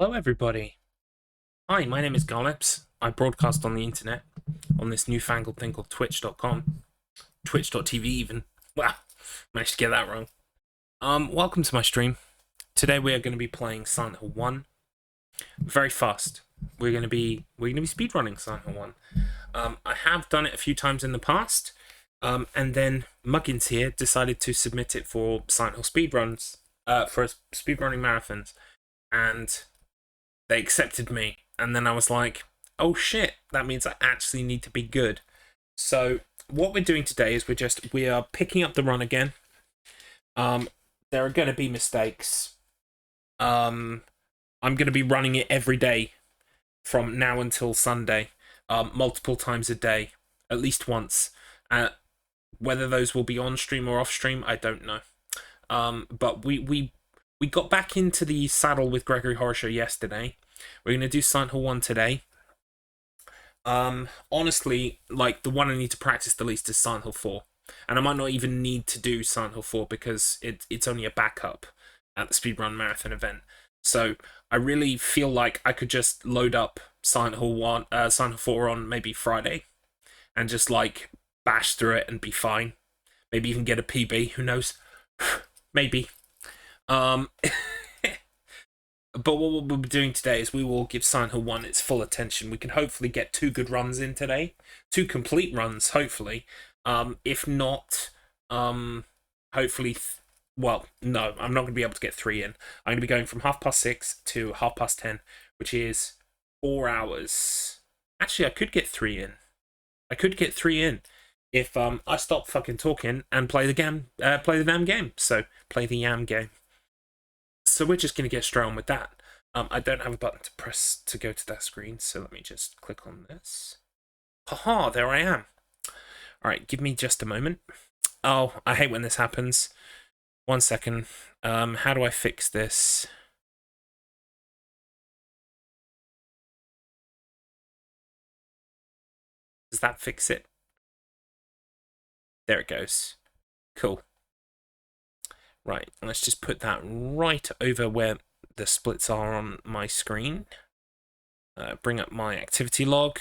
Hello, everybody. Hi, my name is Garlips. I broadcast on the internet on this newfangled thing called Twitch.com, Twitch.tv even. Wow, managed to get that wrong. Welcome to my stream. Today we are going to be playing Silent Hill 1 very fast. We're going to be speedrunning Silent Hill 1. I have done it a few times in the past, and then Muggins here decided to submit it for Silent Hill speedruns, for speedrunning marathons, and they accepted me, and then I was like, oh shit, that means I actually need to be good. So what we're doing today is we are picking up the run again. There are going to be mistakes. I'm going to be running it every day from now until Sunday, multiple times a day, at least once. Whether those will be on stream or off stream, I don't know. But we got back into the saddle with Gregory Horror Show yesterday. We're going to do Silent Hill 1 today. Honestly, like, the one I need to practice the least is Silent Hill 4. And I might not even need to do Silent Hill 4 because it's only a backup at the Speedrun Marathon event. So I really feel like I could just load up Silent Hill 4 on maybe Friday and just, like, bash through it and be fine. Maybe even get a PB, who knows? Maybe. Um, But what we'll be doing today is we will give Silent Hill 1 its full attention. We can hopefully get 2 good runs in today. 2 complete runs, hopefully. If not, hopefully... well, no, I'm not going to be able to get 3 in. I'm going to be going from 6:30 to 10:30, which is 4 hours. Actually, I could get 3 in. I could get 3 in if I stop fucking talking and play the damn game. So, play the yam game. So we're just going to get straight on with that. I don't have a button to press to go to that screen, so let me just click on this. Haha, there I am. Alright, give me just a moment. Oh, I hate when this happens. 1 second. How do I fix this? Does that fix it? There it goes. Cool. Right, let's just put that right over where the splits are on my screen. Bring up my activity log.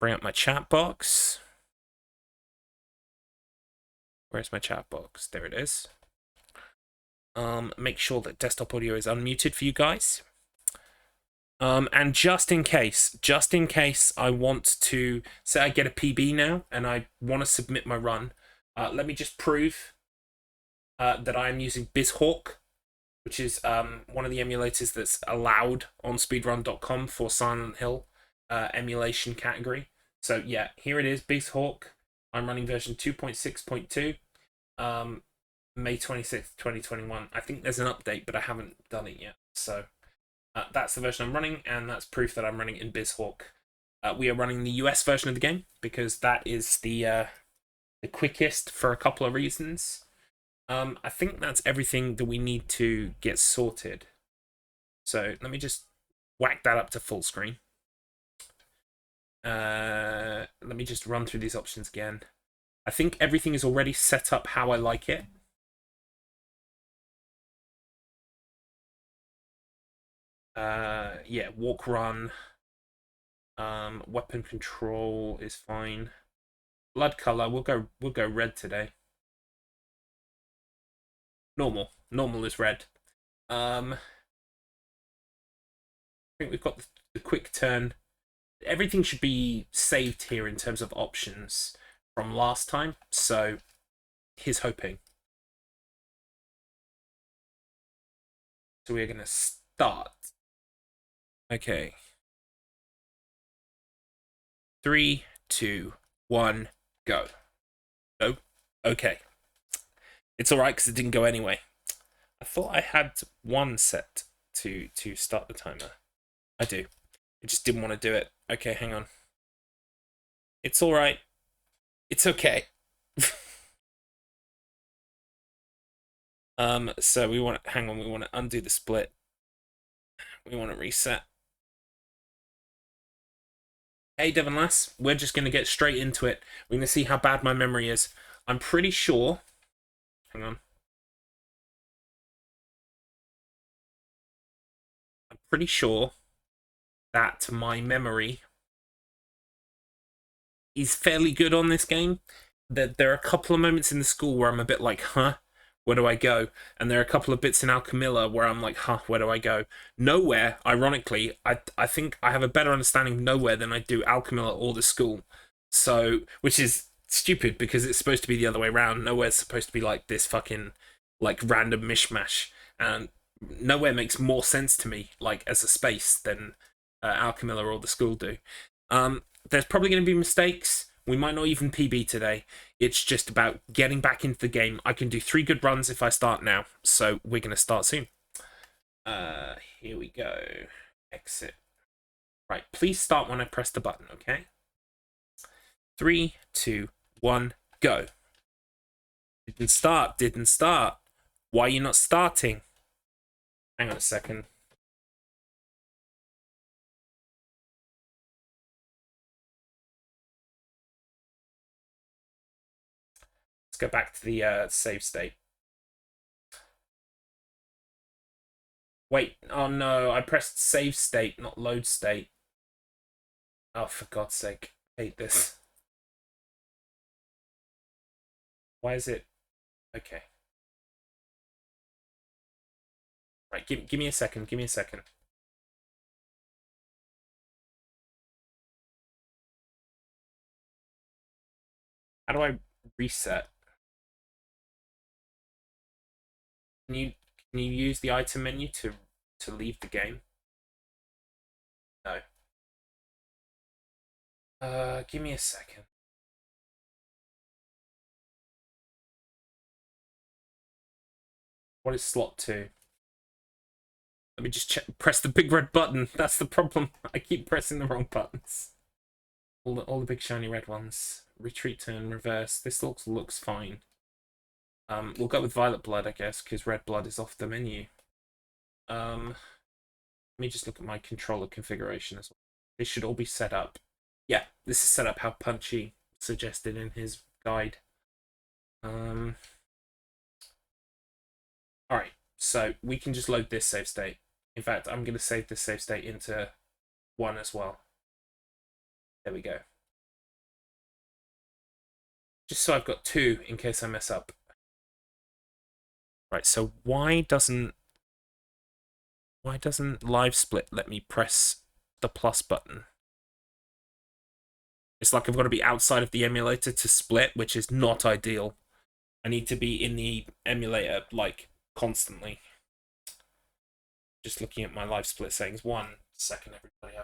Bring up my chat box. Where's my chat box? There it is. Make sure that desktop audio is unmuted for you guys. And just in case I want to say I get a PB now and I want to submit my run, let me just prove that I am using BizHawk, which is one of the emulators that's allowed on speedrun.com for Silent Hill emulation category. So yeah, here it is, BizHawk. I'm running version 2.6.2, May 26th, 2021. I think there's an update, but I haven't done it yet. So that's the version I'm running, and that's proof that I'm running in BizHawk. We are running the US version of the game because that is the quickest for a couple of reasons. I think that's everything that we need to get sorted. So let me just whack that up to full screen. Let me just run through these options again. I think everything is already set up how I like it. Yeah, walk, run. Weapon control is fine. Blood color, we'll go red today. Normal is red. I think we've got the quick turn. Everything should be saved here in terms of options from last time. So here's hoping. So we're gonna start. Okay. 3, 2, 1, go. Oh, okay. It's alright because it didn't go anyway. I thought I had 1 set to start the timer. I do. I just didn't want to do it. Okay, hang on. It's alright. It's okay. So we want to hang on, we want to undo the split. We want to reset. Hey, Devon Lass, we're just going to get straight into it. We're going to see how bad my memory is. I'm pretty sure... Hang on. pretty sure that my memory is fairly good on this game. That there are a couple of moments in the school where I'm a bit like, huh, where do I go? And there are a couple of bits in Alchemilla where I'm like, huh, where do I go? Nowhere, ironically, I think I have a better understanding of Nowhere than I do Alchemilla or the school. So, which is stupid because it's supposed to be the other way around. Nowhere's supposed to be like this fucking like random mishmash, and Nowhere makes more sense to me like as a space than Alchemilla or the school do. There's probably going to be mistakes. We might not even PB today. It's just about getting back into the game. I can do 3 good runs if I start now, so we're going to start soon. Here we go. Exit. Right, please start when I press the button, okay? 3, 2, 1, go. Didn't start. Why are you not starting? Hang on a second. Let's go back to the save state. Wait, oh no, I pressed save state, not load state. Oh, for God's sake. I hate this. Why is it? Okay. Right, give me a second. Give me a second. How do I reset? Can you use the item menu to leave the game? No. Give me a second. What is slot 2? Let me just check. Press the big red button. That's the problem. I keep pressing the wrong buttons. All the big shiny red ones. Retreat, turn, reverse. This looks fine. We'll go with violet blood, I guess, because red blood is off the menu. Let me just look at my controller configuration as well. This should all be set up. Yeah, this is set up how Punchy suggested in his guide. Alright, so we can just load this save state. In fact, I'm going to save this save state into 1 as well. There we go. Just so I've got 2 in case I mess up. Right, so why doesn't live split let me press the plus button? It's like I've got to be outside of the emulator to split, which is not ideal. I need to be in the emulator, like, constantly. Just looking at my live split settings. 1 second, everybody.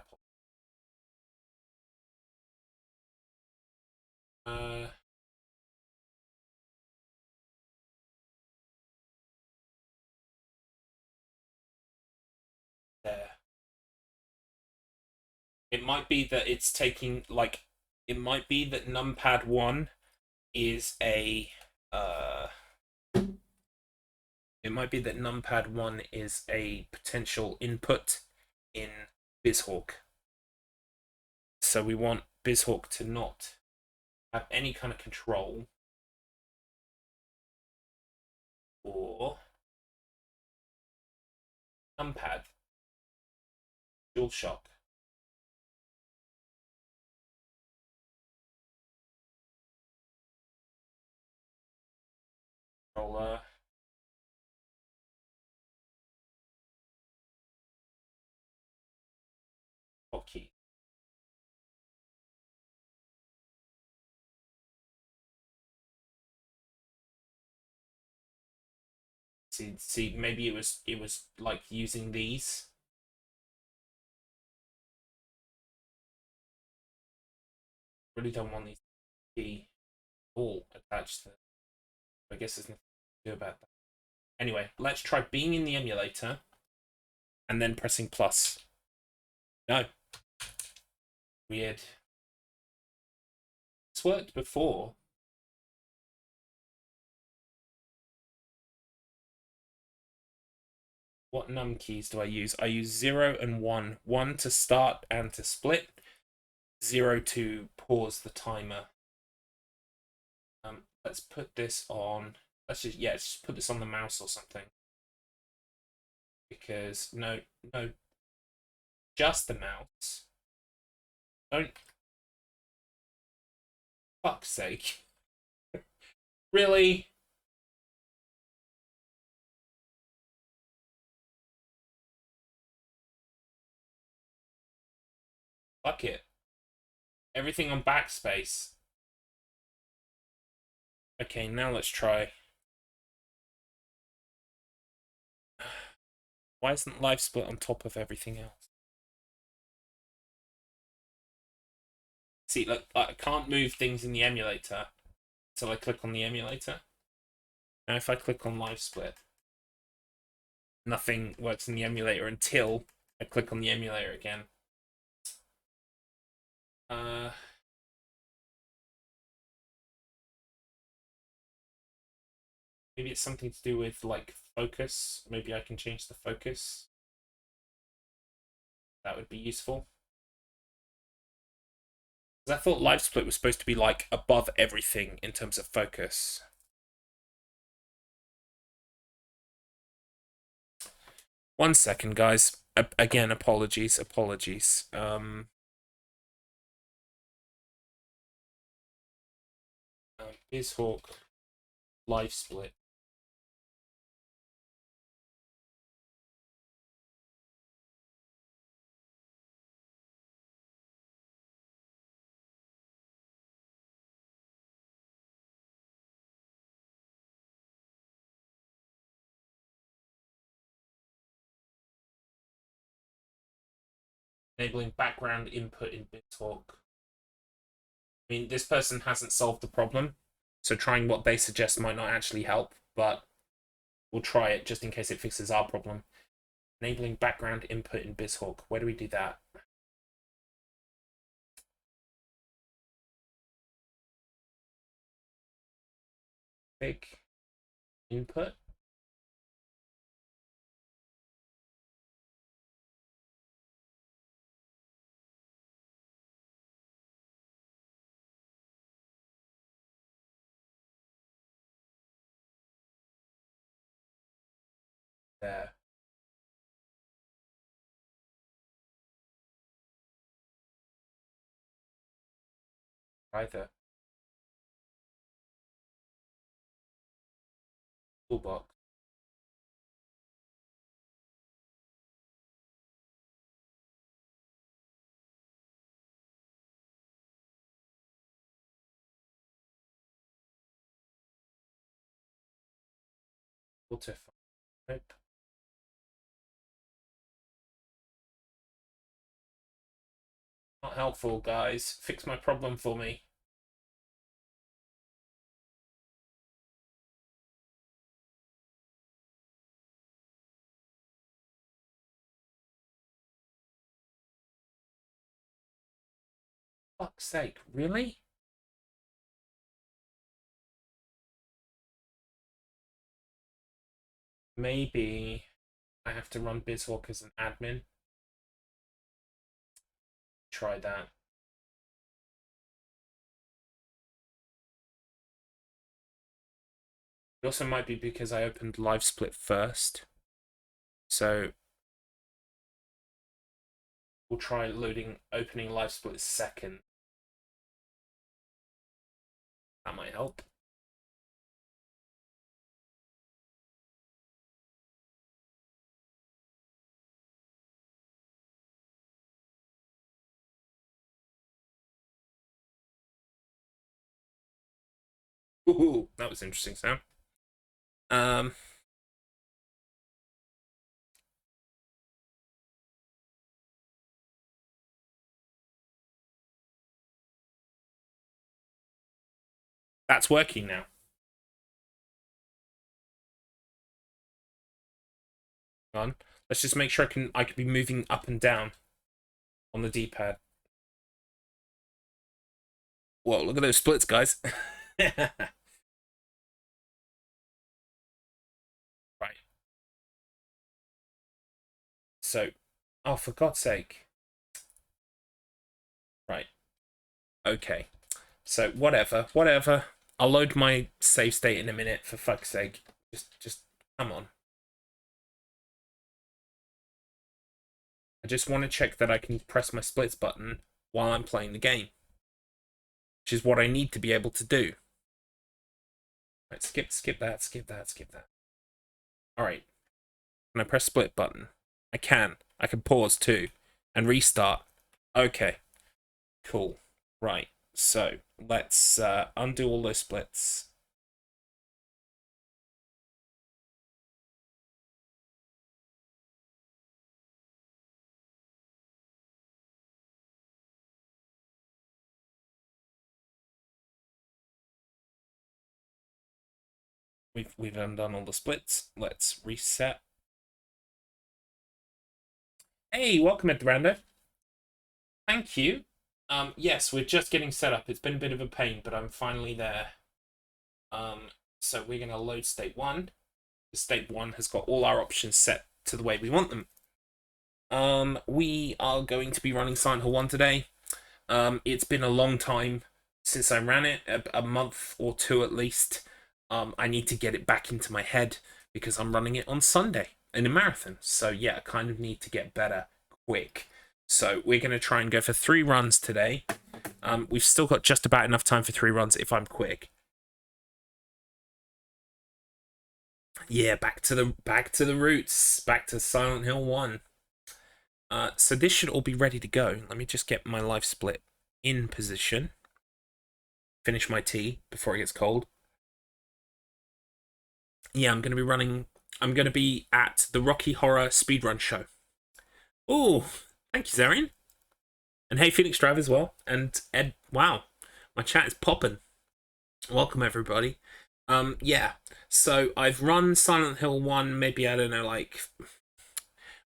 There. It might be that it's taking, like, it might be that numpad 1 is a, it might be that numpad 1 is a potential input in BizHawk. So we want BizHawk to not have any kind of control or numpad. Dual shock. Controller. Hotkey. See, maybe it was like using these. Really don't want these to be all attached to. I guess there's nothing to do about that. Anyway, let's try being in the emulator and then pressing plus. No. Weird. It's worked before. What num keys do I use? I use 0 and 1. 1 to start and to split. 0 to pause the timer. Let's put this on. Let's just put this on the mouse or something. Because no. Just the mouse. Don't. Fuck's sake. Really? Fuck it. Everything on backspace. Okay, now let's try. Why isn't live split on top of everything else? See, look, I can't move things in the emulator until I click on the emulator. Now if I click on live split, nothing works in the emulator until I click on the emulator again. Maybe it's something to do with like focus. Maybe I can change the focus. That would be useful. I thought live split was supposed to be like above everything in terms of focus. One second, guys. Again, apologies. BizHawk live split. Enabling background input in BizHawk. I mean, this person hasn't solved the problem, so trying what they suggest might not actually help, but we'll try it just in case it fixes our problem. Enabling background input in BizHawk. Where do we do that? Big input. There. Either. Toolbox. Auto. Nope. Not helpful, guys. Fix my problem for me. Fuck's sake, really? Maybe I have to run BizHawk as an admin. Try that. It also might be because I opened live split first. So we'll try opening live split second. That might help. Ooh, that was interesting sound. That's working now. On. Let's just make sure I can be moving up and down on the D-pad. Whoa, look at those splits, guys. Right. So, oh, for God's sake. Right. Okay. So, whatever. I'll load my save state in a minute, for fuck's sake. Just come on. I just want to check that I can press my splits button while I'm playing the game, which is what I need to be able to do. Right, skip that. All right. Can I press split button? I can. I can pause too and restart. Okay. Cool. Right. So let's undo all those splits. We've undone all the splits. Let's reset. Hey, welcome, Ed Brando. Thank you. Yes, we're just getting set up. It's been a bit of a pain, but I'm finally there. So we're gonna load state 1. State 1 has got all our options set to the way we want them. We are going to be running Silent Hill 1 today. It's been a long time since I ran it, a month or two at least. I need to get it back into my head because I'm running it on Sunday in a marathon. So yeah, I kind of need to get better quick. So we're going to try and go for 3 runs today. We've still got just about enough time for 3 runs if I'm quick. Yeah, back to the roots, back to Silent Hill 1. So this should all be ready to go. Let me just get my life split in position. Finish my tea before it gets cold. Yeah, I'm going to be at the Rocky Horror Speedrun show. Oh, thank you, Zarian. And hey, Phoenix Drive as well. And Ed, wow, my chat is popping. Welcome, everybody. Yeah, so I've run Silent Hill 1, maybe, I don't know, like...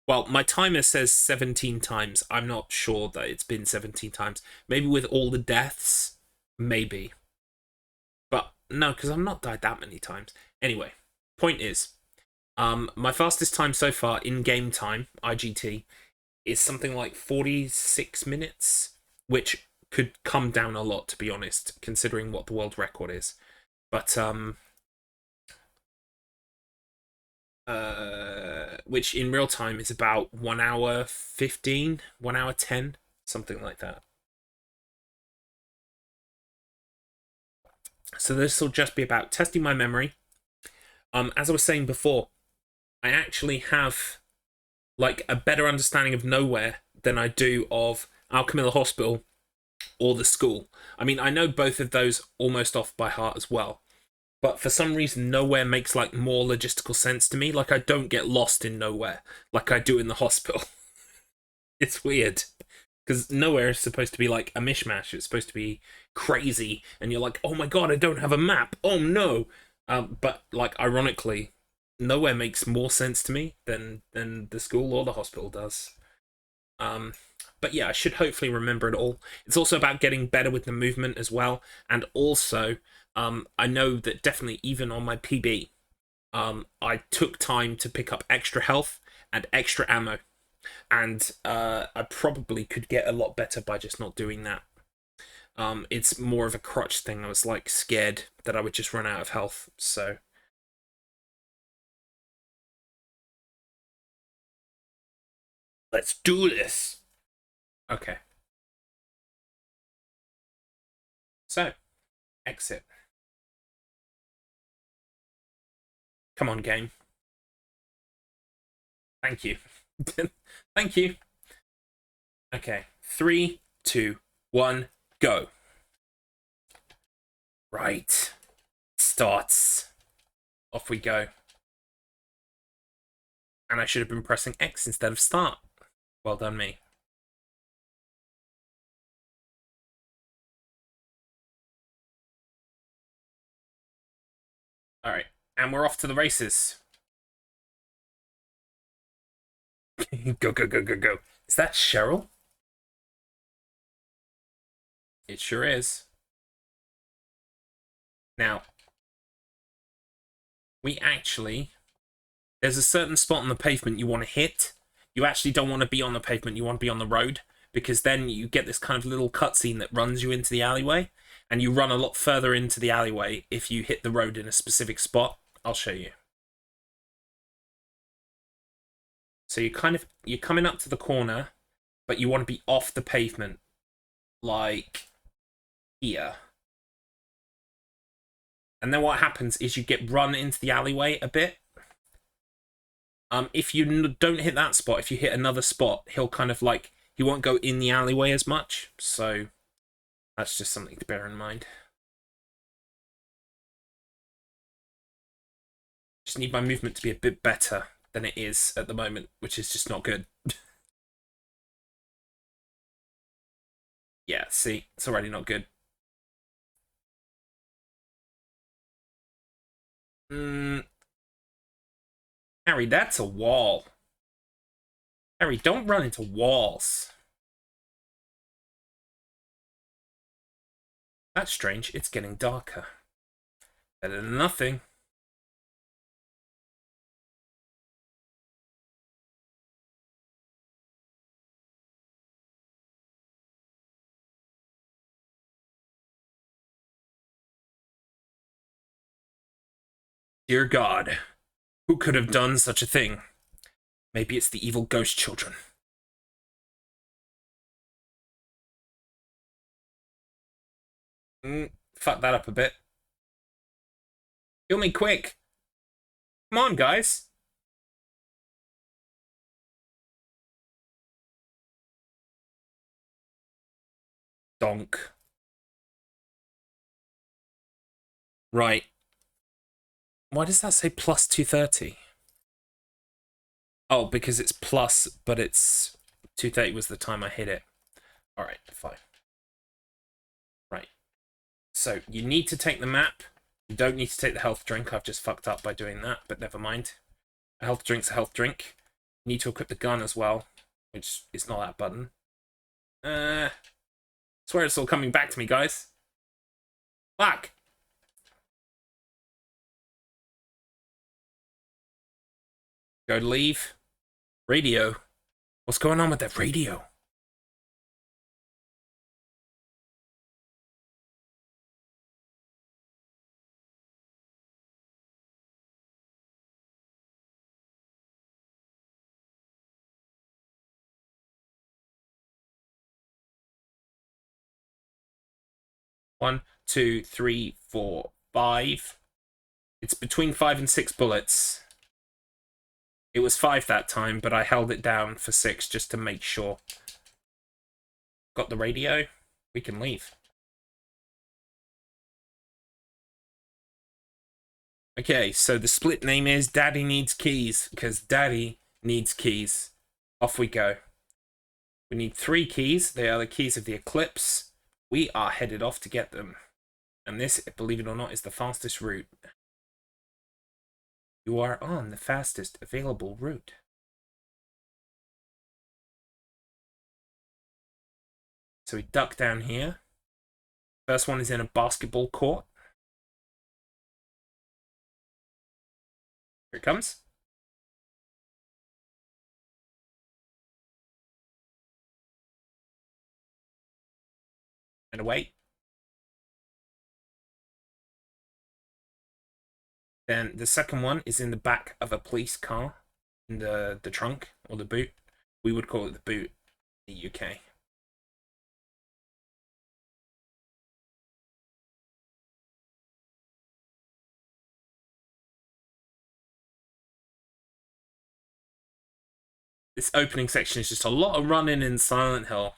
Well, my timer says 17 times. I'm not sure that it's been 17 times. Maybe with all the deaths, maybe. But no, because I've not died that many times. Anyway, point is, my fastest time so far in game time, IGT, is something like 46 minutes, which could come down a lot, to be honest, considering what the world record is. But which in real time is about 1 hour 15, 1 hour 10, something like that. So this will just be about testing my memory. As I was saying before, I actually have like a better understanding of Nowhere than I do of Alchemilla Hospital or the school. I mean, I know both of those almost off by heart as well. But for some reason, Nowhere makes like more logistical sense to me. Like I don't get lost in Nowhere like I do in the hospital. It's weird because Nowhere is supposed to be like a mishmash. It's supposed to be crazy, and you're like, oh my god, I don't have a map. Oh no. But like ironically, Nowhere makes more sense to me than the school or the hospital does. But yeah, I should hopefully remember it all. It's also about getting better with the movement as well, and also I know that definitely even on my PB, I took time to pick up extra health and extra ammo, and I probably could get a lot better by just not doing that. It's more of a crutch thing. I was like scared that I would just run out of health, so. Let's do this! Okay. So, exit. Come on, game. Thank you. Thank you. Okay. 3, 2, 1, go. Right. Starts. Off we go. And I should have been pressing X instead of start. Well done, me. Alright. And we're off to the races. Go, go, go, go, go. Is that Cheryl? It sure is. Now, there's a certain spot on the pavement you want to hit. You actually don't want to be on the pavement, you want to be on the road, because then you get this kind of little cutscene that runs you into the alleyway, and you run a lot further into the alleyway if you hit the road in a specific spot. I'll show you. So you're coming up to the corner, but you want to be off the pavement, like here. And then what happens is you get run into the alleyway a bit. If you don't hit that spot, if you hit another spot, he'll kind of like, he won't go in the alleyway as much. So that's just something to bear in mind. Just need my movement to be a bit better than it is at the moment, which is just not good. Yeah, see, it's already not good. Harry, that's a wall. Harry, don't run into walls. That's strange. It's getting darker. Better than nothing. Dear God, who could have done such a thing? Maybe it's the evil ghost children. Fuck that up a bit. Kill me quick. Come on, guys. Donk. Right. Why does that say plus 230? Oh, because it's plus, but it's 230 was the time I hit it. Alright, fine. Right. So, you need to take the map. You don't need to take the health drink. I've just fucked up by doing that, but never mind. A health drink's a health drink. You need to equip the gun as well, which is not that button. I swear it's all coming back to me, guys. Fuck! Go to leave. Radio. What's going on with that radio? One, two, three, four, five. It's between 5 and 6 bullets. It was 5 that time, but I held it down for 6 just to make sure. Got the radio? We can leave. Okay, so the split name is Daddy Needs Keys, because Daddy needs keys. Off we go. We need 3 keys. They are the keys of the Eclipse. We are headed off to get them. And this, believe it or not, is the fastest route. You are on the fastest available route. So we duck down here. First one is in a basketball court. Here it comes. And away. Then the second one is in the back of a police car, in the trunk or the boot. We would call it the boot in the UK. This opening section is just a lot of running in Silent Hill.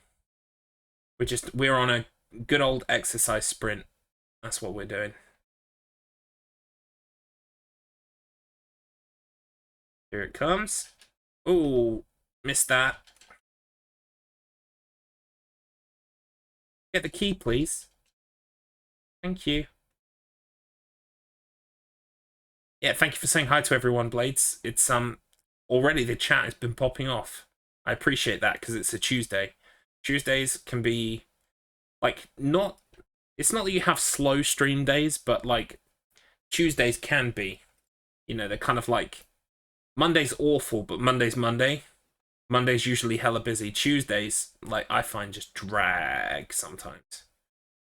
We're on a good old exercise sprint. That's what we're doing. Here it comes. Oh, missed that. Get the key, please. Thank you. Yeah, thank you for saying hi to everyone, Blades. It's already the chat has been popping off. I appreciate that because it's a Tuesday. Tuesdays can be like not. It's not that you have slow stream days, but like Tuesdays can be. You know, they're kind of like Monday's awful, but Monday's Monday. Monday's usually hella busy. Tuesdays, like I find, just drag sometimes.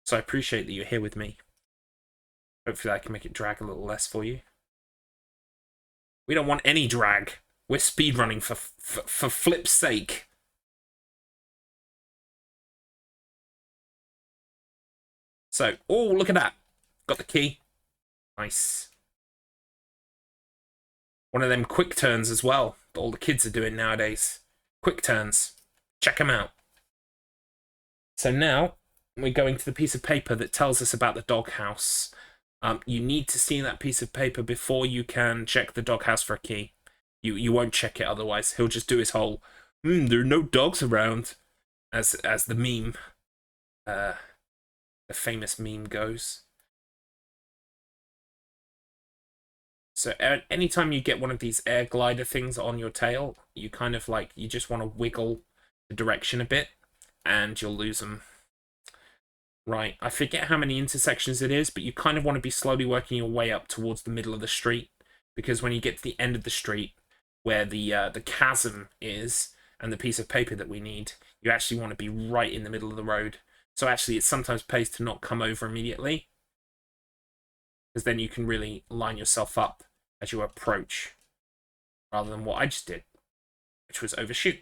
So I appreciate that you're here with me. Hopefully I can make it drag a little less for you. We don't want any drag. We're speedrunning for flip's sake. So, oh, look at that. Got the key. Nice. One of them quick turns as well that all the kids are doing nowadays. Quick turns. Check them out. So now we're going to the piece of paper that tells us about the doghouse. You need to see that piece of paper before you can check the doghouse for a key. You won't check it otherwise. He'll just do his whole, there are no dogs around, as the meme, the famous meme goes. So anytime you get one of these air glider things on your tail, you kind of like, you just want to wiggle the direction a bit, and you'll lose them. Right, I forget how many intersections it is, but you kind of want to be slowly working your way up towards the middle of the street, because when you get to the end of the street, where the chasm is, and the piece of paper that we need, you actually want to be right in the middle of the road. So actually, it sometimes pays to not come over immediately, because then you can really line yourself up as you approach, rather than what I just did, which was overshoot.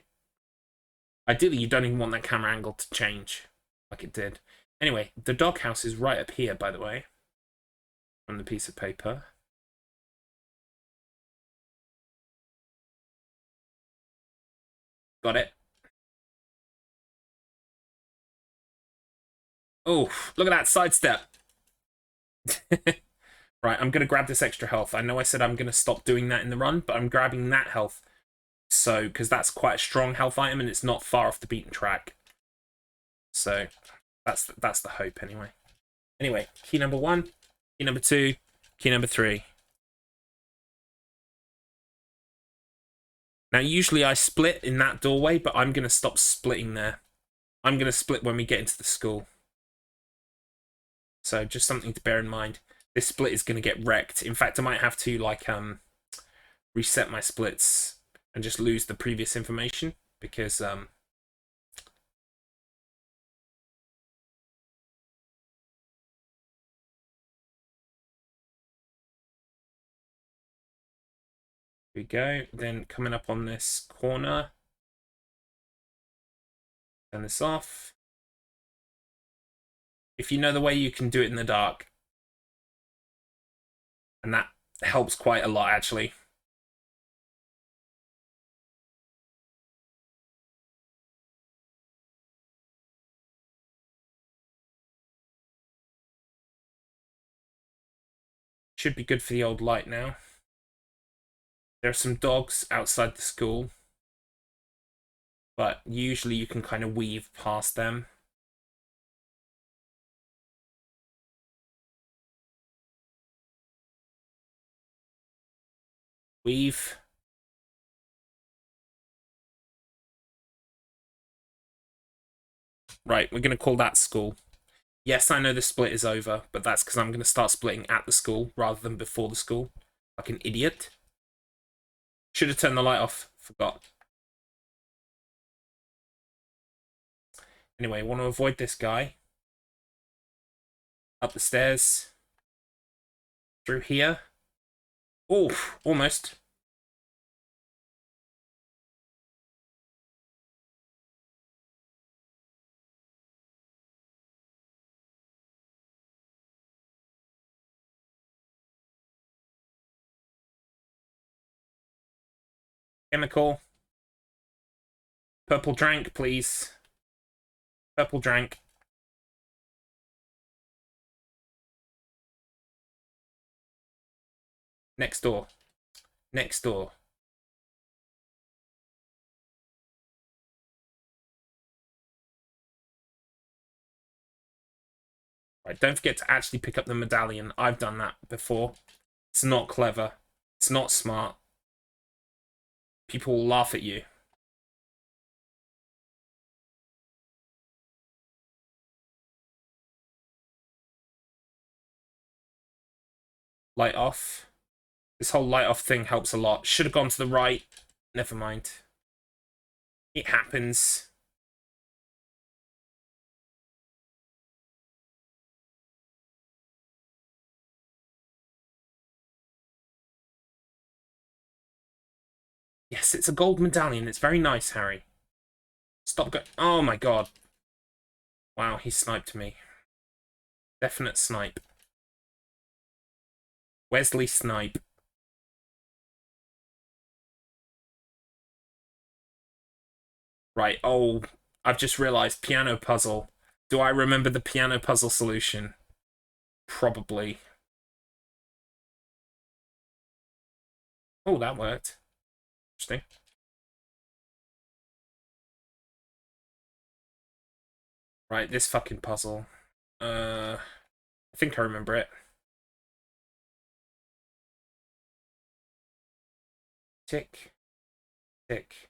Ideally, you don't even want that camera angle to change, like it did. Anyway, the doghouse is right up here, by the way, on the piece of paper. Got it. Oh, look at that sidestep. Right, I'm going to grab this extra health. I know I said I'm going to stop doing that in the run, but I'm grabbing that health. So, because that's quite a strong health item, and it's not far off the beaten track. So, that's the hope, anyway. Anyway, key number 1, key number 2, key number 3. Now, usually I split in that doorway, but I'm going to stop splitting there. I'm going to split when we get into the school. So, just something to bear in mind. This split is going to get wrecked. In fact, I might have to, like, reset my splits and just lose the previous information, because here we go. Then coming up on this corner, turn this off. If you know the way, you can do it in the dark, and that helps quite a lot, actually. Should be good for the old light now. There are some dogs outside the school, but usually you can kind of weave past them. Weave. Right, we're going to call that school. Yes, I know the split is over, but that's because I'm going to start splitting at the school rather than before the school. Like an idiot. Should have turned the light off. Forgot. Anyway, want to avoid this guy. Up the stairs. Through here. Oh, almost. Chemical. Purple drank, please. Purple drank. Next door. Next door. Right, don't forget to actually pick up the medallion. I've done that before. It's not clever. It's not smart. People will laugh at you. Light off. This whole light off thing helps a lot. Should have gone to the right. Never mind. It happens. Yes, it's a gold medallion. It's very nice, Harry. Stop going. Oh my god. Wow, he sniped me. Definite snipe. Wesley Snipe. Right, oh, I've just realised piano puzzle. Do I remember the piano puzzle solution? Probably. Oh, that worked. Interesting. Right, this fucking puzzle. I think I remember it. Tick, tick,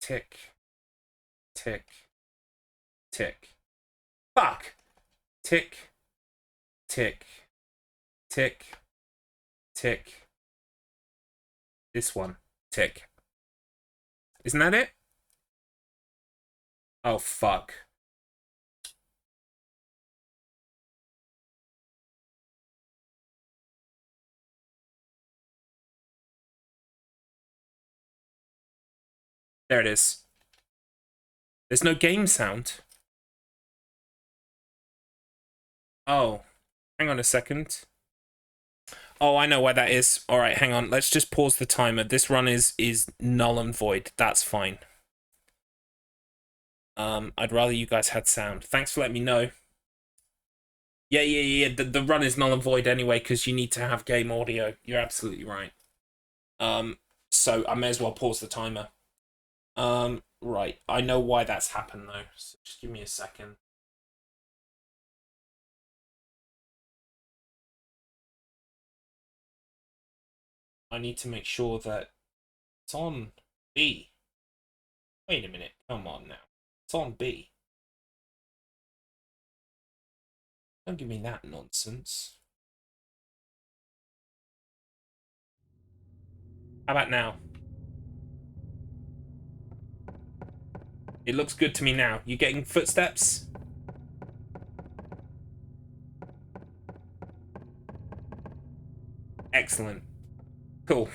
tick, tick, tick. Fuck! Tick, tick, tick, tick. This one. Tick. Isn't that it? Oh, fuck. There it is. There's no game sound. Oh, hang on a second. Oh, I know why that is. All right, hang on. Let's just pause the timer. This run is null and void. That's fine. I'd rather you guys had sound. Thanks for letting me know. Yeah. The run is null and void anyway because you need to have game audio. You're absolutely right. So I may as well pause the timer. Right. I know why that's happened though. So just give me a second. I need to make sure that it's on B. Wait a minute. Come on now. It's on B. Don't give me that nonsense. How about now? It looks good to me now. You getting footsteps? Excellent. Cool.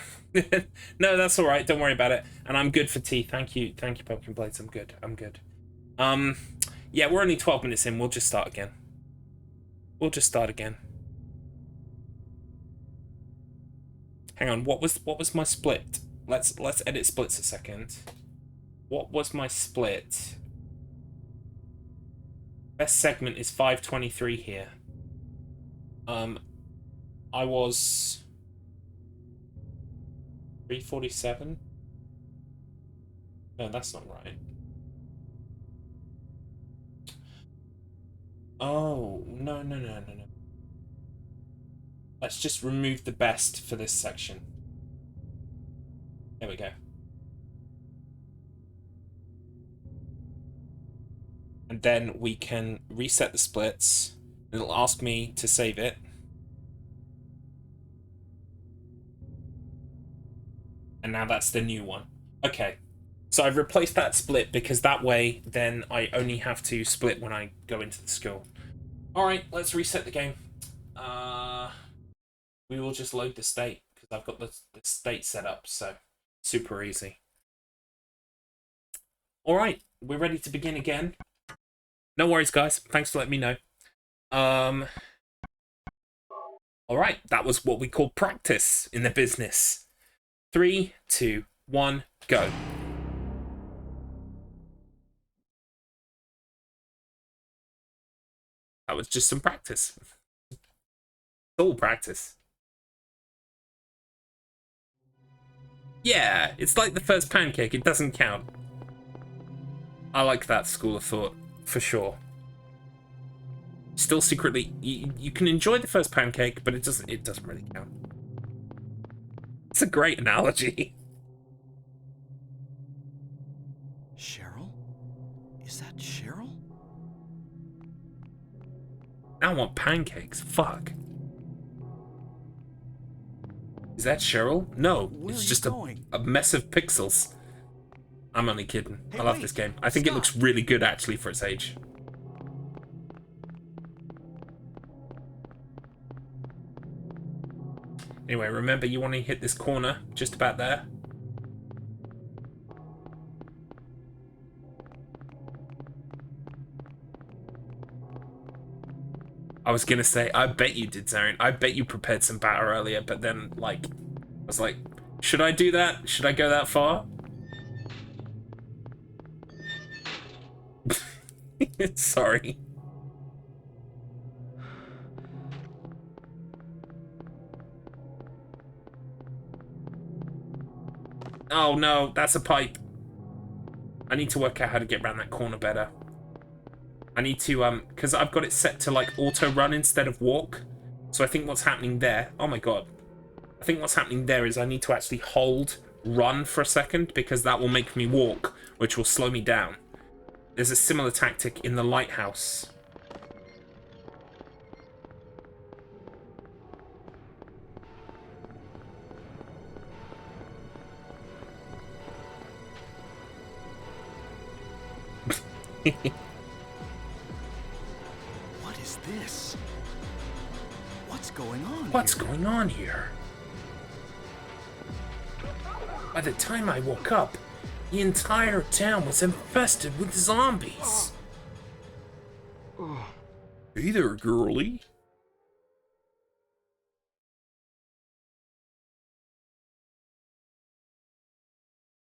No, that's all right. Don't worry about it. And I'm good for tea. Thank you, Pumpkin Blades. I'm good. I'm good. Yeah, we're only 12 minutes in. We'll just start again. We'll just start again. Hang on. What was my split? Let's edit splits a second. What was my split? Best segment is 523 here. I was 347. No, that's not right. Oh, no. Let's just remove the best for this section. There we go. And then we can reset the splits. It'll ask me to save it. And now that's the new one. Okay. So I've replaced that split because that way then I only have to split when I go into the school. Alright, let's reset the game. We will just load the state because I've got the state set up, so super easy. Alright, we're ready to begin again. No worries, guys. Thanks for letting me know. Alright, that was what we call practice in the business. 3, 2, 1, go. That was just some practice. It's all practice. Yeah, it's like the first pancake. It doesn't count. I like that school of thought, for sure. Still secretly, you can enjoy the first pancake, but it doesn't really count. It's a great analogy. Cheryl? Is that Cheryl? Now I want pancakes. Fuck. Is that Cheryl? No, it's just a mess of pixels. I'm only kidding. Hey, I love this game. I think it looks really good actually for its age. Anyway, remember you want to hit this corner just about there. I was gonna say, I bet you did, Zarian. I bet you prepared some batter earlier, but then, like, I was like, should I do that? Should I go that far? Sorry. Oh no, that's a pipe. I need to work out how to get around that corner better. I need to, because I've got it set to, like, auto run instead of walk. So I think what's happening there... Oh my god. I think what's happening there is I need to actually hold run for a second, because that will make me walk, which will slow me down. There's a similar tactic in the lighthouse. What is this? What's going on What's here? going on here? By the time I woke up, the entire town was infested with zombies. Hey there, girlie.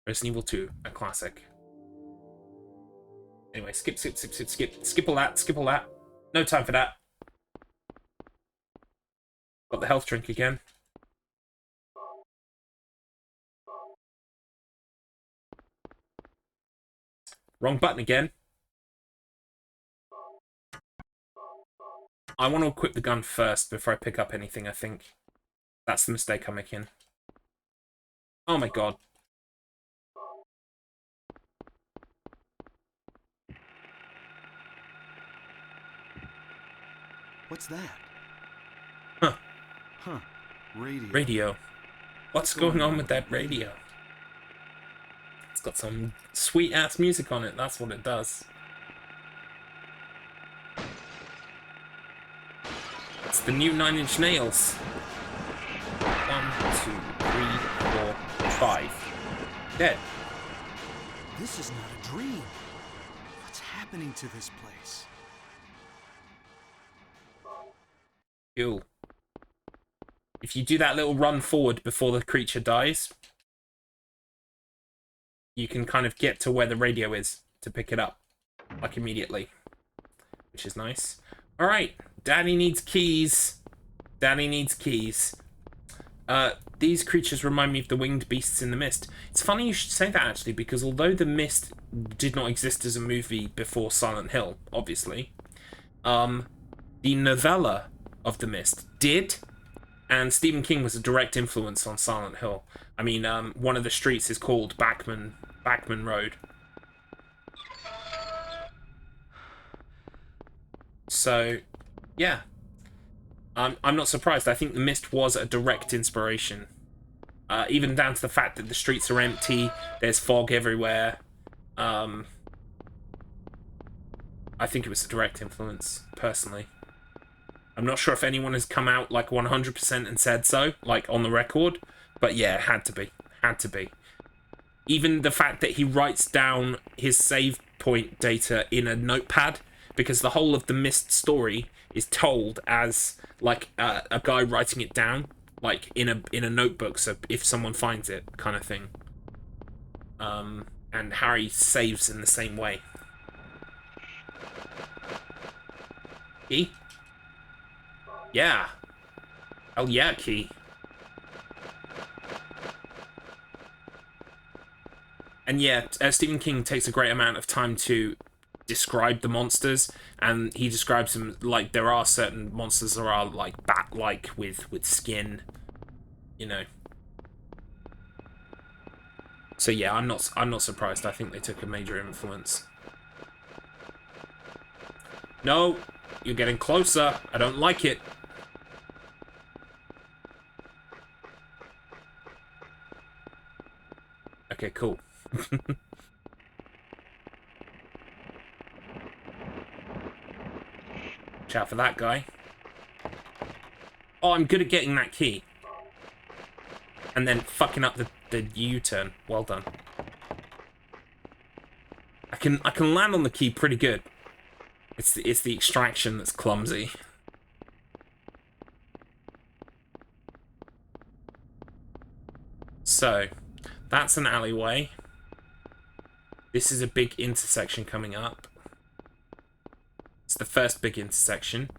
Resident Evil 2, a classic. Anyway, skip. Skip all that, skip all that. No time for that. Got the health drink again. Wrong button again. I want to equip the gun first before I pick up anything, I think. That's the mistake I'm making. Oh my god. What's that? Huh. Huh. Radio. Radio. What's going on with that radio? It's got some sweet-ass music on it, that's what it does. It's the new 9 Inch Nails. 1, 2, 3, 4, 5. Dead. This is not a dream. What's happening to this place? Cool. If you do that little run forward before the creature dies, you can kind of get to where the radio is to pick it up, like immediately, which is nice. All right, Daddy needs keys. Daddy needs keys. These creatures remind me of the winged beasts in the mist. It's funny you should say that, actually, because although the mist did not exist as a movie before Silent Hill, obviously, the novella of the mist did, and Stephen King was a direct influence on Silent Hill. I mean, one of the streets is called Backman Road. So, yeah. I'm not surprised. I think The Mist was a direct inspiration. Even down to the fact that the streets are empty, there's fog everywhere. I think it was a direct influence, personally. I'm not sure if anyone has come out like 100% and said so, like on the record, but yeah, it had to be. Had to be. Even the fact that he writes down his save point data in a notepad, because the whole of the Mist story is told as like a guy writing it down, like in a notebook, so if someone finds it, kind of thing. And Harry saves in the same way. Key? Yeah. Oh yeah, key. And yeah, Stephen King takes a great amount of time to describe the monsters, and he describes them like there are certain monsters that are like bat-like with skin, you know. So yeah, I'm not surprised. I think they took a major influence. No, you're getting closer. I don't like it. Okay, cool. Watch out for that guy. Oh, I'm good at getting that key. And then fucking up the U-turn. Well done. I can land on the key pretty good. It's the extraction that's clumsy. so that's an alleyway. This is a big intersection coming up. It's the first big intersection.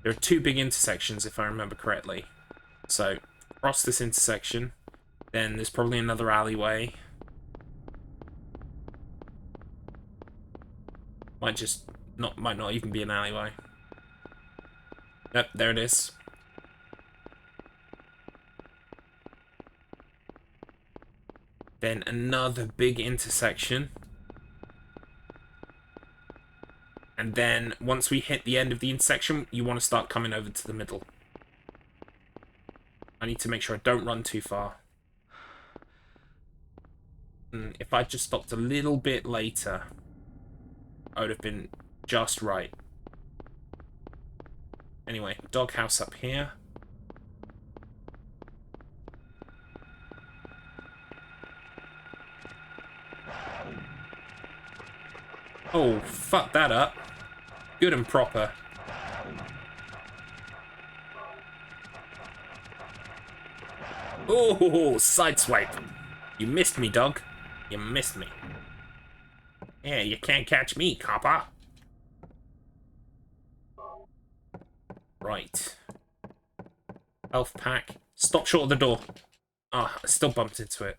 There are two big intersections, if I remember correctly. So, cross this intersection. Then there's probably another alleyway. Might not even be an alleyway. Yep, there it is. Then another big intersection. And then, once we hit the end of the intersection, you want to start coming over to the middle. I need to make sure I don't run too far. And if I just stopped a little bit later, I would have been just right. Anyway, doghouse up here. Oh, fuck that up. Good and proper. Oh, sideswipe. You missed me, dog. You missed me. Yeah, you can't catch me, copper. Right. Health pack. Stop short of the door. Ah, I still bumped into it.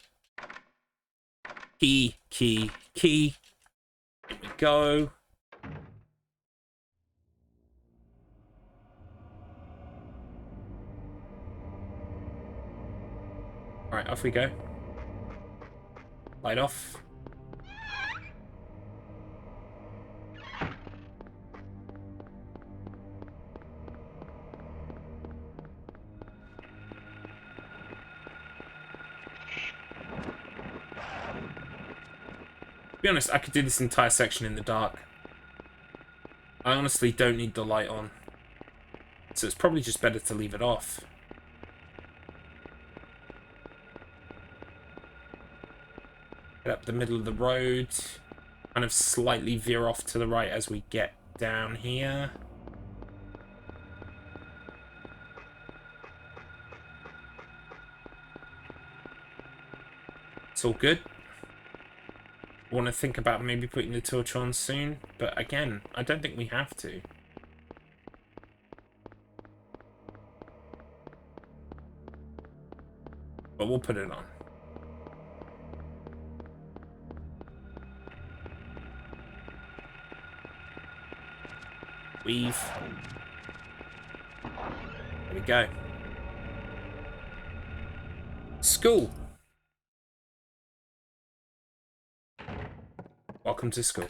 Key, key, key. Here we go. Alright, off we go. Light off. To be honest, I could do this entire section in the dark. I honestly don't need the light on. So it's probably just better to leave it off. Get up the middle of the road. Kind of slightly veer off to the right as we get down here. It's all good. I want to think about maybe putting the torch on soon, but again, I don't think we have to. But we'll put it on. Weave. There we go. School. Welcome to school.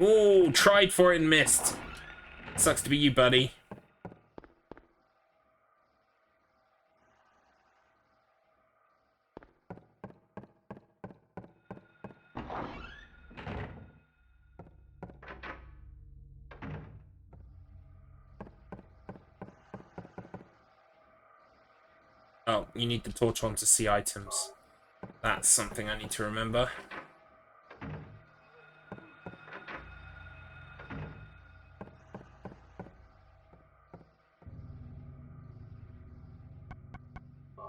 Oh, tried for it and missed. Sucks to be you, buddy. Oh, you need the torch on to see items. That's something I need to remember.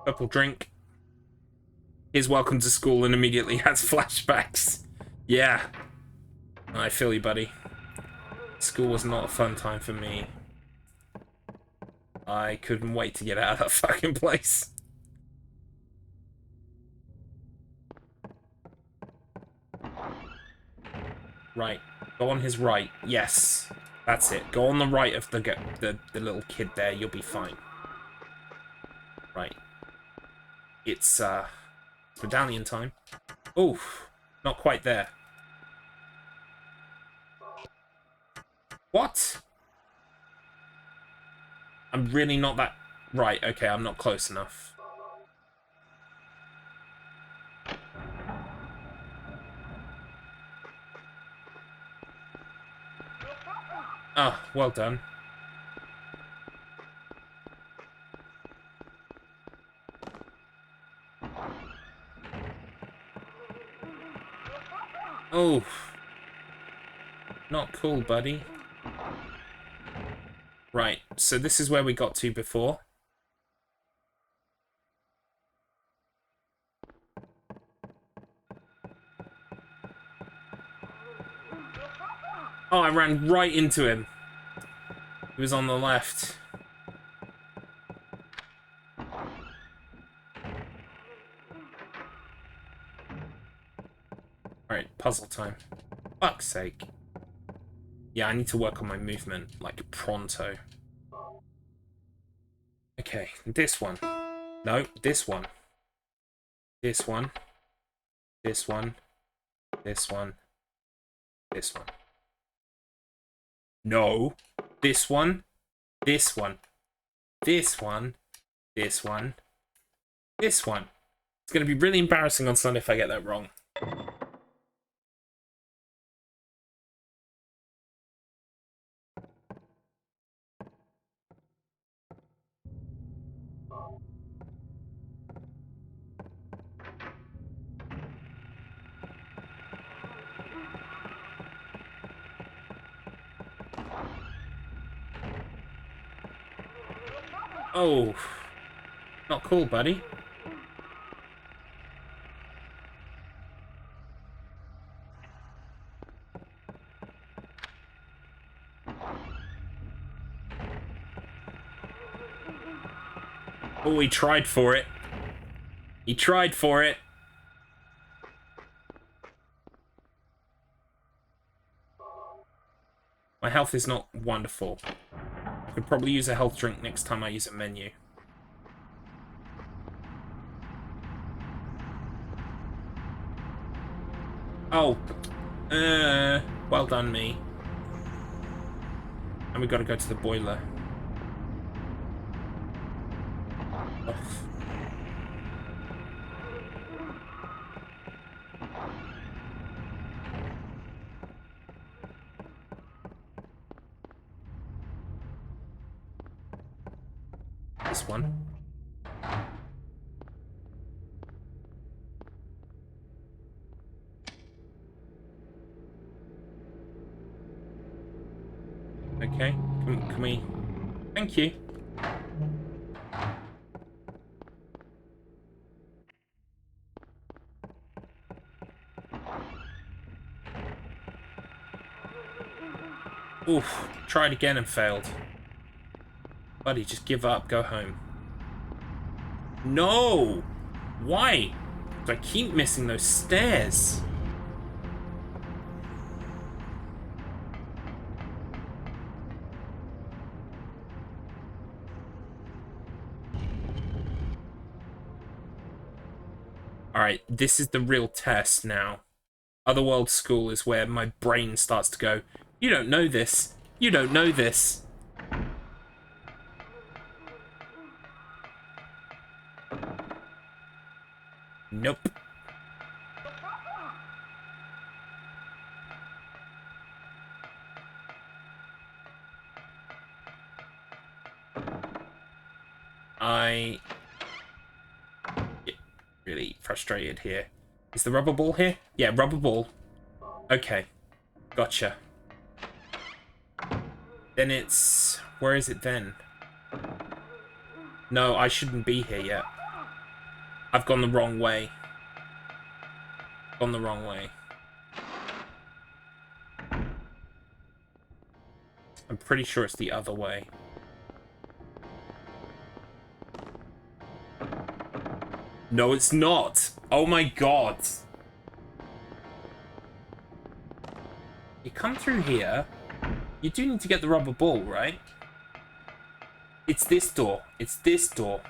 Purple drink. Here's welcome to school and immediately has flashbacks. Yeah. I feel you, buddy. School was not a fun time for me. I couldn't wait to get out of that fucking place. Right. Go on his right. Yes. That's it. Go on the right of the little kid there. You'll be fine. Right. It's medallion time. Oof. Not quite there. What? I'm really not that... Right, okay, I'm not close enough. Ah, well done. Oh. Not cool, buddy. Right, so this is where we got to before. Oh, I ran right into him. He was on the left. Alright, puzzle time. Fuck's sake. Yeah, I need to work on my movement, like, pronto. Okay, this one. No, this one. This one. This one. This one. This one. No. This one. This one. This one. This one. This one. It's going to be really embarrassing on Sunday if I get that wrong. Oh. Not cool, buddy. Oh, he tried for it. He tried for it. My health is not wonderful. I could probably use a health drink next time I use a menu. Oh. Well done, me. And we gotta go to the boiler. Ugh. This one. Okay, can we... Thank you. Oof, tried again and failed. Buddy, just give up, go home. No! Why? Do I keep missing those stairs? Alright, this is the real test now. Otherworld School is where my brain starts to go, you don't know this. You don't know this. Nope. I get really frustrated here. Is the rubber ball here? Yeah, rubber ball. Okay. Gotcha. Then it's... Where is it then? No, I shouldn't be here yet. I've gone the wrong way. Gone the wrong way. I'm pretty sure it's the other way. No, it's not. Oh my god. You come through here. You do need to get the rubber ball, right? It's this door. It's this door.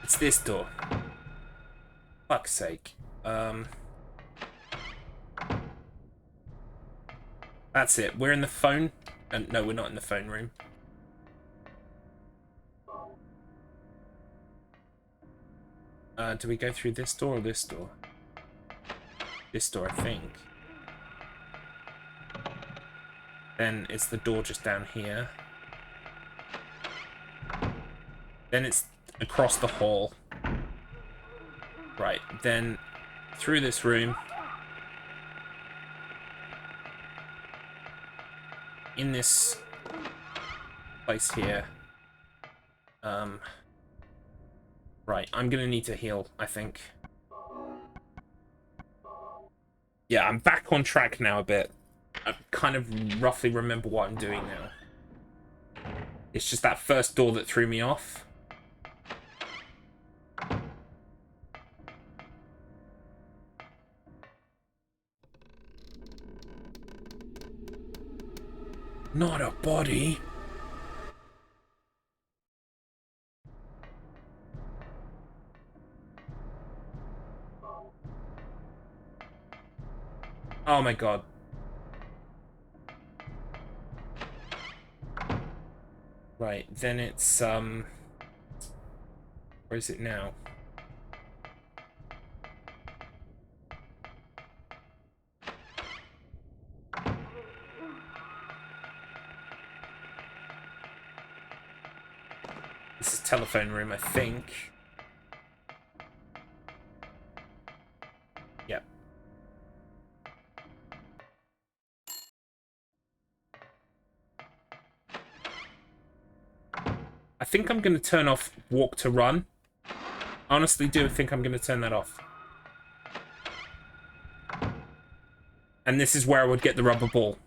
It's this door. Fuck's sake. That's it. We're in the phone. No, we're not in the phone room. Do we go through this door or this door? This door, I think. Then it's the door just down here. Then it's across the hall. Right, then through this room. In this place here. Right, I'm gonna need to heal, I think. Yeah, I'm back on track now a bit. I kind of roughly remember what I'm doing now. It's just that first door that threw me off. Not a body. Oh my god. Right, then it's, where is it now? This is telephone room, I think. Yep. I think I'm gonna turn off walk to run. I honestly do think I'm gonna turn that off. And this is where I would get the rubber ball.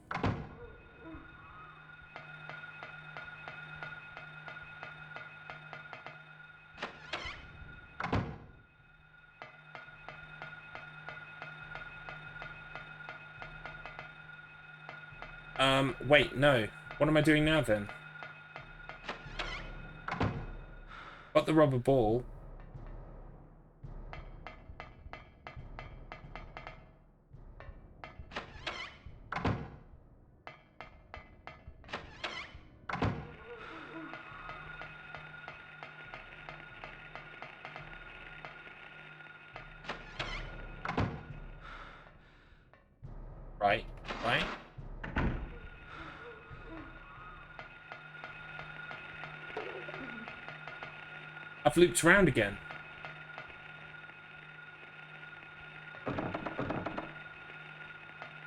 Wait, no. What am I doing now, then? Got the rubber ball. Right, right. I've looped around again.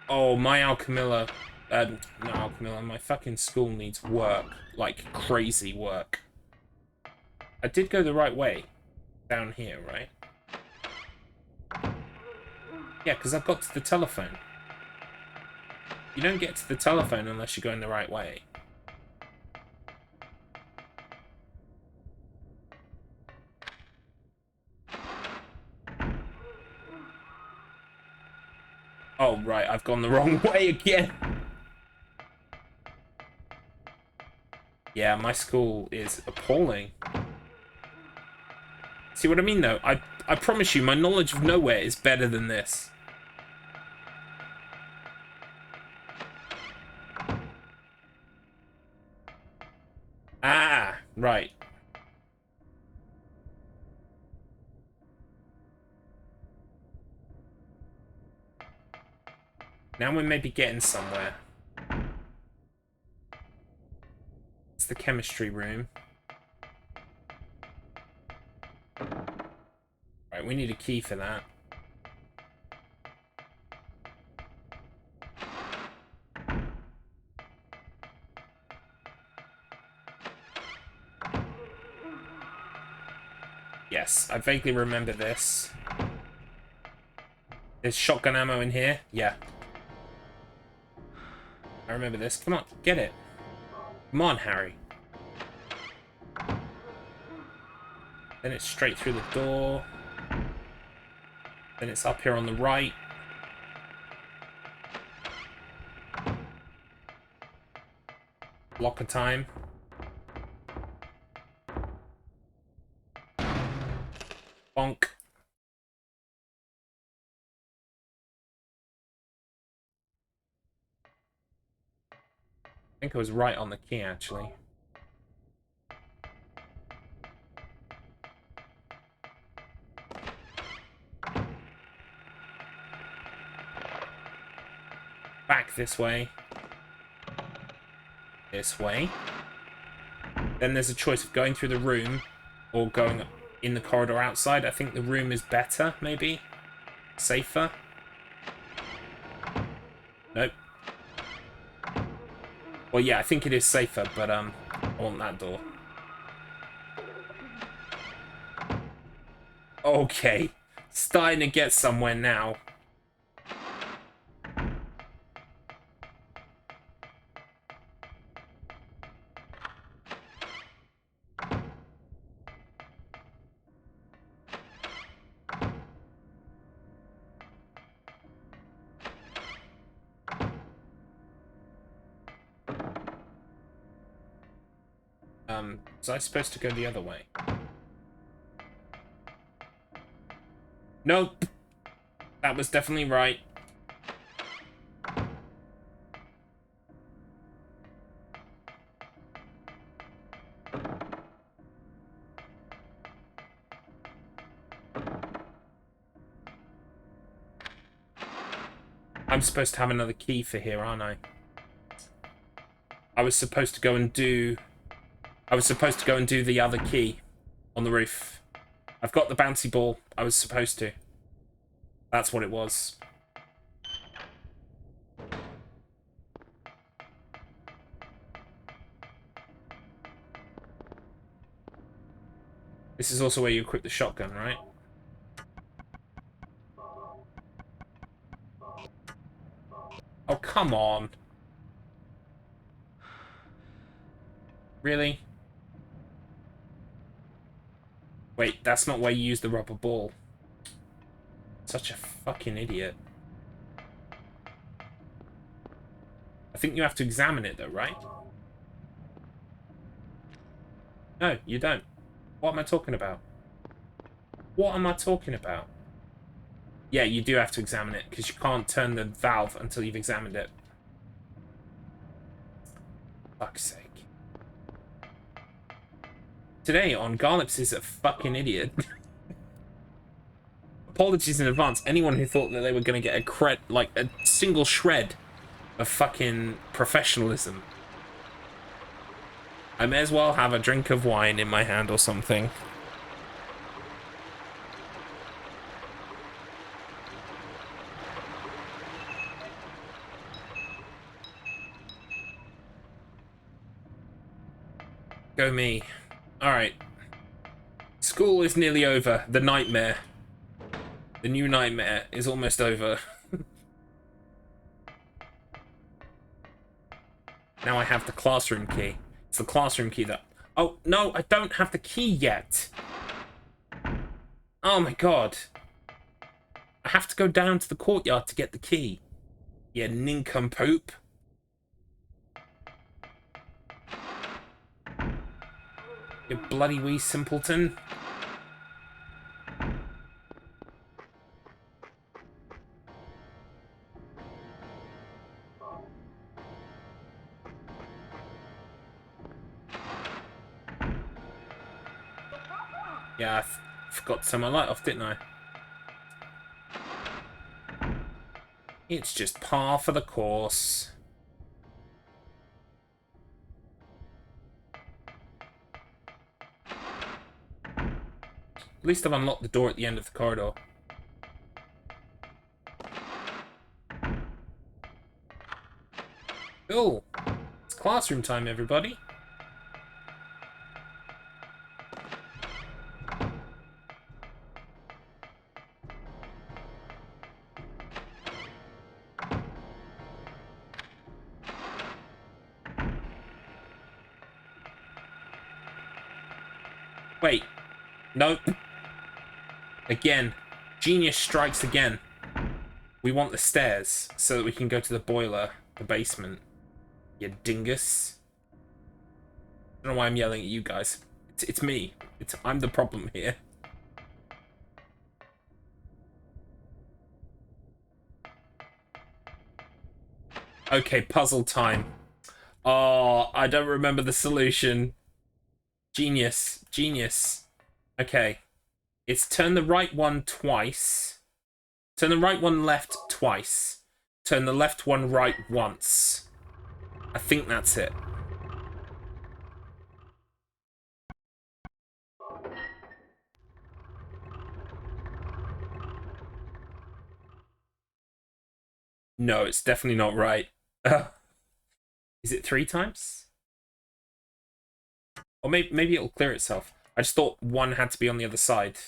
Oh, my Alchemilla... not Alchemilla, my fucking school needs work. Like, crazy work. I did go the right way. Down here, right? Yeah, because I've got to the telephone. You don't get to the telephone unless you're going the right way. Oh, right, I've gone the wrong way again. Yeah, my school is appalling. See what I mean, though? I promise you, my knowledge of nowhere is better than this. Ah, right. Now we're maybe getting somewhere. It's the chemistry room. Right, we need a key for that. Yes, I vaguely remember this. There's shotgun ammo in here. Yeah. I remember this. Come on, get it. Come on, Harry. Then it's straight through the door. Then it's up here on the right. Block of time. Bonk. I think I was right on the key, actually. Back this way. This way. Then there's a choice of going through the room or going in the corridor outside. I think the room is better, maybe? Safer? Nope. Well, yeah, I think it is safer, but, I want that door. Okay. Starting to get somewhere now. Was I supposed to go the other way? Nope. That was definitely right. I'm supposed to have another key for here, aren't I? I was supposed to go and do the other key on the roof. I've got the bouncy ball. I was supposed to. That's what it was. This is also where you equip the shotgun, right? Oh, come on. Really? Wait, that's not where you use the rubber ball. Such a fucking idiot. I think you have to examine it though, right? No, you don't. What am I talking about? What am I talking about? Yeah, you do have to examine it, because you can't turn the valve until you've examined it. Fuck's sake. Today on Garlips is a fucking idiot. Apologies in advance. Anyone who thought that they were going to get a single shred of fucking professionalism. I may as well have a drink of wine in my hand or something. Go me. Alright. School is nearly over. The nightmare. The new nightmare is almost over. Now I have the classroom key. It's the classroom key that... Oh, no, I don't have the key yet. Oh my god. I have to go down to the courtyard to get the key. You nincompoop. You bloody wee simpleton. Yeah, I forgot to turn my light off, didn't I? It's just par for the course. At least I've unlocked the door at the end of the corridor. Cool. It's classroom time, everybody. Wait. Nope. Again. Genius strikes again. We want the stairs so that we can go to the boiler, the basement. You dingus. I don't know why I'm yelling at you guys. It's me. I'm the problem here. Okay, puzzle time. Oh, I don't remember the solution. Genius. Genius. Okay. It's turn the right one twice. Turn the right one left twice. Turn the left one right once. I think that's it. No, it's definitely not right. Is it 3 times? Or maybe it'll clear itself. I just thought one had to be on the other side.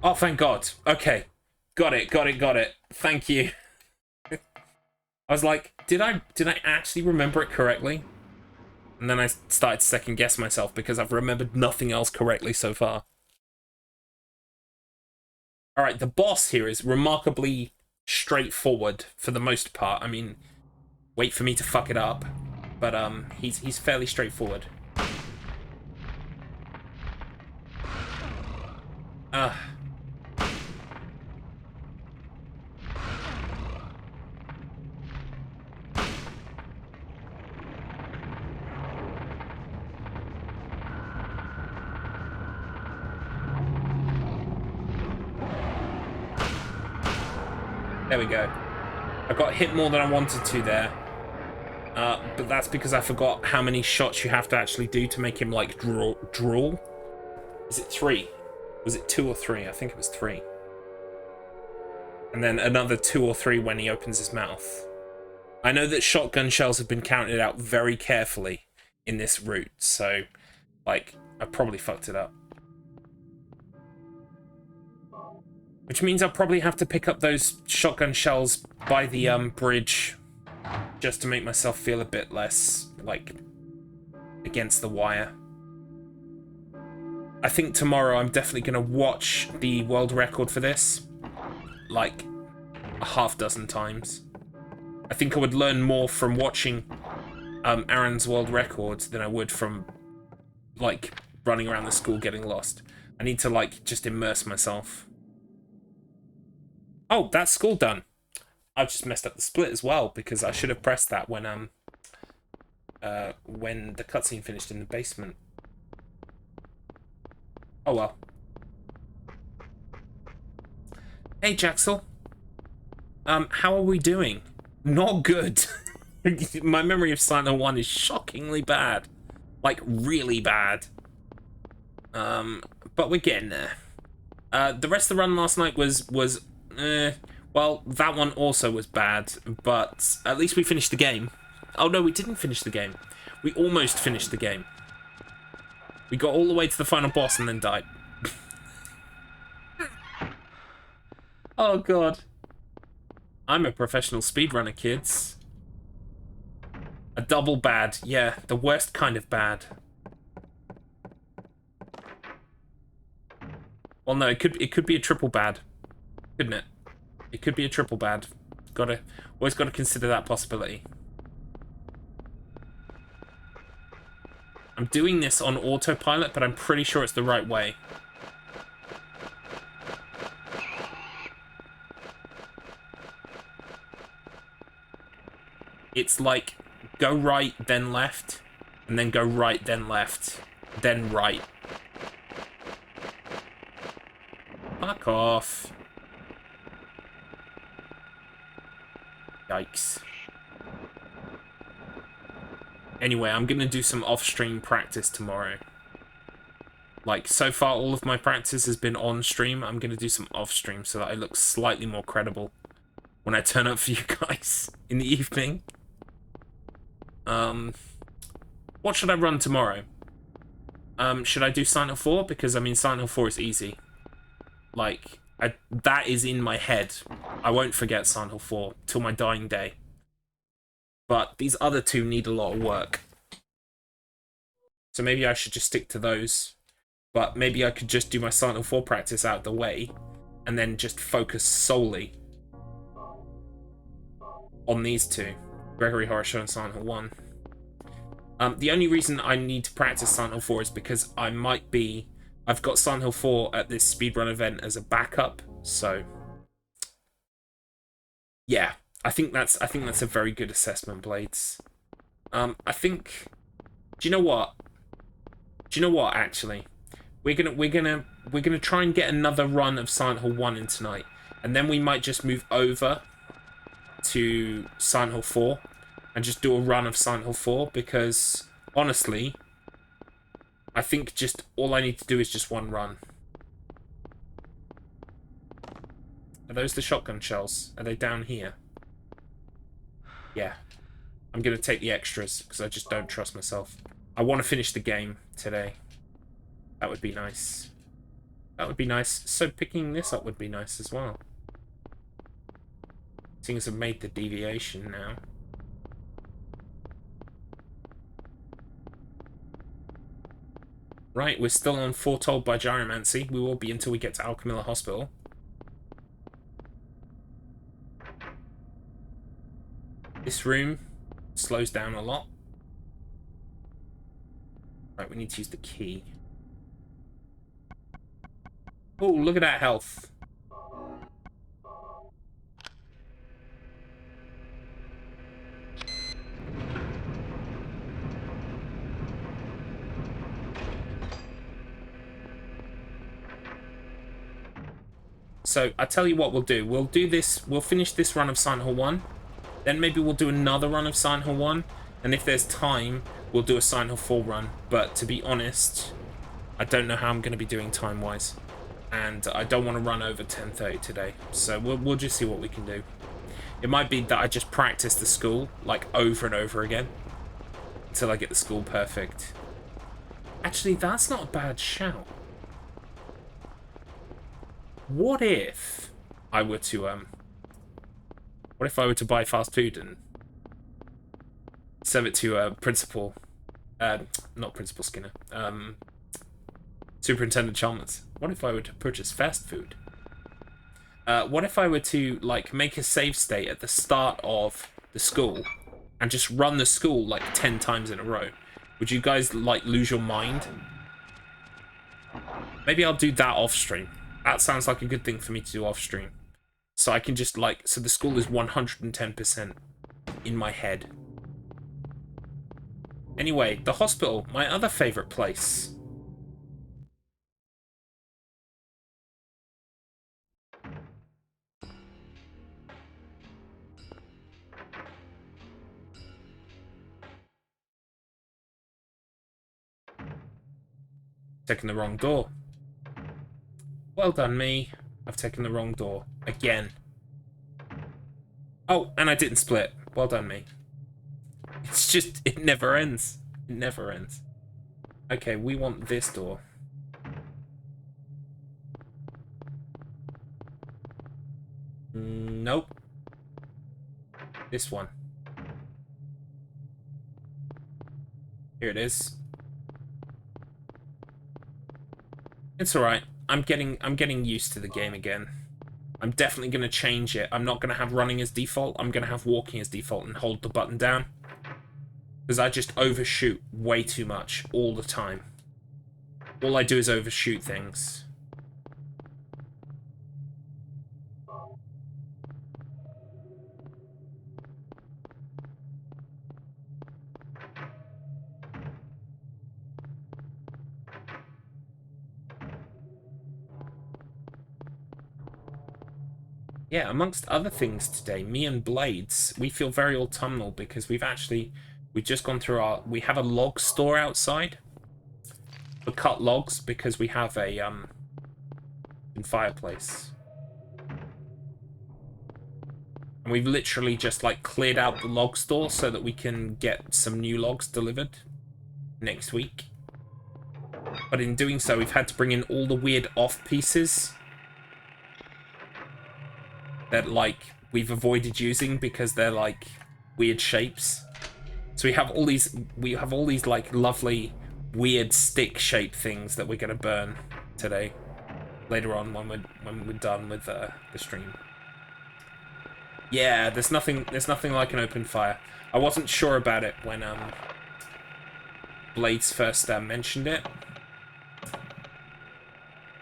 Oh, thank God. Okay. Got it. Thank you. I was like, did I actually remember it correctly? And then I started to second guess myself because I've remembered nothing else correctly so far. Alright, the boss here is remarkably straightforward for the most part. I mean, wait for me to fuck it up. But he's fairly straightforward. There we go. I got hit more than I wanted to there. But that's because I forgot how many shots you have to actually do to make him, like, drool. Is it 3? Was it 2 or 3? I think it was 3. And then another 2 or 3 when he opens his mouth. I know that shotgun shells have been counted out very carefully in this route, so, like, I probably fucked it up. Which means I'll probably have to pick up those shotgun shells by the bridge just to make myself feel a bit less, like, against the wire. I think tomorrow I'm definitely going to watch the world record for this, like, a half-dozen times. I think I would learn more from watching Aaron's world records than I would from, like, running around the school getting lost. I need to, like, just immerse myself. Oh, that's school done. I've just messed up the split as well because I should have pressed that when the cutscene finished in the basement. Oh well. Hey Jaxel. How are we doing? Not good. My memory of Silent Hill 1 is shockingly bad. Like, really bad. But we're getting there. The rest of the run last night was well, that one also was bad, but at least we finished the game. Oh no, we didn't finish the game. We almost finished the game. We got all the way to the final boss and then died. Oh god. I'm a professional speedrunner, kids. A double bad. Yeah, the worst kind of bad. Well, no, it could be a triple bad, couldn't it? It could be a triple bad. Always gotta consider that possibility. I'm doing this on autopilot, but I'm pretty sure it's the right way. It's like, go right, then left, and then go right, then left, then right. Fuck off. Yikes. Anyway, I'm gonna do some off-stream practice tomorrow. Like, so far all of my practice has been on-stream. I'm gonna do some off-stream so that I look slightly more credible when I turn up for you guys in the evening. What should I run tomorrow? Should I do Silent Hill 4? Because, I mean, Silent Hill 4 is easy. Like, that is in my head. I won't forget Silent Hill 4 till my dying day. But these other two need a lot of work. So maybe I should just stick to those. But maybe I could just do my Silent Hill 4 practice out of the way and then just focus solely on these two. Gregory Horror Show and Silent Hill 1. The only reason I need to practice Silent Hill 4 is because I've got Silent Hill 4 at this speedrun event as a backup, so yeah, I think that's a very good assessment, Blades. I think, do you know what? Actually, we're gonna try and get another run of Silent Hill 1 in tonight, and then we might just move over to Silent Hill 4 and just do a run of Silent Hill 4 because honestly, I think just all I need to do is just one run. Are those the shotgun shells? Are they down here? Yeah. I'm going to take the extras because I just don't trust myself. I want to finish the game today. That would be nice. That would be nice. So picking this up would be nice as well. Seeing as I've made the deviation now. Right, we're still on Foretold by Gyromancy. We will be until we get to Alchemilla Hospital. This room slows down a lot. Right, we need to use the key. Oh, look at that health. So, I tell you what we'll do. We'll do this, we'll finish this run of Silent Hill 1. Then maybe we'll do another run of Silent Hill 1. And if there's time, we'll do a Silent Hill 4 run. But to be honest, I don't know how I'm going to be doing time-wise. And I don't want to run over 10:30 today. So we'll just see what we can do. It might be that I just practice the school, like, over and over again. Until I get the school perfect. Actually, that's not a bad shout. What if I were to, what if I were to buy fast food and serve it to Principal, not Principal Skinner, Superintendent Chalmers? What if I were to purchase fast food? What if I were to, like, make a save state at the start of the school and just run the school, like, 10 times in a row? Would you guys, like, lose your mind? Maybe I'll do that off stream. That sounds like a good thing for me to do off stream. So I can just, like, so the school is 110% in my head. Anyway, the hospital, my other favourite place. Taking the wrong door. Well done, me. I've taken the wrong door. Again. Oh, and I didn't split. Well done, me. It's just, it never ends. It never ends. Okay, we want this door. Nope. This one. Here it is. It's alright. I'm getting used to the game again. I'm definitely going to change it. I'm not going to have running as default. I'm going to have walking as default and hold the button down. Because I just overshoot way too much all the time. All I do is overshoot things. Yeah, amongst other things today, me and Blades, we feel very autumnal because we've just gone through we have a log store outside. We cut logs because we have a, fireplace. And we've literally just, like, cleared out the log store so that we can get some new logs delivered next week. But in doing so, we've had to bring in all the weird off pieces that, like, we've avoided using because they're, like, weird shapes. So we have all these like lovely weird stick shaped things that we're gonna burn today, later on when we're done with the stream. Yeah, there's nothing like an open fire. I wasn't sure about it when Blades first mentioned it.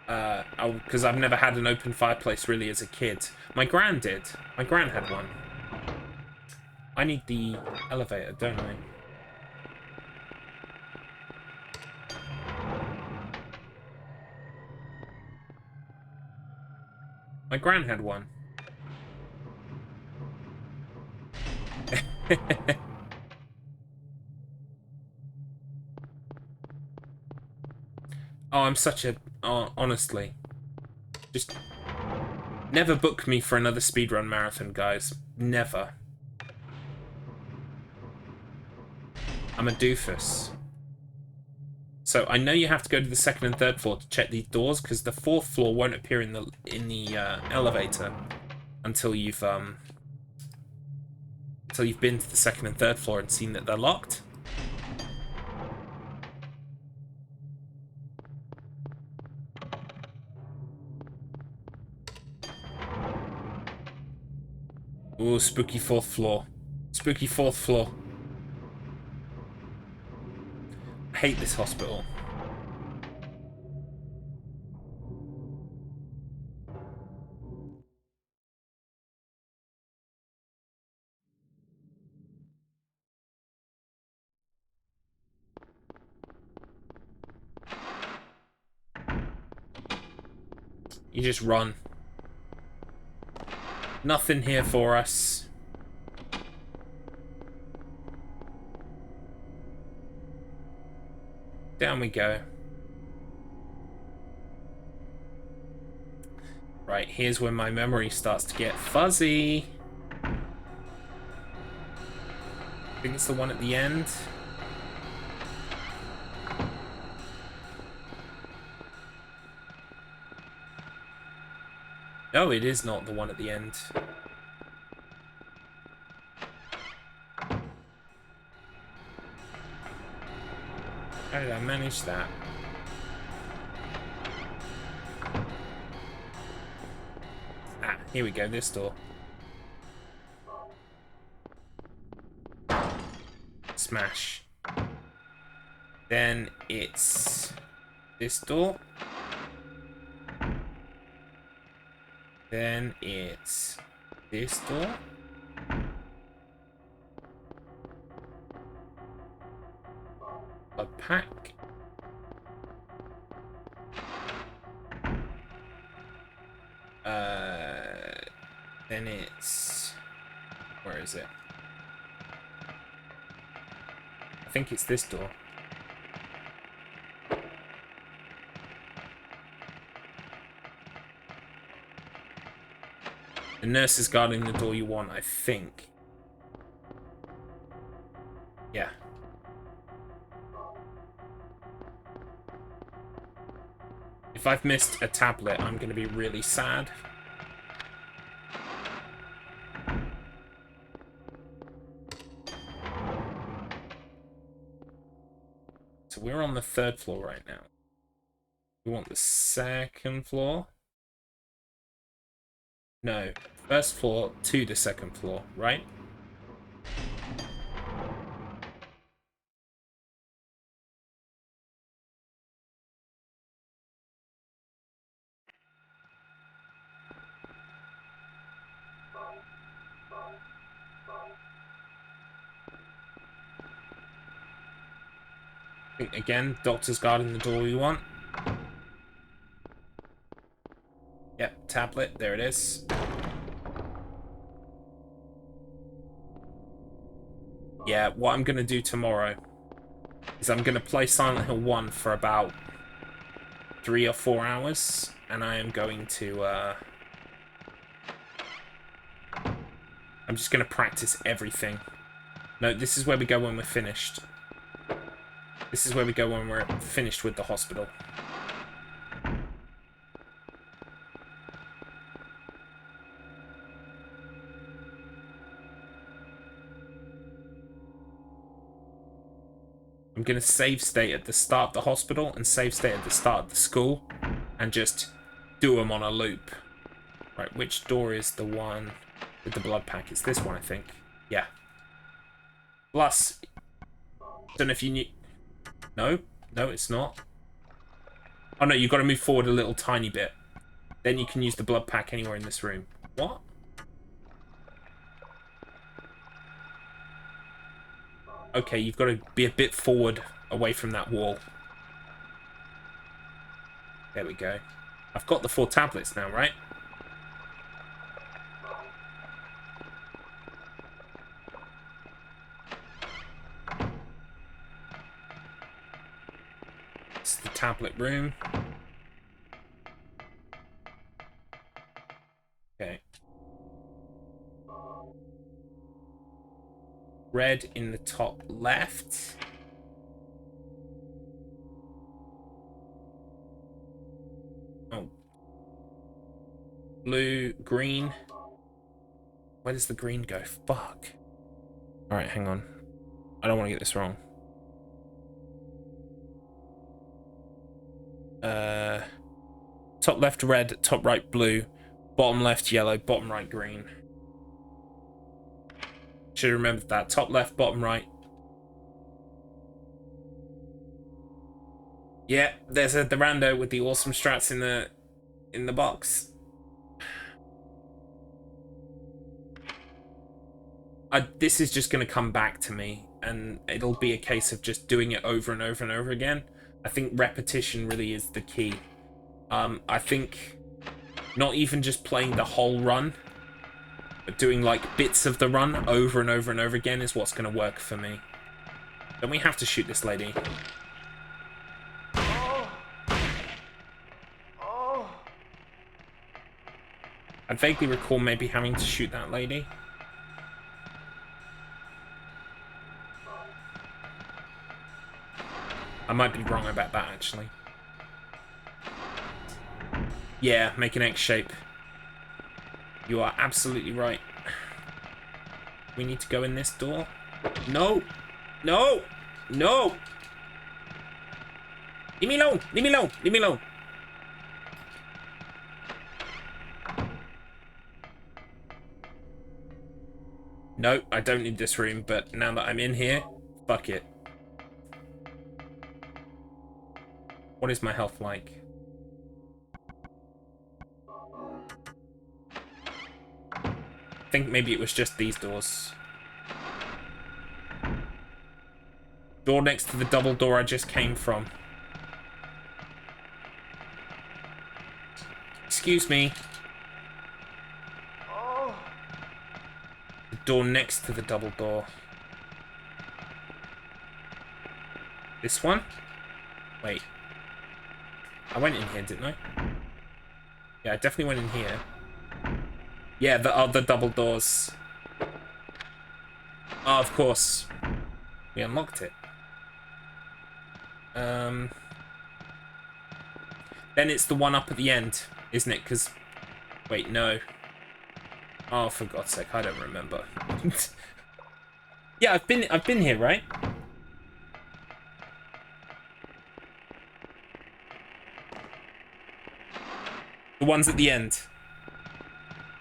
Because I've never had an open fireplace really as a kid. My gran did. My gran had one. I need the elevator, don't I? My gran had one. Oh, I'm such a... Oh, honestly. Just never book me for another speedrun marathon, guys. Never. I'm a doofus. So I know you have to go to the second and third floor to check these doors, because the fourth floor won't appear in the elevator until you've been to the second and third floor and seen that they're locked. Ooh, spooky fourth floor. Spooky fourth floor. I hate this hospital. You just run. Nothing here for us. Down we go. Right, here's when my memory starts to get fuzzy. I think it's the one at the end. No, it is not the one at the end. How did I manage that? Ah, here we go, this door. Smash. Then it's this door. Then it's this door. A pack. Then it's... Where is it? I think it's this door. The nurse is guarding the door you want, I think. Yeah. If I've missed a tablet, I'm going to be really sad. So we're on the third floor right now. We want the second floor? No, first floor to the second floor, right? Again, doctor's guarding the door we want. Yep, tablet, there it is. Yeah, what I'm going to do tomorrow is I'm going to play Silent Hill 1 for about 3 or 4 hours, and I am going to, I'm just going to practice everything. No, this is where we go when we're finished. This is where we go when we're finished with the hospital. I'm going to save state at the start of the hospital and save state at the start of the school and just do them on a loop. Right, which door is the one with the blood pack? It's this one, I think. Yeah. Plus, don't know if you knew... No? No, it's not. Oh no, you've got to move forward a little tiny bit. Then you can use the blood pack anywhere in this room. What? Okay, you've got to be a bit forward away from that wall. There we go. I've got the 4 tablets now, right? to the tablet room. Okay. Red in the top left. Oh. Blue, green. Where does the green go? Fuck. Alright, hang on. I don't want to get this wrong. Top left red, top right blue, bottom left yellow, bottom right green. Should have remembered that. Top left, bottom right. Yeah, there's the rando with the awesome strats in the box. This is just going to come back to me, and it'll be a case of just doing it over and over and over again. I think repetition really is the key. I think not even just playing the whole run, but doing like bits of the run over and over and over again is what's going to work for me. Don't we have to shoot this lady? I vaguely recall maybe having to shoot that lady. I might be wrong about that, actually. Yeah, make an X shape. You are absolutely right. We need to go in this door. No! No! No! Leave me alone! Leave me alone! Leave me alone! No, I don't need this room, but now that I'm in here, fuck it. What is my health like? I think maybe it was just these doors. Door next to the double door I just came from. Excuse me. The door next to the double door. This one? Wait. I went in here, didn't I? Yeah, I definitely went in here. Yeah, the other double doors. Oh, of course. We unlocked it. Then it's the one up at the end, isn't it? Because... Wait, no. Oh, for God's sake, I don't remember. Yeah, I've been here, right? The ones at the end.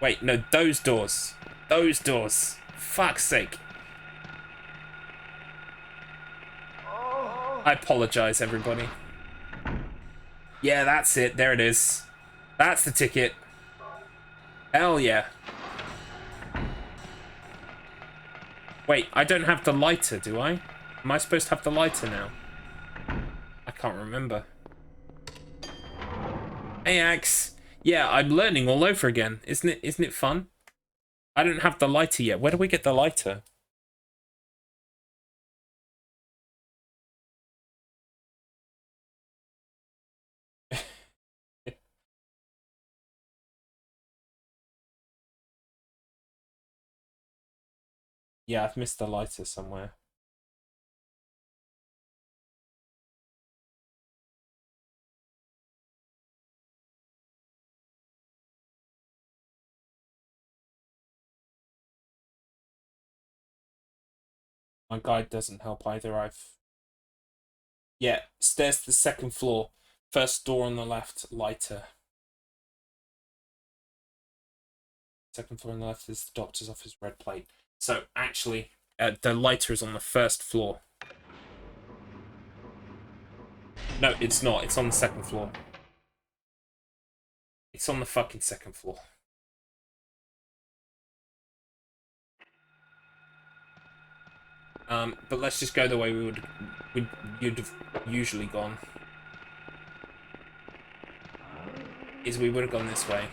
Wait, no, those doors. Those doors. Fuck's sake. I apologize, everybody. Yeah, that's it. There it is. That's the ticket. Hell yeah. Wait, I don't have the lighter, do I? Am I supposed to have the lighter now? I can't remember. Hey, Axe. Yeah, I'm learning all over again. Isn't it fun? I don't have the lighter yet. Where do we get the lighter? Yeah, I've missed the lighter somewhere. My guide doesn't help either. Yeah, stairs to the second floor. First door on the left, lighter. Second floor on the left is the doctor's office, red plate. So, actually, the lighter is on the first floor. No, it's not. It's on the second floor. It's on the fucking second floor. But let's just go the way you'd have usually gone. Is we would have gone this way.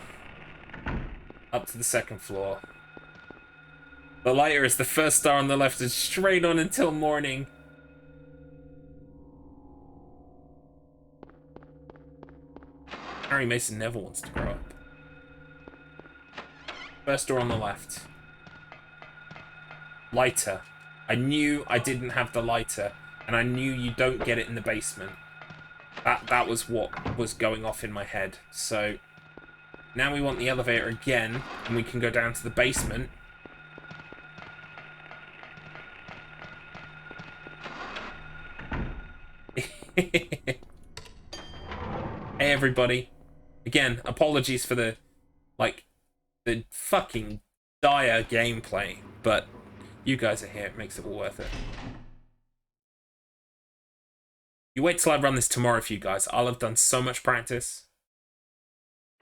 Up to the second floor. The lighter is the first star on the left and straight on until morning. Harry Mason never wants to grow up. First door on the left. Lighter. I knew I didn't have the lighter, and I knew you don't get it in the basement. That was what was going off in my head. So now we want the elevator again, and we can go down to the basement. Hey everybody. Again, apologies for the fucking dire gameplay, but you guys are here, it makes it all worth it. You wait till I run this tomorrow for you guys. I'll have done so much practice.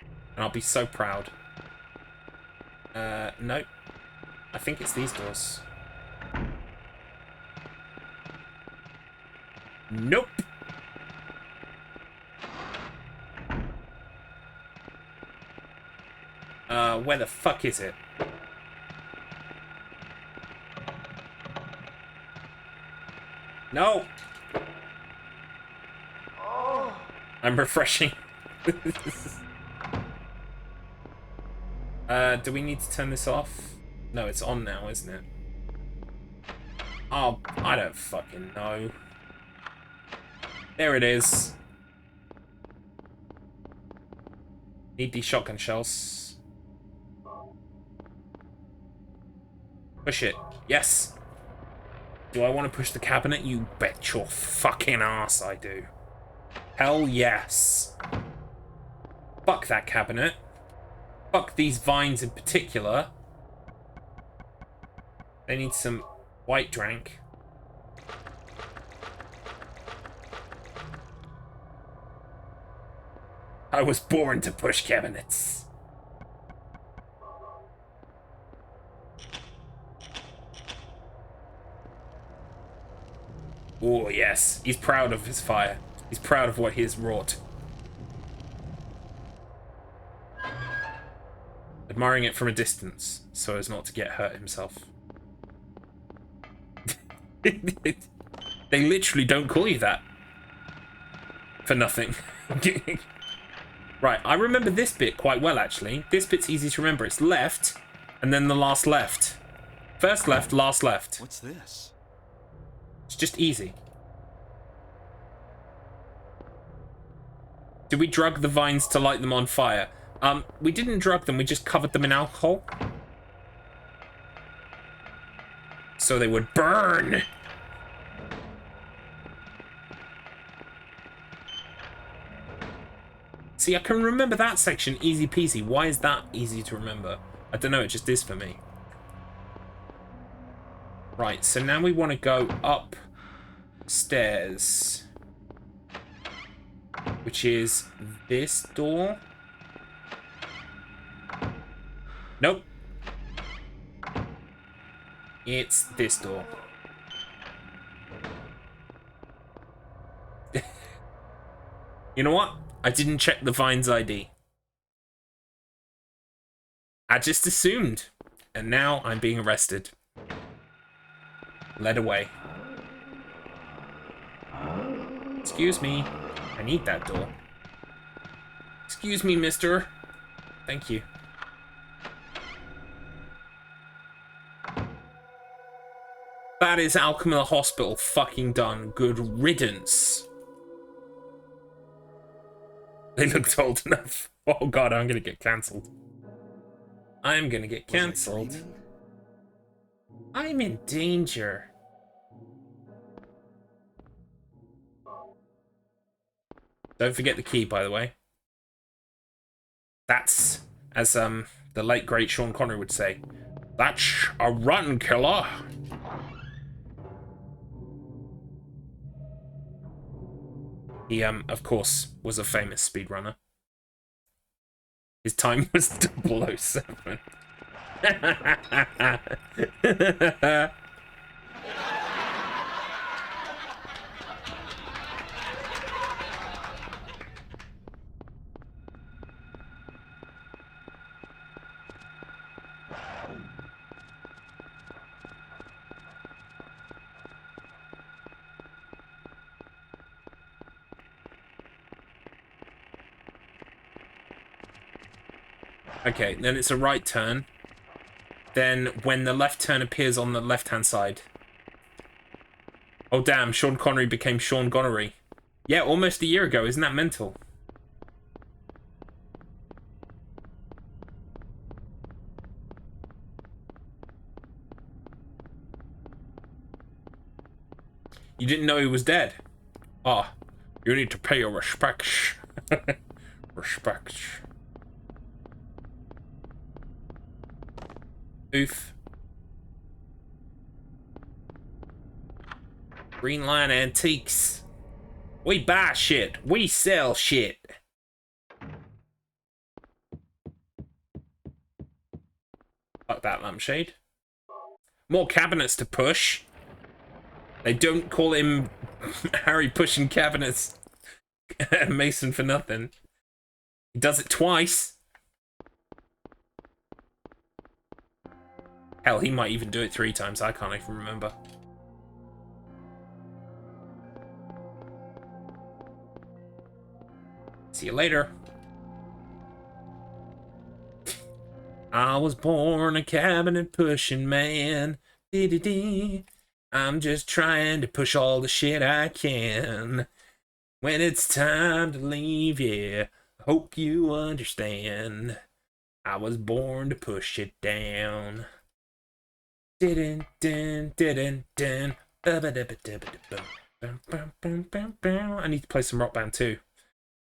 And I'll be so proud. Nope. I think it's these doors. Nope. Where the fuck is it? No! I'm refreshing. Do we need to turn this off? No, it's on now, isn't it? Oh, I don't fucking know. There it is. Need these shotgun shells. Push it. Yes. Do I want to push the cabinet? You bet your fucking ass I do. Hell yes. Fuck that cabinet. Fuck these vines in particular. They need some white drink. I was born to push cabinets. Oh, yes. He's proud of his fire. He's proud of what he has wrought. Admiring it from a distance, so as not to get hurt himself. They literally don't call you that. For nothing. Right, I remember this bit quite well, actually. This bit's easy to remember. It's left, and then the last left. First left, last left. What's this? It's just easy. Did we drug the vines to light them on fire? We didn't drug them, we just covered them in alcohol. So they would burn! See, I can remember that section easy peasy. Why is that easy to remember? I don't know, it just is for me. Right, so now we want to go upstairs. Which is this door. Nope. It's this door. You know what? I didn't check the Vine's ID. I just assumed. And now I'm being arrested. Led away. Excuse me. I need that door. Excuse me, mister. Thank you. That is Alchemilla Hospital fucking done. Good riddance. They looked old enough. Oh god, I'm gonna get cancelled. I'm gonna get cancelled. I'm in danger. Don't forget the key, by the way. That's, as the late great Sean Connery would say, that's a run, killer. He, of course, was a famous speedrunner. His time was 007. Okay, then it's a right turn. Then when the left turn appears on the left-hand side. Oh, damn, Sean Connery became Sean Gonorrhea. Yeah, almost a year ago. Isn't that mental? You didn't know he was dead? Ah, you need to pay your respects. Respects. Oof. Green Line Antiques. We buy shit. We sell shit. Fuck that lampshade. More cabinets to push. They don't call him Harry pushing cabinets. Mason for nothing. He does it twice. Hell, he might even do it 3 times. I can't even remember. See you later. I was born a cabinet pushing man. Dee-dee-dee. I'm just trying to push all the shit I can. When it's time to leave, yeah, I hope you understand. I was born to push it down. I need to play some Rock Band 2.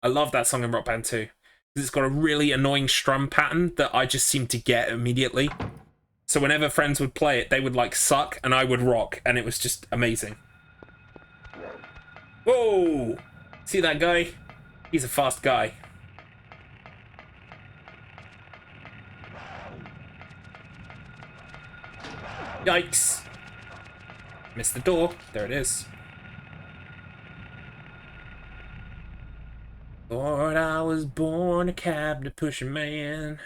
I love that song in Rock Band 2. It's got a really annoying strum pattern that I just seem to get immediately. So whenever friends would play it, they would like suck and I would rock, and it was just amazing. Whoa! See that guy? He's a fast guy. Yikes. Missed the door. There it is. Lord, I was born a cabinet pushing man.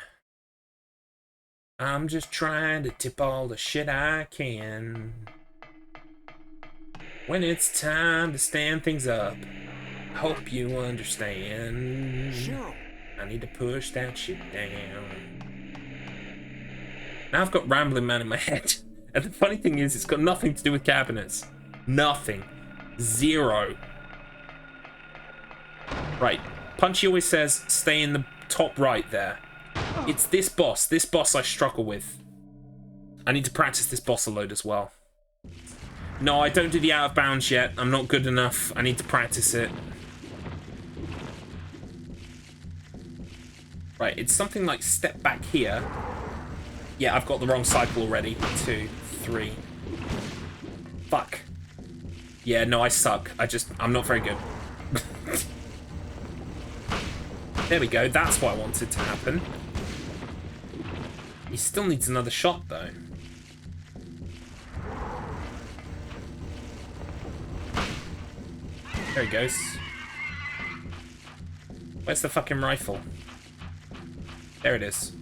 I'm just trying to tip all the shit I can. When it's time to stand things up, I hope you understand. Cheryl. I need to push that shit down. Now I've got Rambling Man in my head. And the funny thing is, it's got nothing to do with cabinets. Nothing. Zero. Right. Punchy always says, stay in the top right there. It's this boss. This boss I struggle with. I need to practice this boss a load as well. No, I don't do the out of bounds yet. I'm not good enough. I need to practice it. Right, it's something like step back here. Yeah, I've got the wrong cycle already. 2, 3. Fuck. Yeah, no, I suck. I'm not very good. There we go. That's what I wanted to happen. He still needs another shot, though. There he goes. Where's the fucking rifle? There it is.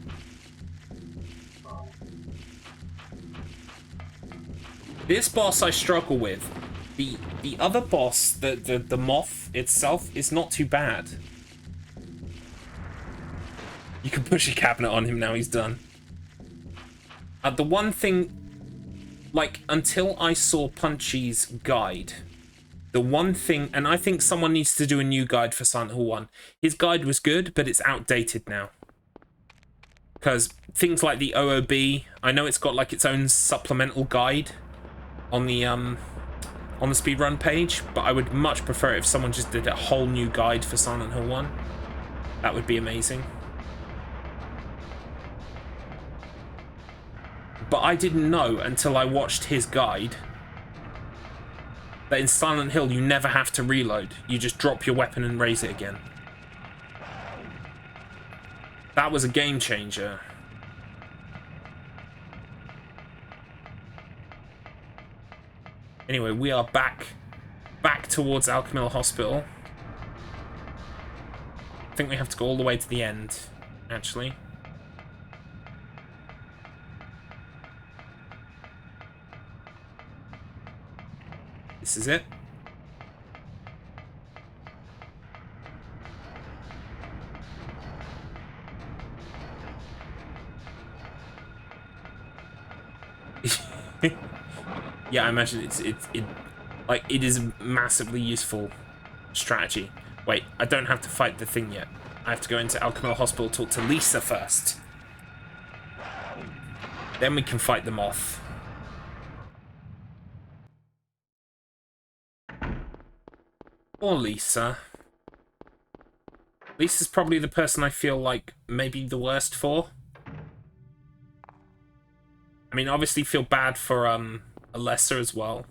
This boss I struggle with. The other boss, the moth itself, is not too bad. You can push a cabinet on him now, he's done. The one thing, like, until I saw Punchy's guide, the one thing, and I think someone needs to do a new guide for Silent Hill 1. His guide was good, but it's outdated now. Because things like the OOB, I know it's got like its own supplemental guide on the speedrun page, but I would much prefer it if someone just did a whole new guide for Silent Hill 1. That would be amazing. But I didn't know until I watched his guide that in Silent Hill you never have to reload. You just drop your weapon and raise it again. That was a game changer. Anyway, we are back towards Alchemil Hospital. I think we have to go all the way to the end, actually. This is it. Yeah, I imagine it like it is a massively useful strategy. Wait, I don't have to fight the thing yet. I have to go into Alchemilla Hospital, talk to Lisa first. Then we can fight the moth. Or Lisa. Lisa's probably the person I feel like maybe the worst for. I mean, obviously feel bad for Alessa as well.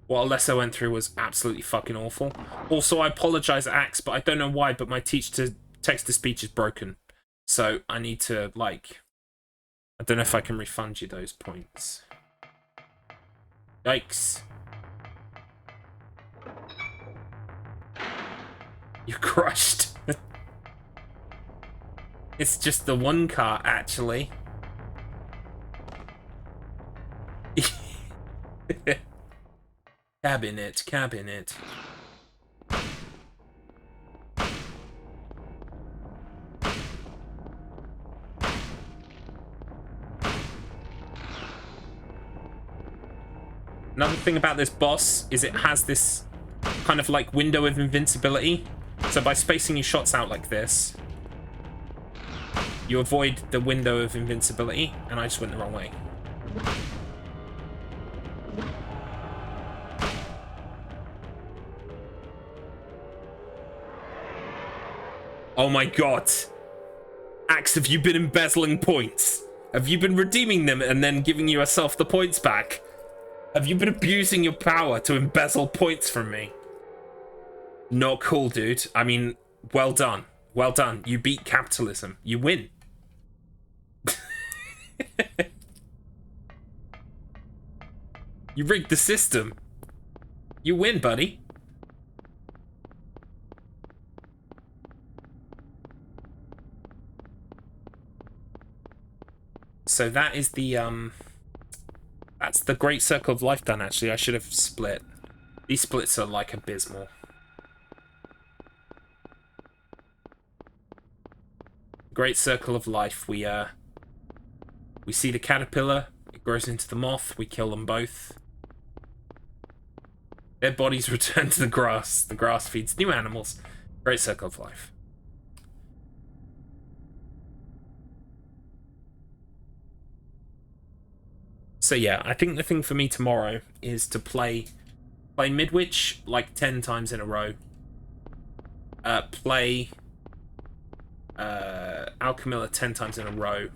What Alessa went through was absolutely fucking awful. Also, I apologize, Axe, but I don't know why, but my text-to-speech is broken. So I need to, like... I don't know if I can refund you those points. Yikes. You're crushed. It's just the one car, actually. Cabinet, cabinet. Another thing about this boss is it has this kind of like window of invincibility. So by spacing your shots out like this, you avoid the window of invincibility, and I just went the wrong way. Oh my god. Axe, have you been embezzling points? Have you been redeeming them and then giving yourself the points back? Have you been abusing your power to embezzle points from me? Not cool, dude. I mean, well done. Well done. You beat capitalism. You win. You rigged the system. You win, buddy. So that is the, that's the Great Circle of Life done, actually. I should have split. These splits are, like, abysmal. Great Circle of Life, we see the caterpillar, it grows into the moth, we kill them both. Their bodies return to the grass feeds new animals. Great Circle of Life. So yeah, I think the thing for me tomorrow is to play Midwich like 10 times in a row. Play Alchemilla 10 times in a row.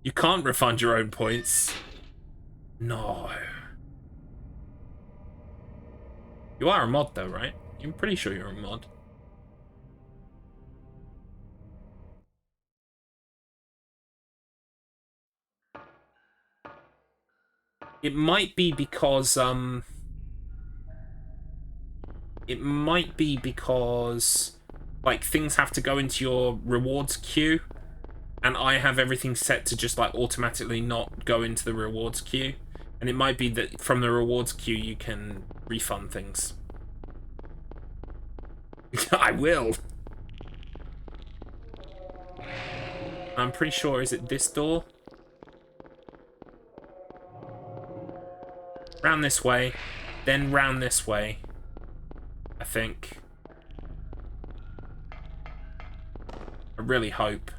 You can't refund your own points. No. You are a mod though, right? I'm pretty sure you're a mod. It might be because, like, things have to go into your rewards queue, and I have everything set to just, like, automatically not go into the rewards queue. And it might be that from the rewards queue you can refund things. I will! I'm pretty sure, is it this door? Round this way, then round this way, I think. I really hope.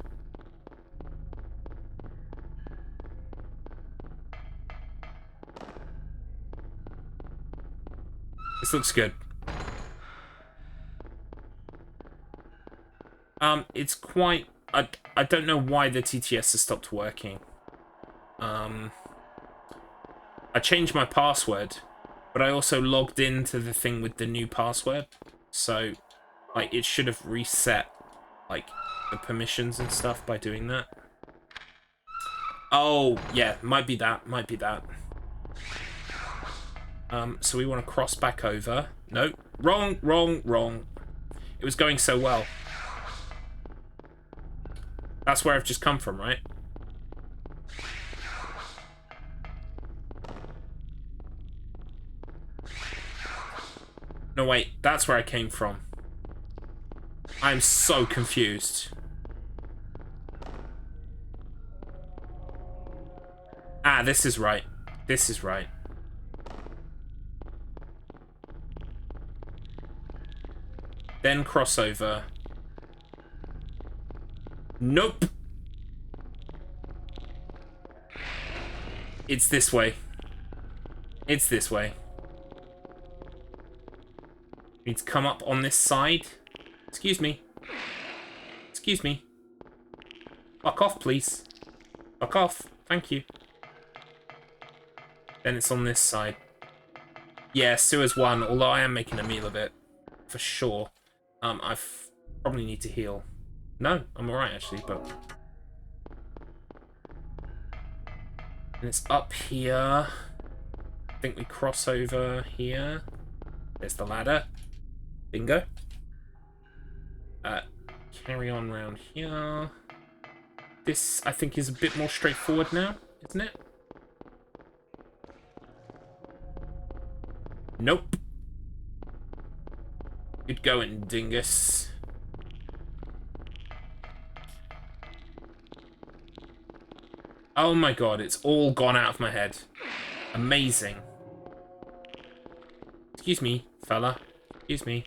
This looks good. It's quite... I don't know why the TTS has stopped working. I changed my password, but I also logged into the thing with the new password. So, like, it should have reset, like, the permissions and stuff by doing that. Oh, yeah, might be that, might be that. So we want to cross back over. No, wrong, wrong, wrong. It was going so well. That's where I've just come from, right? No, wait, that's where I came from. I'm so confused. Ah, this is right. This is right. Then crossover. Nope. It's this way. It's this way. Need to come up on this side. Excuse me. Excuse me. Fuck off, please. Fuck off. Thank you. Then it's on this side. Yeah, sewer's one, although I am making a meal of it. For sure. I probably need to heal. No, I'm alright actually, but... And it's up here. I think we cross over here. There's the ladder. Bingo. Carry on round here. This, I think, is a bit more straightforward now, isn't it? Nope. Good going, dingus. Oh my god, it's all gone out of my head. Amazing. Excuse me, fella. Excuse me.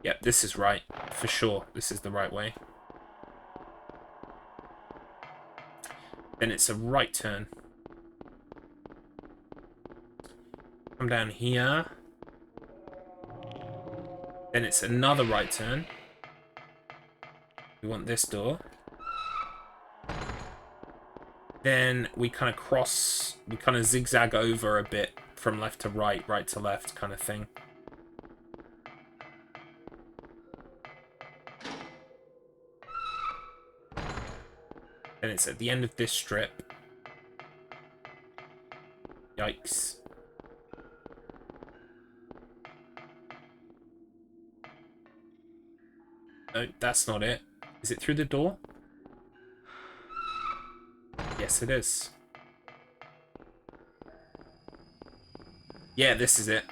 Yep, this is right. For sure, this is the right way. Then it's a right turn. Come down here. Then it's another right turn. We want this door. Then we kind of cross, we kind of zigzag over a bit from left to right, right to left kind of thing. And it's at the end of this strip. Yikes. No, that's not it. Is it through the door? Yes, it is. Yeah, this is it.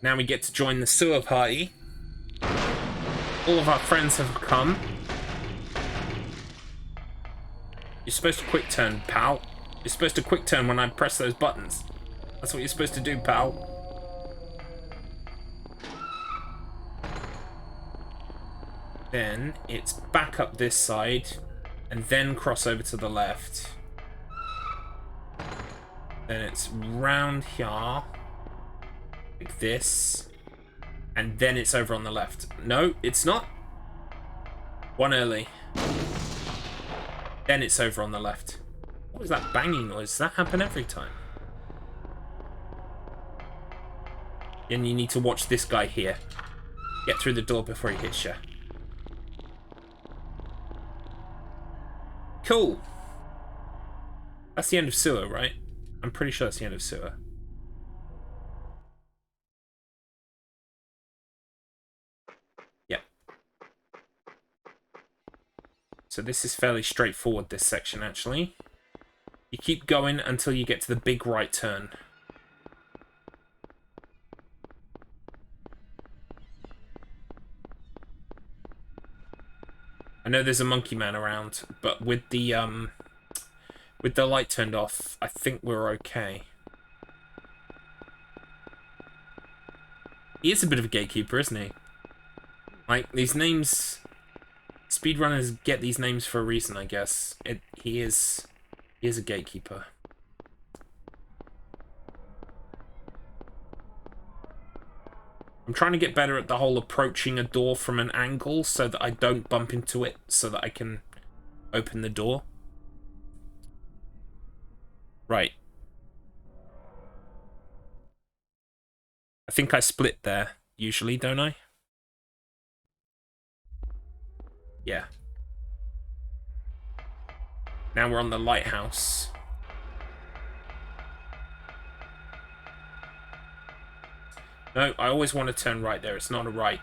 Now we get to join the sewer party. All of our friends have come. You're supposed to quick turn, pal. You're supposed to quick turn when I press those buttons. That's what you're supposed to do, pal. Then it's back up this side and then cross over to the left. Then it's round here like this, and then it's over on the left. No, it's not. One early. Then it's over on the left. What was that banging noise? Does that happen every time? And you need to watch this guy here. Get through the door before he hits you. Cool. That's the end of sewer, right? I'm pretty sure that's the end of sewer. Yeah. So this is fairly straightforward, this section, actually. You keep going until you get to the big right turn. I know there's a monkey man around, but with the light turned off, I think we're okay. He is a bit of a gatekeeper, isn't he? Like, these names... Speedrunners get these names for a reason, I guess. He is a gatekeeper. I'm trying to get better at the whole approaching a door from an angle so that I don't bump into it, so that I can open the door. Right. I think I split there, usually, don't I? Yeah. Now we're on the lighthouse. No, I always want to turn right there. It's not a right.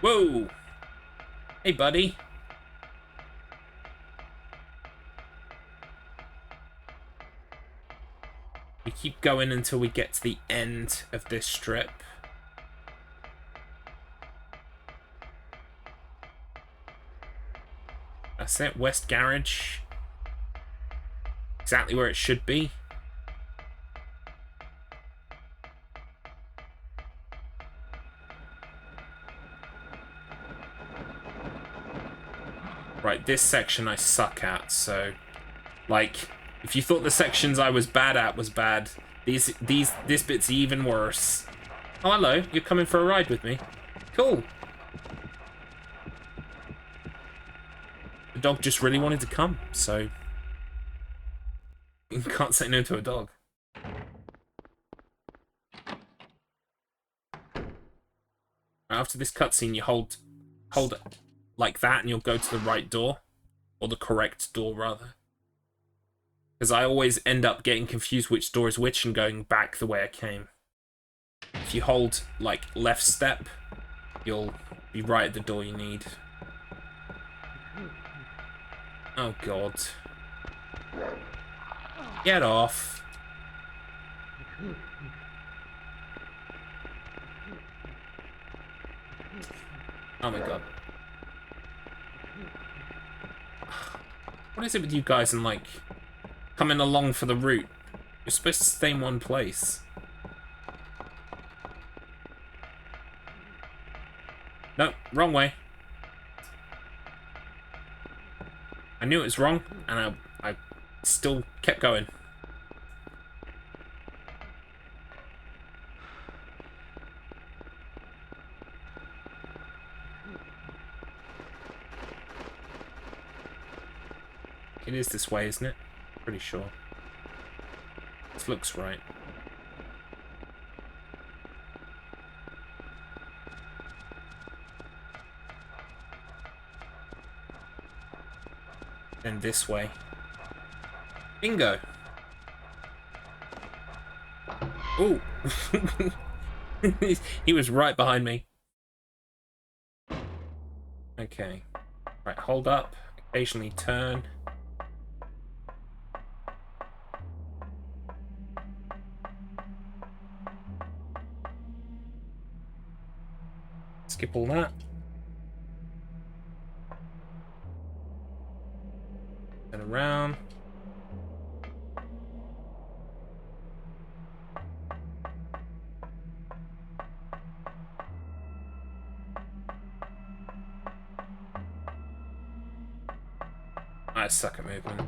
Whoa! Hey, buddy. We keep going until we get to the end of this strip. That's it, West Garage. Exactly where it should be. Right, this section I suck at, so... Like, if you thought the sections I was bad at was bad, this bit's even worse. Oh, hello, you're coming for a ride with me. Cool. The dog just really wanted to come, so... You can't say no to a dog. After this cutscene, you hold it like that and you'll go to the right door. Or the correct door, rather. Because I always end up getting confused which door is which and going back the way I came. If you hold, like, left step, you'll be right at the door you need. Oh, God. Get off. Oh, my God. What is it with you guys and, like, coming along for the route? You're supposed to stay in one place. No, wrong way. I knew it was wrong, and I still kept going. It is this way, isn't it? Pretty sure. This looks right. Then this way. Bingo! Ooh! He was right behind me. Okay. Right, hold up. Occasionally turn. Skip all that. Turn around. I suck at movement.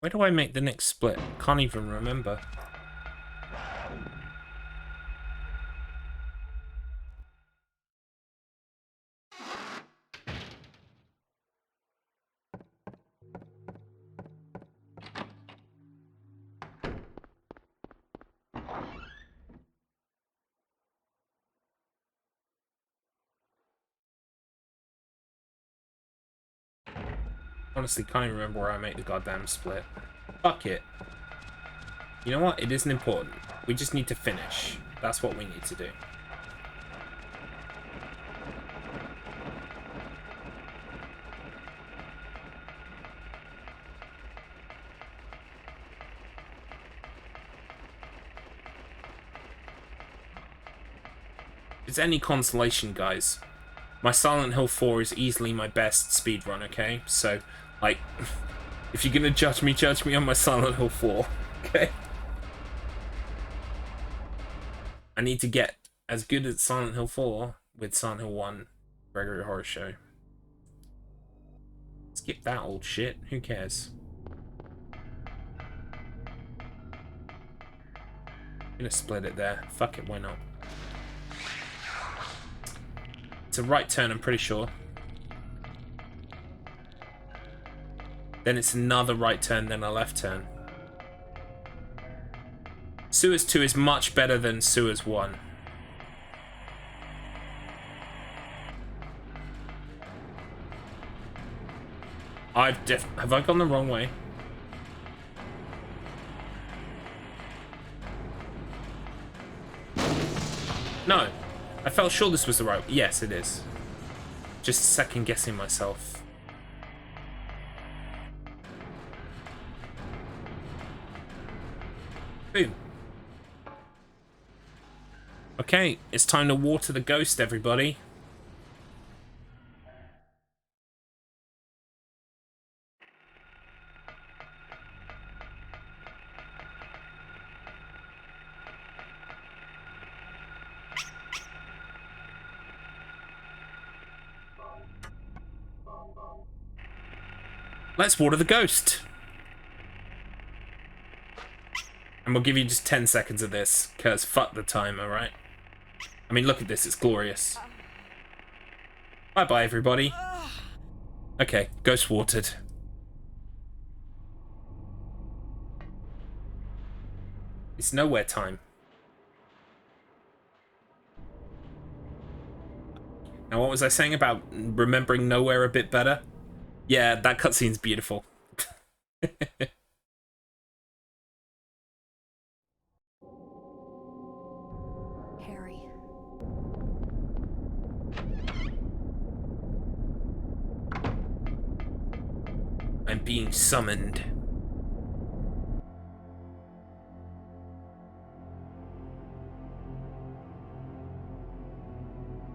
Where do I make the next split? Can't even remember. Honestly, can't even remember where I make the goddamn split. Fuck it. You know what? It isn't important. We just need to finish. That's what we need to do. If it's any consolation, guys, my Silent Hill 4 is easily my best speedrun, okay? So, like, if you're gonna judge me on my Silent Hill 4, okay? I need to get as good as Silent Hill 4 with Silent Hill 1 Regular Horror Show. Skip that old shit, who cares? I'm gonna split it there. Fuck it, why not? It's a right turn, I'm pretty sure. Then it's another right turn, then a left turn. Sewers 2 is much better than Sewers 1. Have I gone the wrong way? No. I felt sure this was the right... Yes, it is. Just second guessing myself. Boom. Okay, it's time to water the ghost, everybody. Let's water the ghost. And we'll give you just 10 seconds of this, because fuck the timer, right? I mean, look at this, it's glorious. Bye-bye, everybody. Okay, ghost watered. It's nowhere time. Now, what was I saying about remembering nowhere a bit better? Yeah, that cutscene's beautiful. Harry. I'm being summoned.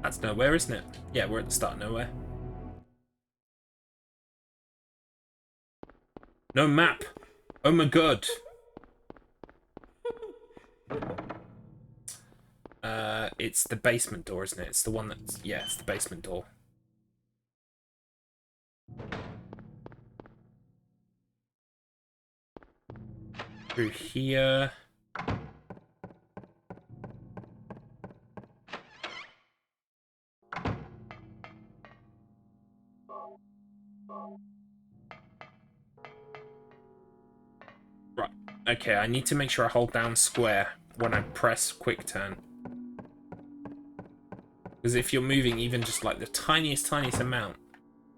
That's nowhere, isn't it? Yeah, we're at the start of nowhere. No map. Oh my god. It's the basement door, isn't it? It's the one that's... Yeah, it's the basement door. Through here. Right. Okay, I need to make sure I hold down square when I press quick turn. Because if you're moving even just like the tiniest amount,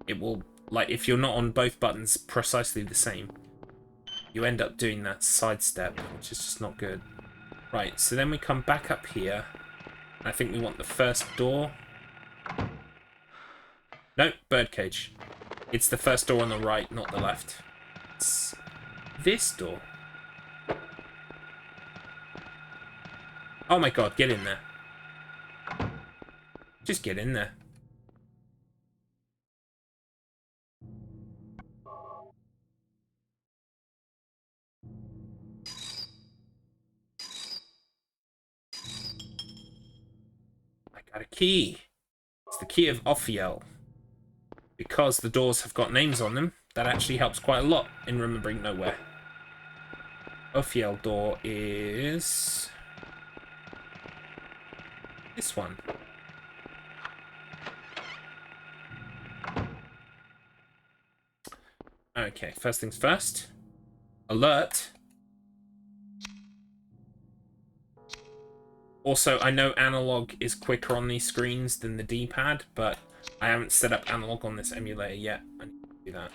it will, like, if you're not on both buttons precisely the same, you end up doing that sidestep, which is just not good. Right, so then we come back up here. I think we want the first door. Nope, birdcage. It's the first door on the right, not the left. It's this door. Oh my god, get in there. Just get in there. I got a key. It's the key of Ophiel. Because the doors have got names on them, that actually helps quite a lot in remembering nowhere. Ophiel door is... this one. Okay, first things first. Alert. Also, I know analog is quicker on these screens than the D-pad, but I haven't set up analog on this emulator yet. I need to do that.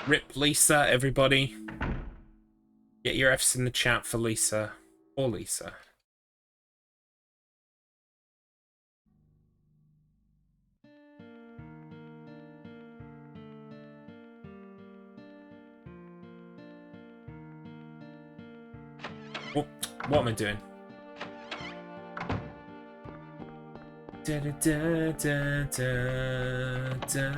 Rip Lisa, everybody. Get your F's in the chat for Lisa. Or Lisa. Oh, what am I doing? Da, da, da, da, da, da.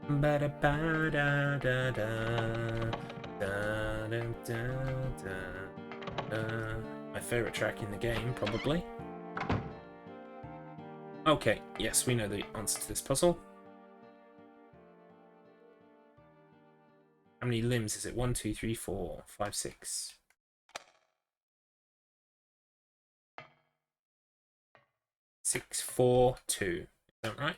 Ba, da, ba, da, da, da. Da, da, da, da. My favorite track in the game, probably. Okay, yes, we know the answer to this puzzle. How many limbs is it? 1, 2, 3, 4, 5, 6. 6, 4, 2. Is that right?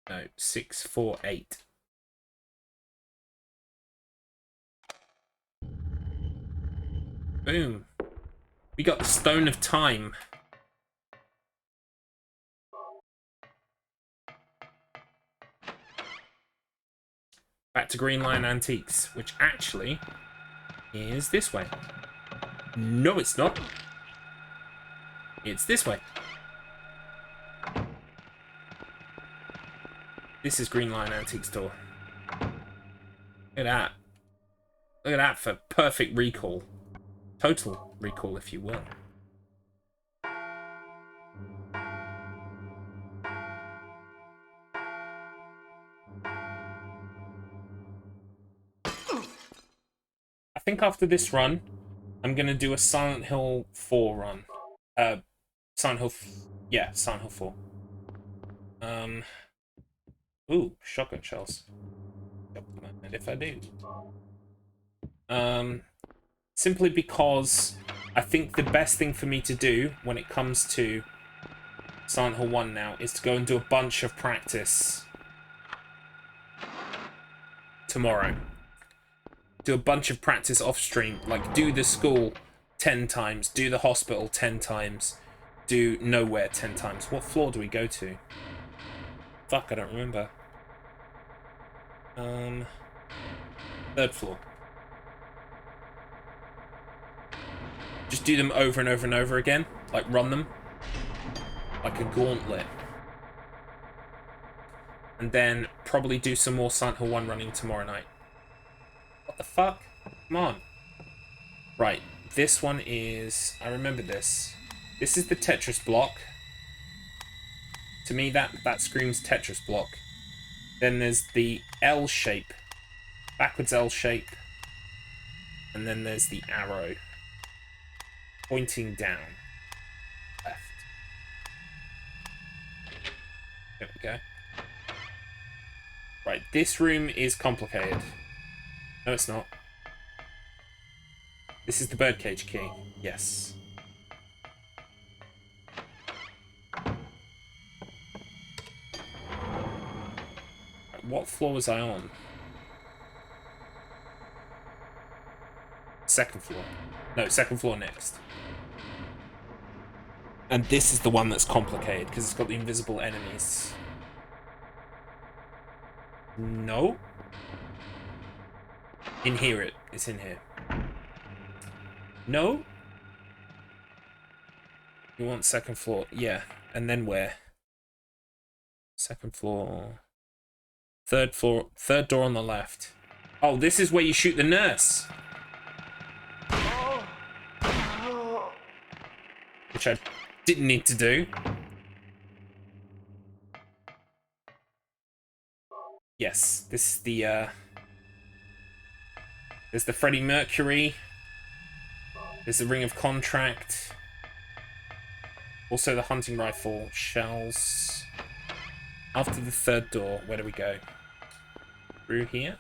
No, 648. Boom. We got the Stone of Time. Back to Green Lion Antiques, which actually is this way. No, it's not. It's this way. This is Green Lion Antique Store. Look at that. Look at that for perfect recall. Total recall, if you will. I think after this run, I'm going to do a Silent Hill 4 run. Silent Hill... Yeah, Silent Hill 4. Ooh, shotgun shells. Don't mind if I do. Simply because I think the best thing for me to do when it comes to Silent Hill 1 now is to go and do a bunch of practice tomorrow. Do a bunch of practice off stream, like do the school 10 times, do the hospital 10 times, do nowhere 10 times. What floor do we go to? Fuck, I don't remember. Third floor. Just do them over and over and over again, like run them like a gauntlet. And then probably do some more Silent Hill 1 running tomorrow night. What the fuck? Come on. Right, this one is... I remember this. This is the Tetris block. To me, that screams Tetris block. Then there's the L shape. Backwards L shape. And then there's the arrow. Pointing down. Left. There we go. Right, this room is complicated. No, it's not. This is the birdcage key. Yes. Right, what floor was I on? Second floor. No, second floor next. And this is the one that's complicated, because it's got the invisible enemies. No? In here, it's in here. No? You want second floor? Yeah. And then where? Second floor. Third floor. Third door on the left. Oh, this is where you shoot the nurse. Which I didn't need to do. Yes, this is the, there's the Freddie Mercury. There's the Ring of Contract. Also the hunting rifle shells. After the third door, where do we go? Through here?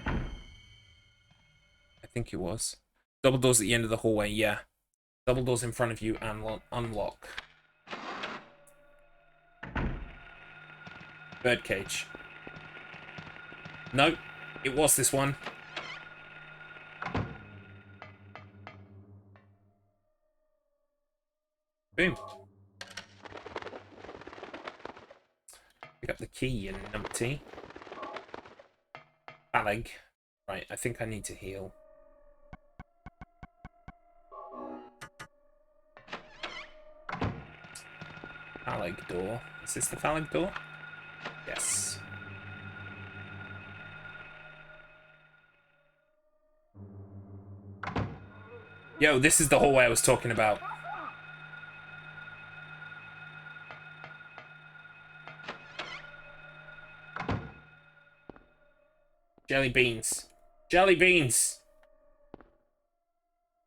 I think it was. Double doors at the end of the hallway, yeah. Double doors in front of you and unlock. Birdcage. No, it was this one. Boom. Pick up the key, you numpty. Phalag. Right, I think I need to heal. Phalag door. Is this the Phalag door? Yes. Yo, this is the hallway I was talking about. Jelly beans. Jelly beans.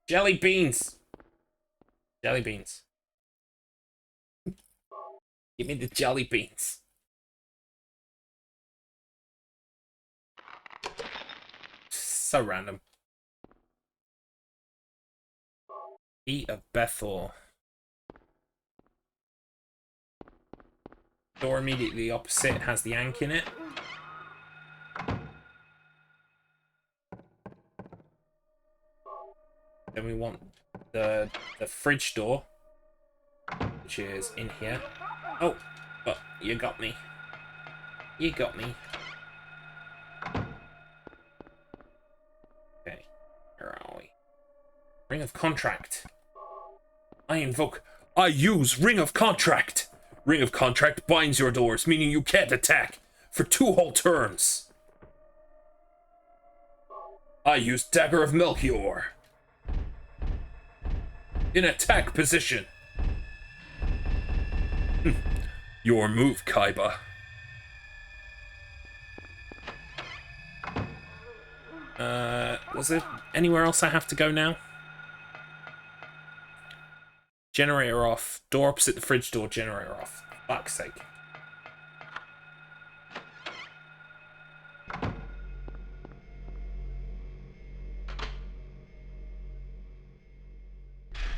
Jelly beans. Jelly beans. Give me the jelly beans. So random. Key of Bethor. Door immediately opposite has the Ankh in it. Then we want the fridge door, which is in here. Oh, you got me. You got me. Okay, where are we? Ring of Contract. I use Ring of Contract. Ring of Contract binds your doors, meaning you can't attack for 2 whole turns. I use Dagger of Melchior. In attack position. Your move, Kaiba. Was there anywhere else I have to go now? Generator off. Door opposite the fridge door, generator off. Fuck's sake.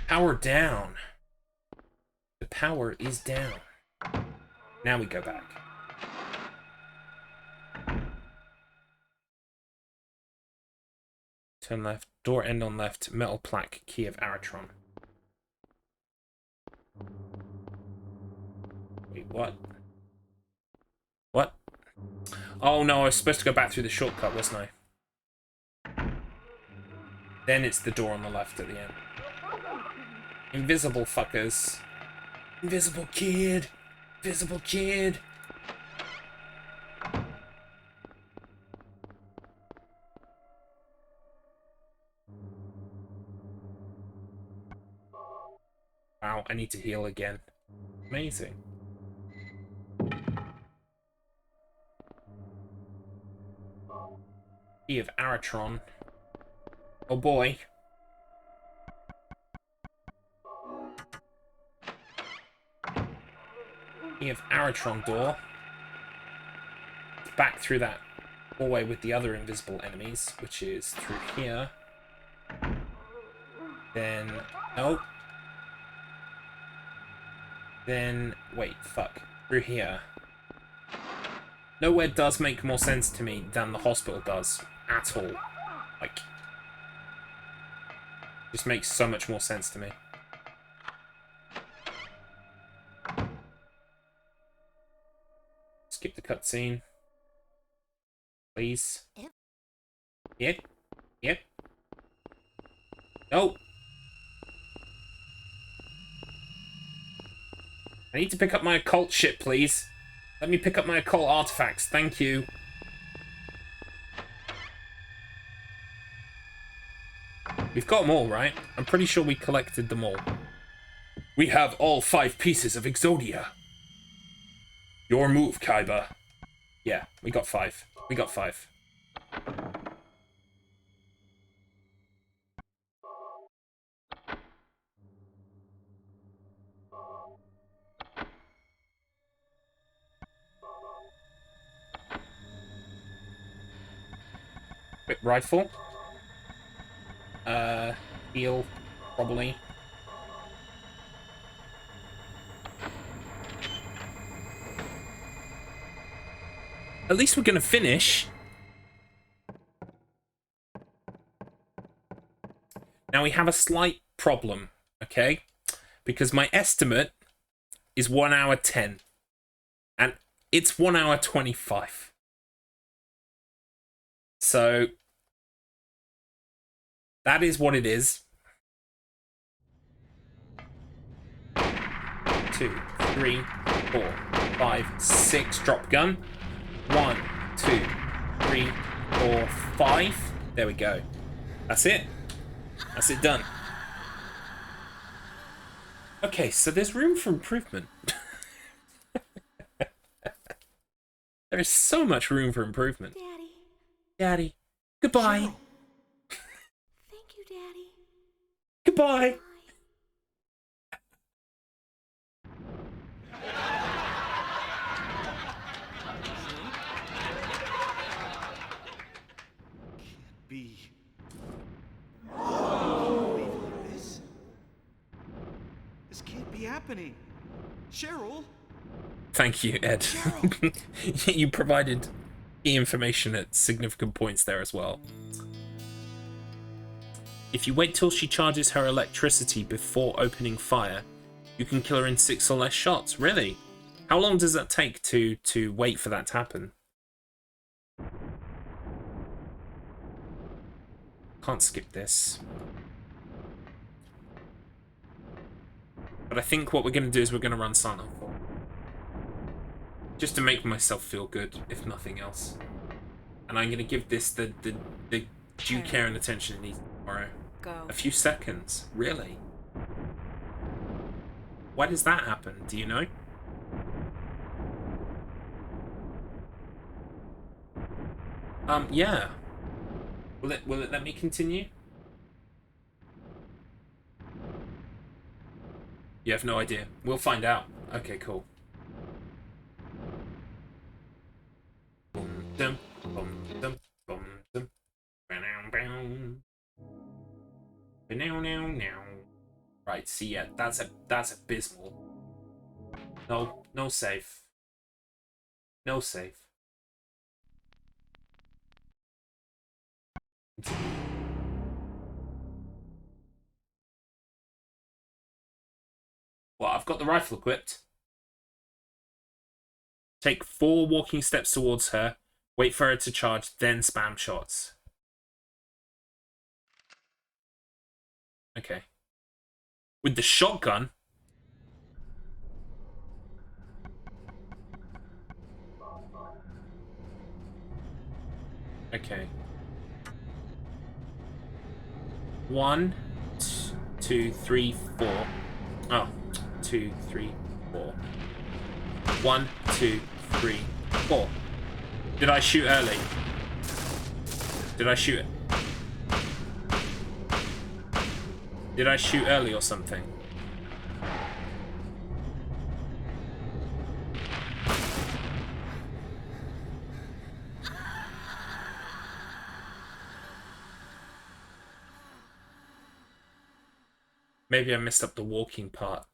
Power down. The power is down. Now we go back. Turn left. Door end on left. Metal plaque. Key of Aratron. Wait, what? What? Oh no, I was supposed to go back through the shortcut, wasn't I? Then it's the door on the left at the end. Invisible fuckers. Invisible kid. Invisible kid. Wow, I need to heal again. Amazing. Key of Aratron. Oh boy. Key of Aratron door. Back through that hallway with the other invisible enemies, which is through here. Then... nope. Then... wait, fuck. Through here. Nowhere does make more sense to me than the hospital does. At all. Like... just makes so much more sense to me. Skip the cutscene. Please. Yep. Yep. No. I need to pick up my occult shit, please. Let me pick up my occult artifacts. Thank you. We've got them all, right? I'm pretty sure we collected them all. We have all 5 pieces of Exodia. Your move, Kaiba. Yeah, we got 5. We got 5. Quick rifle. Heal, probably. At least we're gonna finish. Now we have a slight problem, okay? Because my estimate is 1 hour 10. And it's 1 hour 25. So that is what it is. 2, 3, 4, 5, 6. Drop gun. 1, 2, 3, 4, 5. There we go. That's it. That's it done. Okay, so there's room for improvement. There is so much room for improvement. Daddy. Daddy. Goodbye. Cheryl. Thank you, Daddy. Goodbye. Bye. Be. Believe this can't be happening. Cheryl. Thank you, Ed. You provided key information at significant points there as well. If you wait till she charges her electricity before opening fire, you can kill her in 6 or less shots. Really? How long does that take to wait for that to happen? Can't skip this. But I think what we're going to do is we're going to run Silent Hill 4. Just to make myself feel good, if nothing else. And I'm going to give this the due care and attention it needs tomorrow. Go. A few seconds. Really? Why does that happen? Do you know? Yeah. Will it let me continue? You have no idea. We'll find out. Okay, cool. Boom, dum, boom, dum, boom, dum. Right, see, yeah, that's abysmal. No save. No save. Well, I've got the rifle equipped. Take 4 walking steps towards her, wait for her to charge, then spam shots. Okay. With the shotgun? Okay. 1, 2, 3, 4. Oh, 2, 3, 4. 1, 2, 3, 4. Did I shoot early? Did I shoot it? Did I shoot early or something? Maybe I messed up the walking part.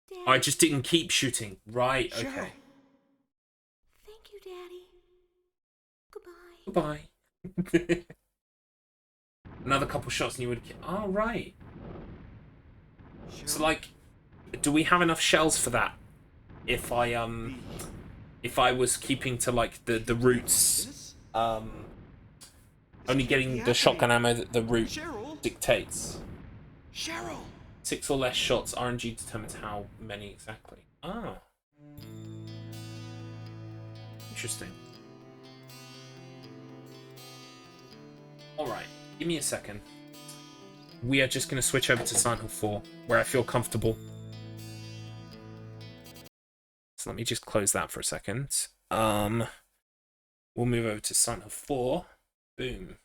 Daddy. I just didn't keep shooting. Right, okay. Thank you, Daddy. Goodbye. Goodbye. Another couple shots and you would... Oh, right. So, like, do we have enough shells for that? If I was keeping to, like, the routes, only getting the shotgun ammo that the route dictates. Cheryl! 6 or less shots, RNG determines how many exactly. Ah. Interesting. Alright, give me a second. We are just going to switch over to Silent Hill 4, where I feel comfortable. So let me just close that for a second. We'll move over to Silent Hill 4. Boom.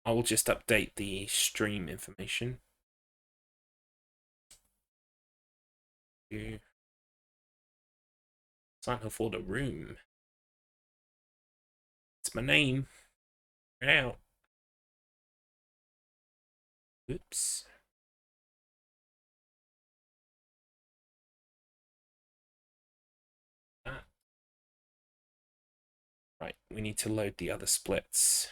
I will just update the stream information. Silent Hill 4 the room. It's my name. Right out. Oops. Ah. Right, we need to load the other splits.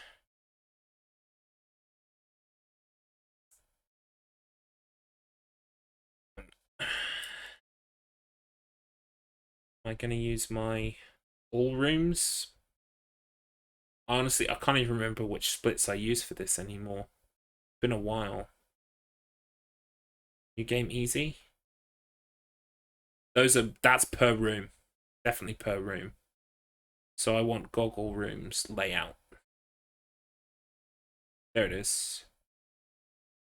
Am I going to use my all rooms? Honestly, I can't even remember which splits I use for this anymore. It's been a while. New game easy. That's per room. Definitely per room. So I want goggle rooms layout. There it is.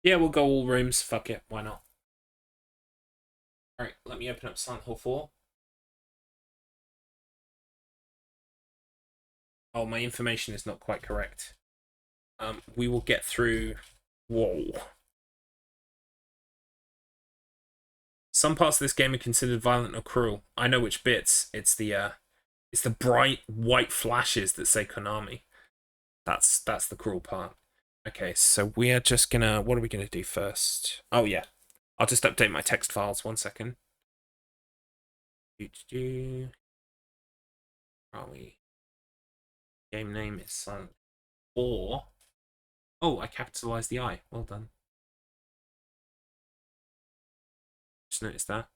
Yeah, we'll go all rooms. Fuck it. Why not? Alright, let me open up Silent Hill 4. Oh, my information is not quite correct. We will get through... Whoa. Some parts of this game are considered violent or cruel. I know which bits. It's the bright white flashes that say Konami. That's the cruel part. Okay, so we are just gonna... What are we gonna do first? Oh, yeah. I'll just update my text files. 1 second. Do. Are we? Game name is Silent 4. Oh, I capitalized the I. Well done. Just noticed that.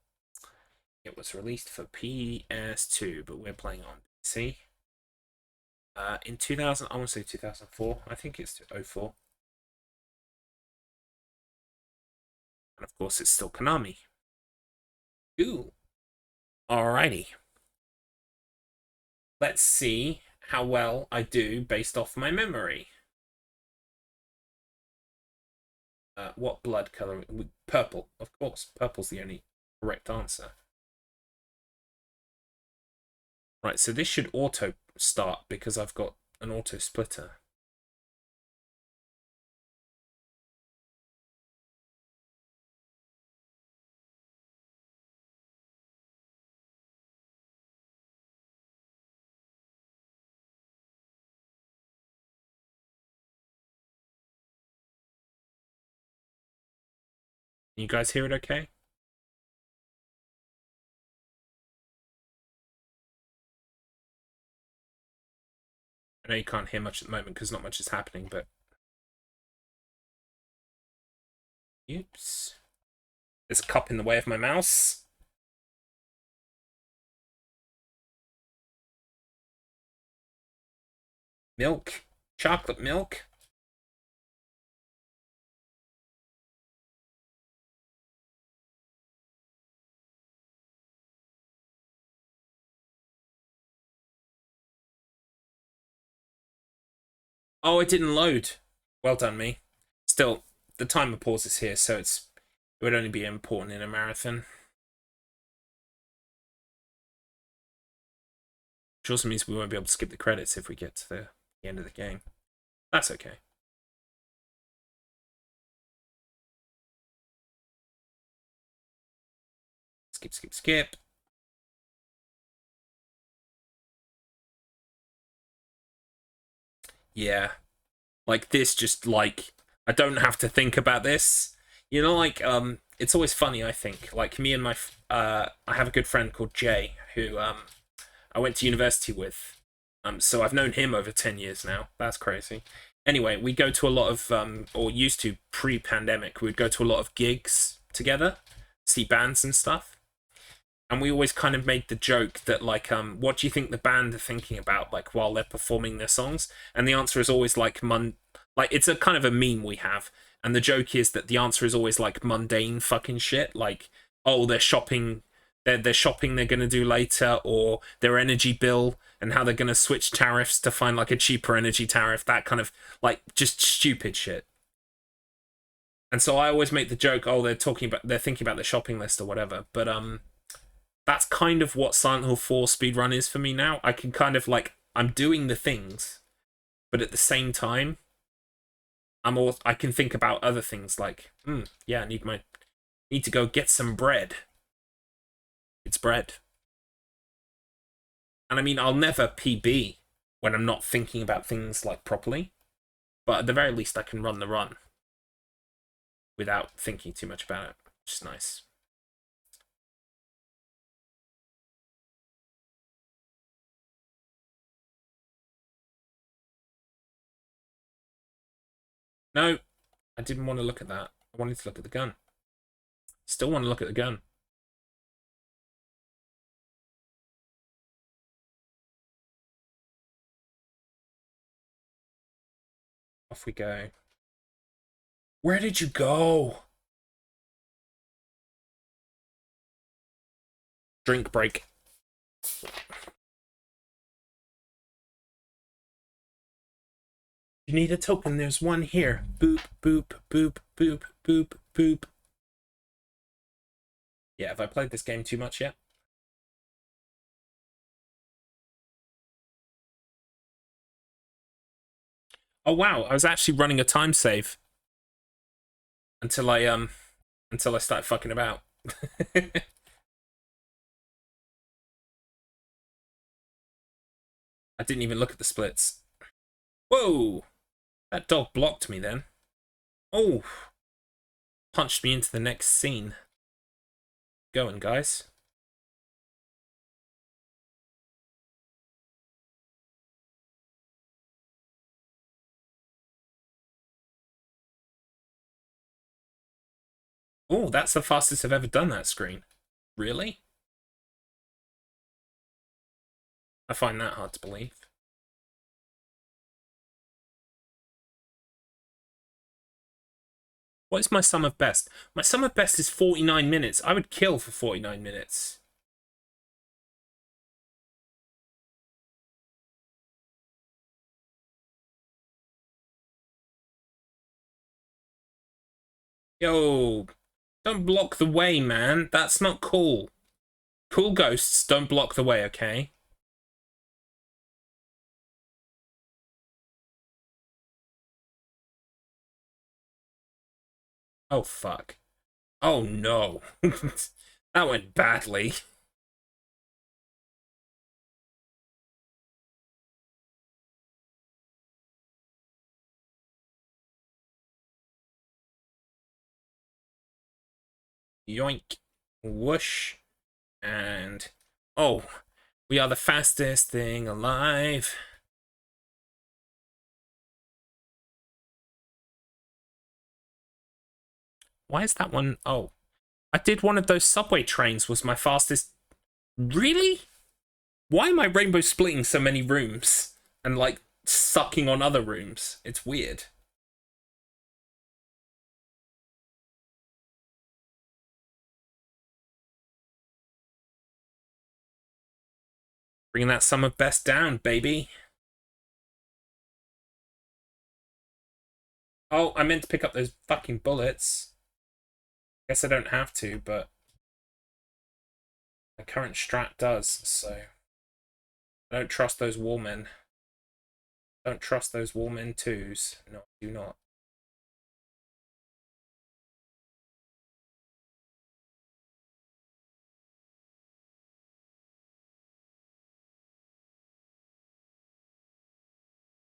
It was released for PS2, but we're playing on PC. In 2000, I want to say 2004. I think it's 04. And of course, it's still Konami. Ooh. Alrighty. Let's see how well I do based off my memory. What blood color? Purple, of course. Purple's the only correct answer. Right, so this should auto start because I've got an auto splitter. Can you guys hear it okay? I know you can't hear much at the moment because not much is happening, but... Oops. There's a cup in the way of my mouse. Milk. Chocolate milk. Oh, it didn't load. Well done, me. Still, the timer pauses here, so it would only be important in a marathon. Which also means we won't be able to skip the credits if we get to the end of the game. That's okay. Skip, skip, skip. Yeah. Like this, just like, I don't have to think about this. You know, like, it's always funny, I think. Like, me and I have a good friend called Jay, who, I went to university with. So I've known him over 10 years now. That's crazy. Anyway, we go to a lot of, or used to pre-pandemic, we'd go to a lot of gigs together, see bands and stuff. And we always kind of made the joke that, like, what do you think the band are thinking about, like, while they're performing their songs? And the answer is always like like, it's a kind of a meme we have. And the joke is that the answer is always like mundane fucking shit, like, oh, they're shopping, they're shopping they're gonna do later, or their energy bill and how they're gonna switch tariffs to find like a cheaper energy tariff, that kind of like just stupid shit. And so I always make the joke, oh, they're thinking about the shopping list or whatever. But that's kind of what Silent Hill 4 speedrun is for me now. I can kind of like, I'm doing the things, but at the same time, I can think about other things like, yeah, I need to go get some bread. It's bread. And I mean, I'll never PB when I'm not thinking about things like properly, but at the very least I can run the run without thinking too much about it, which is nice. No, I didn't want to look at that. I wanted to look at the gun. Still want to look at the gun. Off we go. Where did you go? Drink break. You need a token. There's one here. Boop, boop, boop, boop, boop, boop. Yeah, have I played this game too much yet? Oh wow, I was actually running a time save until I started fucking about. I didn't even look at the splits. Whoa! That dog blocked me then. Oh! Punched me into the next scene. Going, guys. Oh, that's the fastest I've ever done that screen. Really? I find that hard to believe. What is my sum of best? My sum of best is 49 minutes. I would kill for 49 minutes. Yo, don't block the way, man. That's not cool. Cool ghosts don't block the way, okay? Oh, fuck. Oh, no. That went badly. Yoink. Whoosh. And... Oh, we are the fastest thing alive. Why is that one? Oh, I did one of those subway trains was my fastest. Really? Why am I rainbow splitting so many rooms and like sucking on other rooms? It's weird. Bringing that sum of best down, baby. Oh, I meant to pick up those fucking bullets. Guess I don't have to, but my current strat does, so I don't trust those wallmen. Don't trust those wallmen twos. No, do not.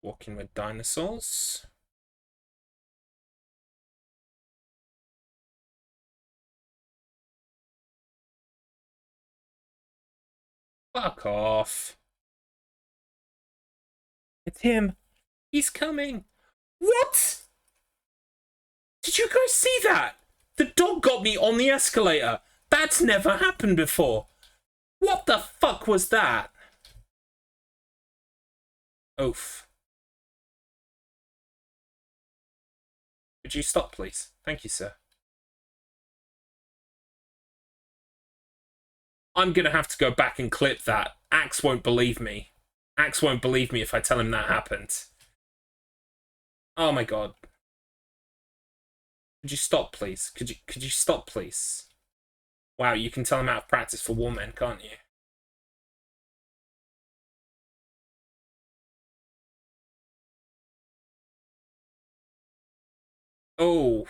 Walking with dinosaurs. Fuck off. It's him. He's coming. What? Did you guys see that? The dog got me on the escalator. That's never happened before. What the fuck was that? Oof. Could you stop, please? Thank you, sir. I'm gonna have to go back and clip that. Axe won't believe me. Axe won't believe me if I tell him that happened. Oh my god. Could you stop, please? Could you stop, please? Wow, you can tell I'm out of practice for Warmen, can't you? Oh,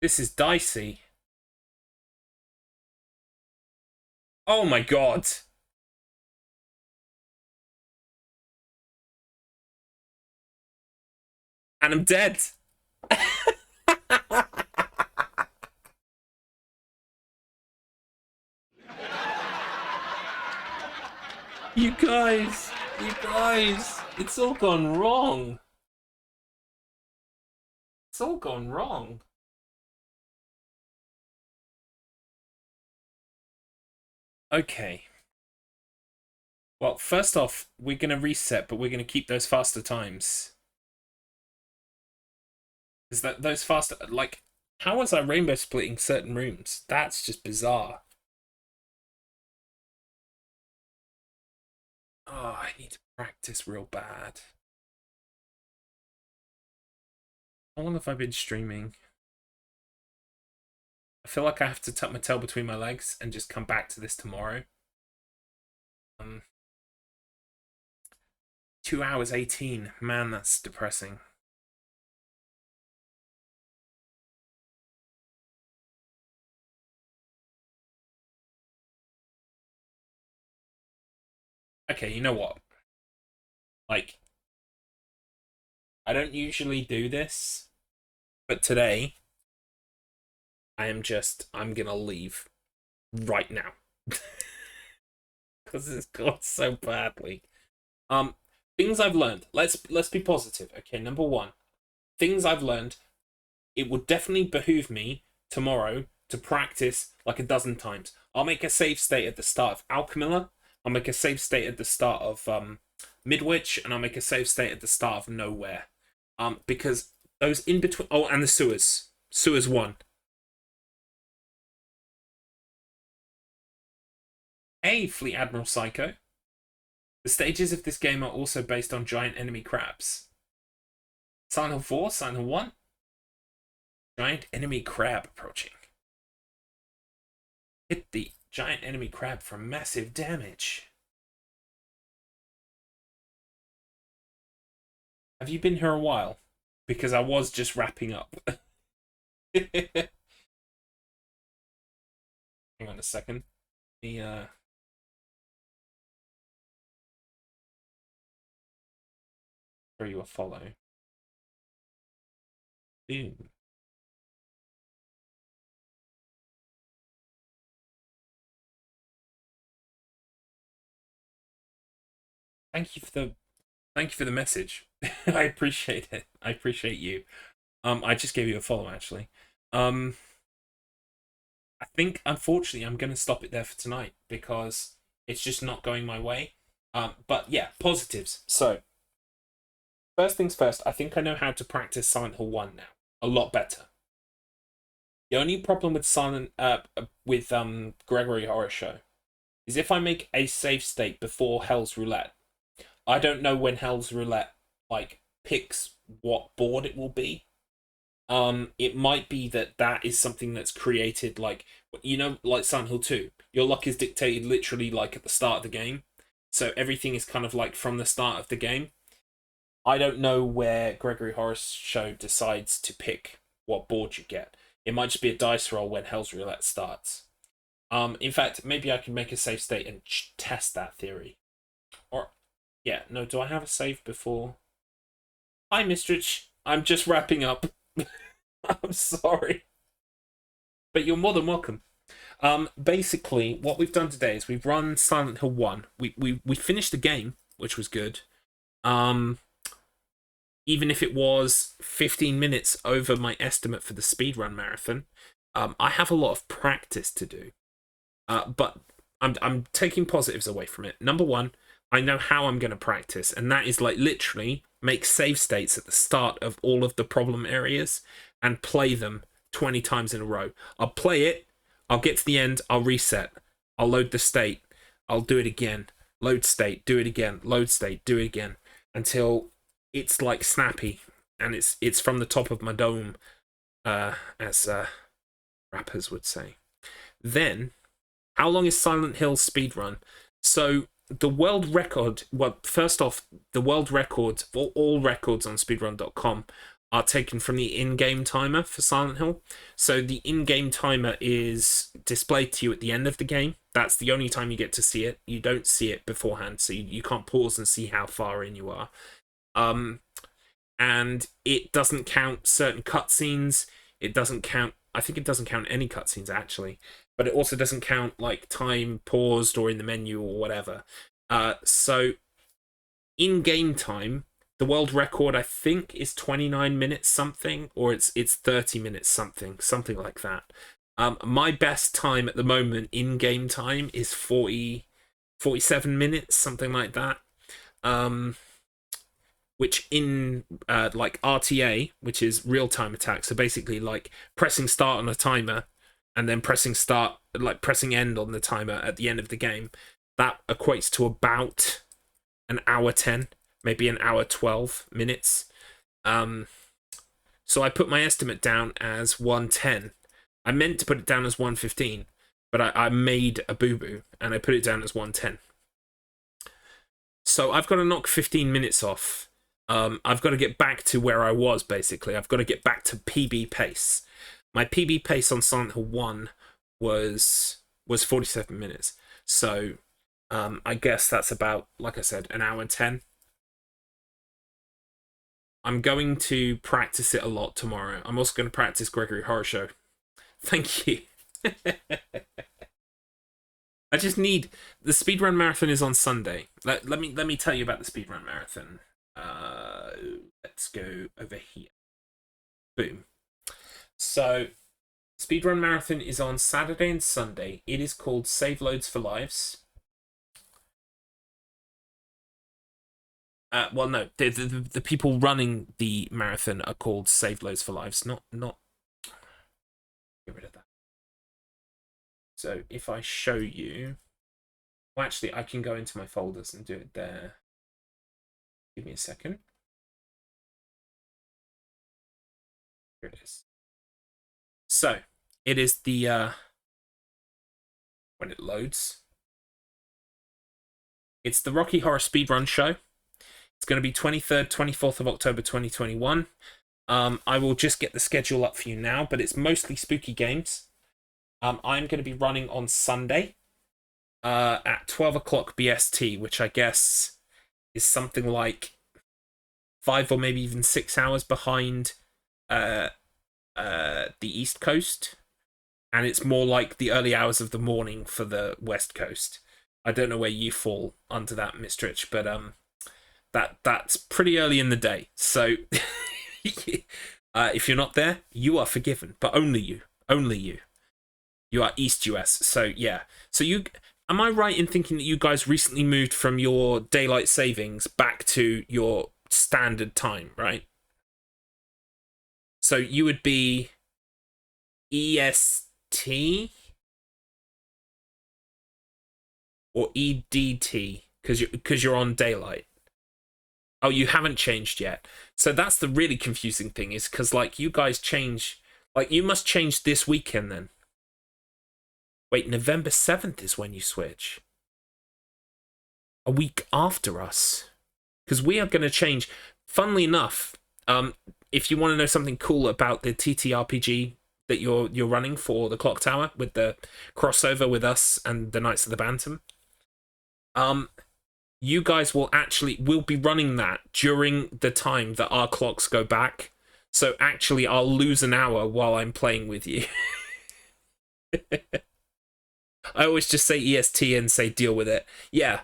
this is dicey. Oh my god. And I'm dead. You guys, it's all gone wrong. It's all gone wrong. Okay. Well, first off, we're going to reset, but we're going to keep those faster times. Is that those faster... Like, how was I rainbow splitting certain rooms? That's just bizarre. Oh, I need to practice real bad. How long have I been streaming? I feel like I have to tuck my tail between my legs and just come back to this tomorrow. 2 hours 18. Man, that's depressing. Okay, you know what? Like, I don't usually do this, but today I'm gonna leave right now. Because it's gone so badly. Things I've learned. Let's be positive. Okay, number one, things I've learned. It would definitely behoove me tomorrow to practice like a dozen times. I'll make a save state at the start of Alchemilla. I'll make a save state at the start of Midwich, and I'll make a save state at the start of Nowhere. Because those in between. Oh, and the sewers. Sewers 1. Hey, Fleet Admiral Psycho. The stages of this game are also based on giant enemy crabs. Silent Hill 4, Silent Hill 1. Giant enemy crab approaching. Hit the giant enemy crab for massive damage. Have you been here a while? Because I was just wrapping up. Hang on a second. The throw you a follow. Boom. Thank you for the message. I appreciate it. I appreciate you. I just gave you a follow actually. I think unfortunately I'm gonna stop it there for tonight because it's just not going my way. But yeah, positives. So first things first, I think I know how to practice Silent Hill 1 now. A lot better. The only problem with Gregory Horror Show is if I make a save state before Hell's Roulette, I don't know when Hell's Roulette like picks what board it will be. It might be that is something that's created like like Silent Hill 2. Your luck is dictated literally like at the start of the game, so everything is kind of like from the start of the game. I don't know where Gregory Horror Show decides to pick what board you get. It might just be a dice roll when Hell's Roulette starts. In fact, maybe I can make a save state and test that theory. Or, yeah, no, do I have a save before? Hi, Mistrich. I'm just wrapping up. I'm sorry. But you're more than welcome. Basically, what we've done today is we've run Silent Hill 1. We finished the game, which was good. Even if it was 15 minutes over my estimate for the speedrun marathon, I have a lot of practice to do. But I'm taking positives away from it. Number one, I know how I'm going to practice, and that is like literally make save states at the start of all of the problem areas and play them 20 times in a row. I'll play it, I'll get to the end, I'll reset, I'll load the state, I'll do it again, load state, do it again, load state, do it again, until it's like snappy and it's from the top of my dome, as rappers would say. Then, how long is Silent Hill speedrun? So the world record, well, first off, the world record, all records on speedrun.com are taken from the in-game timer for Silent Hill. So the in-game timer is displayed to you at the end of the game. That's the only time you get to see it. You don't see it beforehand, so you can't pause and see how far in you are. And it doesn't count certain cutscenes. It doesn't count, I think it doesn't count any cutscenes actually, but it also doesn't count like time paused or in the menu or whatever. So in game time, the world record I think is 29 minutes something, or it's 30 minutes something like that. My best time at the moment in game time is 47 minutes, something like that. Which in like RTA, which is real-time attack, so basically like pressing start on a timer and then pressing start, like pressing end on the timer at the end of the game, that equates to about an hour 10, maybe an hour 12 minutes. So I put my estimate down as 110. I meant to put it down as 115, but I made a boo-boo and I put it down as 110. So I've got to knock 15 minutes off. I've got to get back to where I was, basically. I've got to get back to PB pace. My PB pace on Silent Hill 1 was 47 minutes. So I guess that's about, like I said, an hour and 10. I'm going to practice it a lot tomorrow. I'm also going to practice Gregory Horror Show. Thank you. I just need... The speedrun marathon is on Sunday. Let me tell you about the speedrun marathon. Let's go over here. Boom. So, Speedrun Marathon is on Saturday and Sunday. It is called Save Loads for Lives. Well, no, the people running the marathon are called Save Loads for Lives. Not. Get rid of that. So if I show you, well, actually, I can go into my folders and do it there. Give me a second. Here it is. So it is the when it loads, it's the Rocky Horror Speedrun Show. It's going to be 23rd, 24th of October 2021. I will just get the schedule up for you now, but it's mostly spooky games. I'm going to be running on Sunday at 12 o'clock BST, which I guess is something like 5 or maybe even 6 hours behind the East Coast. And it's more like the early hours of the morning for the West Coast. I don't know where you fall under that, Mistrich, but that's pretty early in the day. So if you're not there, you are forgiven, but only you. You are East US. So yeah. So am I right in thinking that you guys recently moved from your daylight savings back to your standard time, right? So you would be EST or EDT because you're on daylight. Oh, you haven't changed yet. So that's the really confusing thing, is because like you guys change, like you must change this weekend then. Wait, November 7th is when you switch. A week after us. Because we are going to change. Funnily enough, if you want to know something cool about the TTRPG that you're running for the Clock Tower with the crossover with us and the Knights of the Bantam, you guys will be running that during the time that our clocks go back. So actually, I'll lose an hour while I'm playing with you. I always just say EST and say deal with it. Yeah.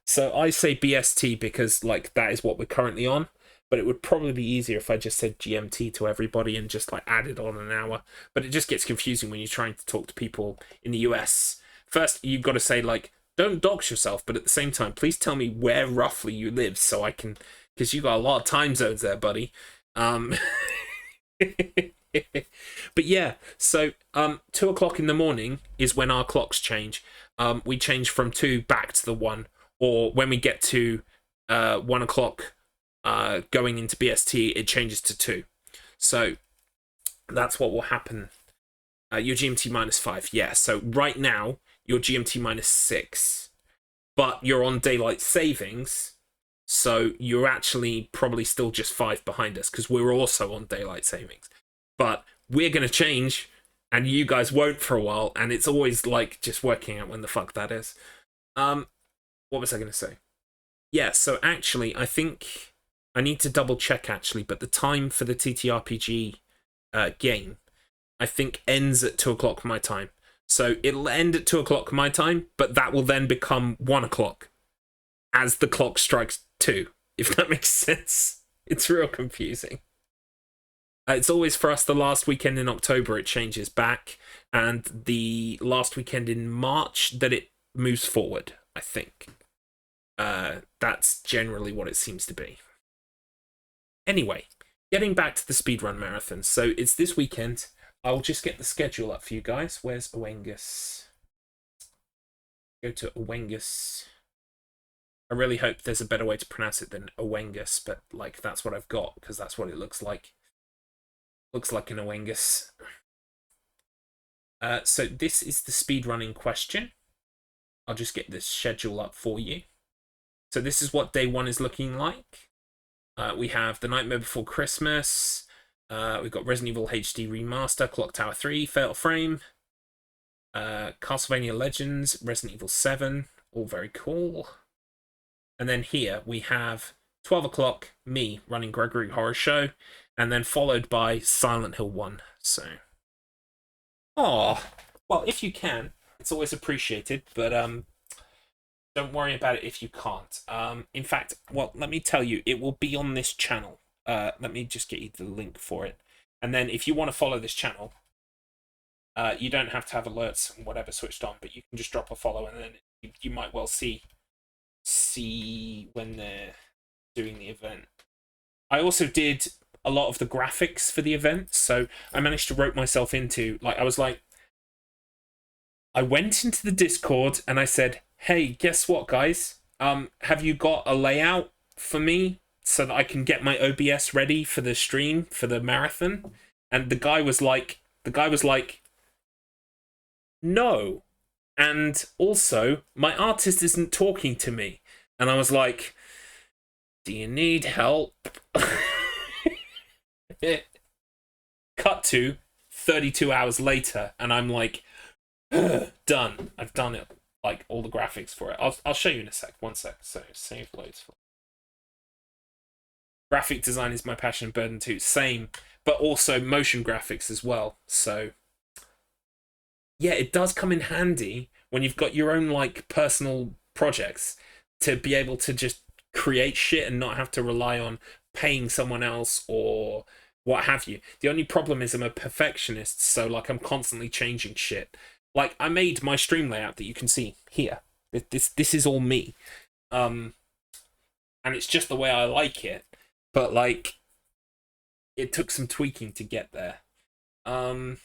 So I say BST because like that is what we're currently on. But it would probably be easier if I just said GMT to everybody and just like added on an hour. But it just gets confusing when you're trying to talk to people in the US. First, you've got to say like, don't dox yourself, but at the same time, please tell me where roughly you live so I can, because you got a lot of time zones there, buddy. But yeah, so 2 o'clock in the morning is when our clocks change. We change from 2 back to the 1, or when we get to 1 o'clock going into BST, it changes to 2. So that's what will happen. Your GMT -5, yeah. So right now, your GMT -6, but you're on daylight savings, so you're actually probably still just 5 behind us because we're also on daylight savings. But we're going to change, and you guys won't for a while, and it's always like just working out when the fuck that is. What was I going to say? Yeah, so actually, I think I need to double check actually, but the time for the TTRPG game, I think, ends at 2 o'clock my time. So it'll end at 2 o'clock my time, but that will then become 1 o'clock as the clock strikes 2, if that makes sense. It's real confusing. It's always for us the last weekend in October it changes back, and the last weekend in March that it moves forward, I think. That's generally what it seems to be. Anyway, getting back to the Speedrun Marathon. So it's this weekend. I'll just get the schedule up for you guys. Where's Owengus? Go to Owengus. I really hope there's a better way to pronounce it than Owengus, but like that's what I've got because that's what it looks like. Looks like an Owengus. So this is the speedrunning question. I'll just get this schedule up for you. So this is what day 1 is looking like. We have The Nightmare Before Christmas. We've got Resident Evil HD Remaster, Clock Tower 3, Fatal Frame, Castlevania Legends, Resident Evil 7, all very cool. And then here we have 12 o'clock, me running Gregory Horror Show, and then followed by Silent Hill 1. So, well, if you can, it's always appreciated, but don't worry about it if you can't. In fact, well, let me tell you, it will be on this channel. Let me just get you the link for it. And then if you want to follow this channel, You don't have to have alerts and whatever switched on, but you can just drop a follow, and then you might well see when they're doing the event. I also did a lot of the graphics for the event, so I managed to rope myself into, like, I went into the Discord and I said, "Hey, guess what, guys? Have you got a layout for me so that I can get my OBS ready for the stream for the marathon?" And the guy was like, "No." And also, my artist isn't talking to me. And I was like, "Do you need help?" Cut to 32 hours later, and I'm like, done. I've done it. Like, all the graphics for it. I'll show you in a sec. One sec. So, save loads. Graphic design is my passion and burden too. Same, but also motion graphics as well. So, yeah, it does come in handy when you've got your own, like, personal projects to be able to just create shit and not have to rely on paying someone else or what have you. The only problem is I'm a perfectionist, so, like, I'm constantly changing shit. Like, I made my stream layout that you can see here. This is all me. And it's just the way I like it. But, like, it took some tweaking to get there. But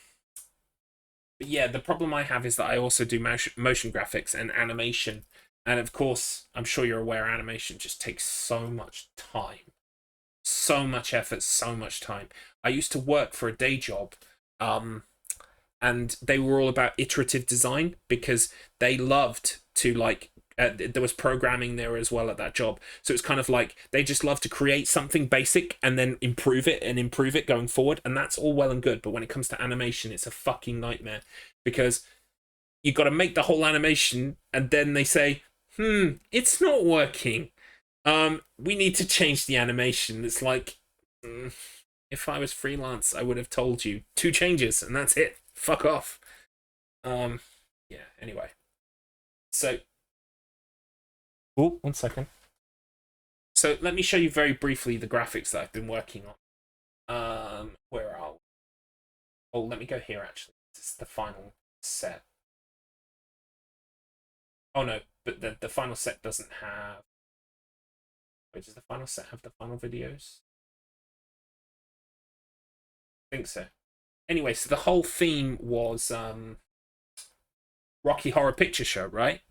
yeah, the problem I have is that I also do motion graphics and animation. And of course, I'm sure you're aware, animation just takes so much time. So much effort, so much time. I used to work for a day job, and they were all about iterative design because they loved to, like, there was programming there as well at that job, so it's kind of like they just love to create something basic and then improve it going forward, and that's all well and good. But when it comes to animation, it's a fucking nightmare because you got to make the whole animation and then they say, it's not working, we need to change the animation. It's like, if I was freelance, I would have told you 2 changes and that's it. Fuck off. Yeah, anyway. So, oh, 1 second. So let me show you very briefly the graphics that I've been working on. Where are we? Oh, let me go here actually. This is the final set. Oh no, but the final set doesn't have. Wait, does the final set have the final videos? I think so. Anyway, so the whole theme was Rocky Horror Picture Show, right?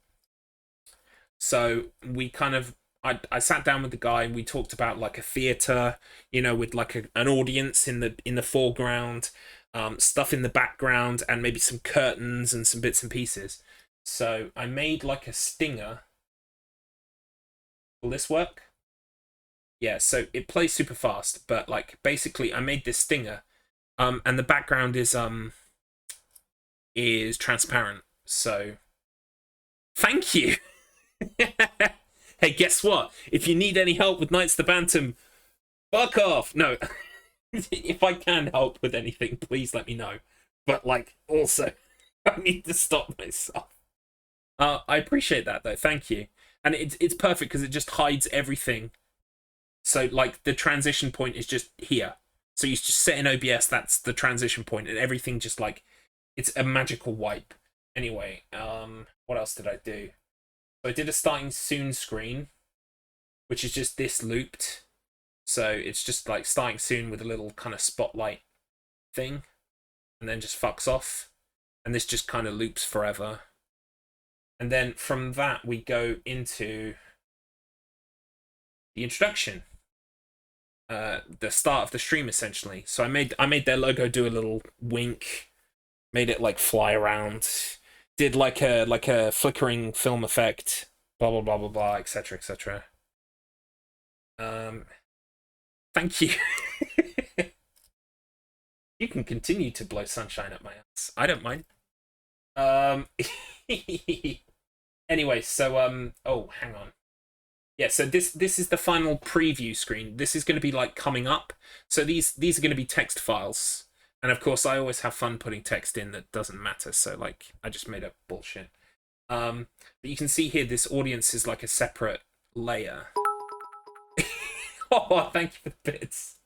So we kind of, I sat down with the guy and we talked about, like, a theater, you know, with, like, an audience in the foreground, stuff in the background, and maybe some curtains and some bits and pieces. So I made, like, a stinger. Will this work? Yeah, so it plays super fast, but, like, basically I made this stinger, and the background is transparent. So thank you. Hey, guess what? If you need any help with Knights of the Bantam, fuck off. No. If I can help with anything, please let me know. But, like, also, I need to stop myself. I appreciate that, though. Thank you. And it's perfect because it just hides everything. So, like, the transition point is just here. So you just set in OBS, that's the transition point, and everything just, like, it's a magical wipe. Anyway, what else did I do? So I did a starting soon screen, which is just this looped. So it's just, like, starting soon with a little kind of spotlight thing, and then just fucks off. And this just kind of loops forever. And then from that, we go into the introduction. The start of the stream, essentially. So I made their logo do a little wink, made it, like, fly around, did like a flickering film effect, blah blah blah blah blah, etc. etc. Thank you. You can continue to blow sunshine up my ass. I don't mind. Anyway, so oh, hang on. Yeah, so this is the final preview screen. This is going to be, like, coming up. So these are going to be text files. And of course, I always have fun putting text in that doesn't matter. So, like, I just made up bullshit. But you can see here, this audience is like a separate layer. Oh, thank you for the bits.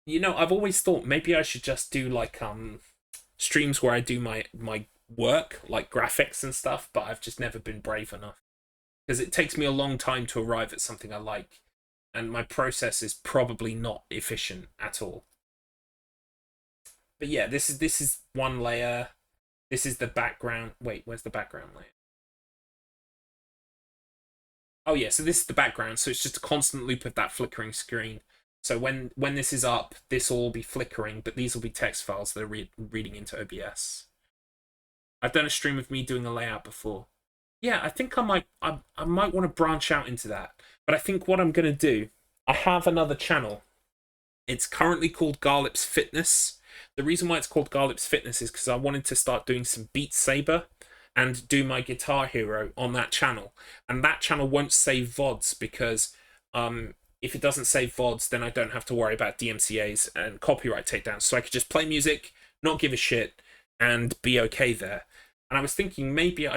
You know, I've always thought maybe I should just do, like, streams where I do my work, like graphics and stuff, but I've just never been brave enough because it takes me a long time to arrive at something I like, and my process is probably not efficient at all. But yeah, this is one layer. This is the background. Wait, where's the background layer? Oh yeah, so this is the background. So it's just a constant loop of that flickering screen. So when this is up, this will all be flickering, but these will be text files that are reading into OBS. I've done a stream of me doing a layout before. Yeah, I think I might want to branch out into that. But I think what I'm gonna do, I have another channel. It's currently called Garlips Fitness. The reason why it's called Garlips Fitness is because I wanted to start doing some Beat Saber and do my Guitar Hero on that channel. And that channel won't save VODs because if it doesn't save VODs, then I don't have to worry about DMCAs and copyright takedowns. So I could just play music, not give a shit, and be okay there. And I was thinking maybe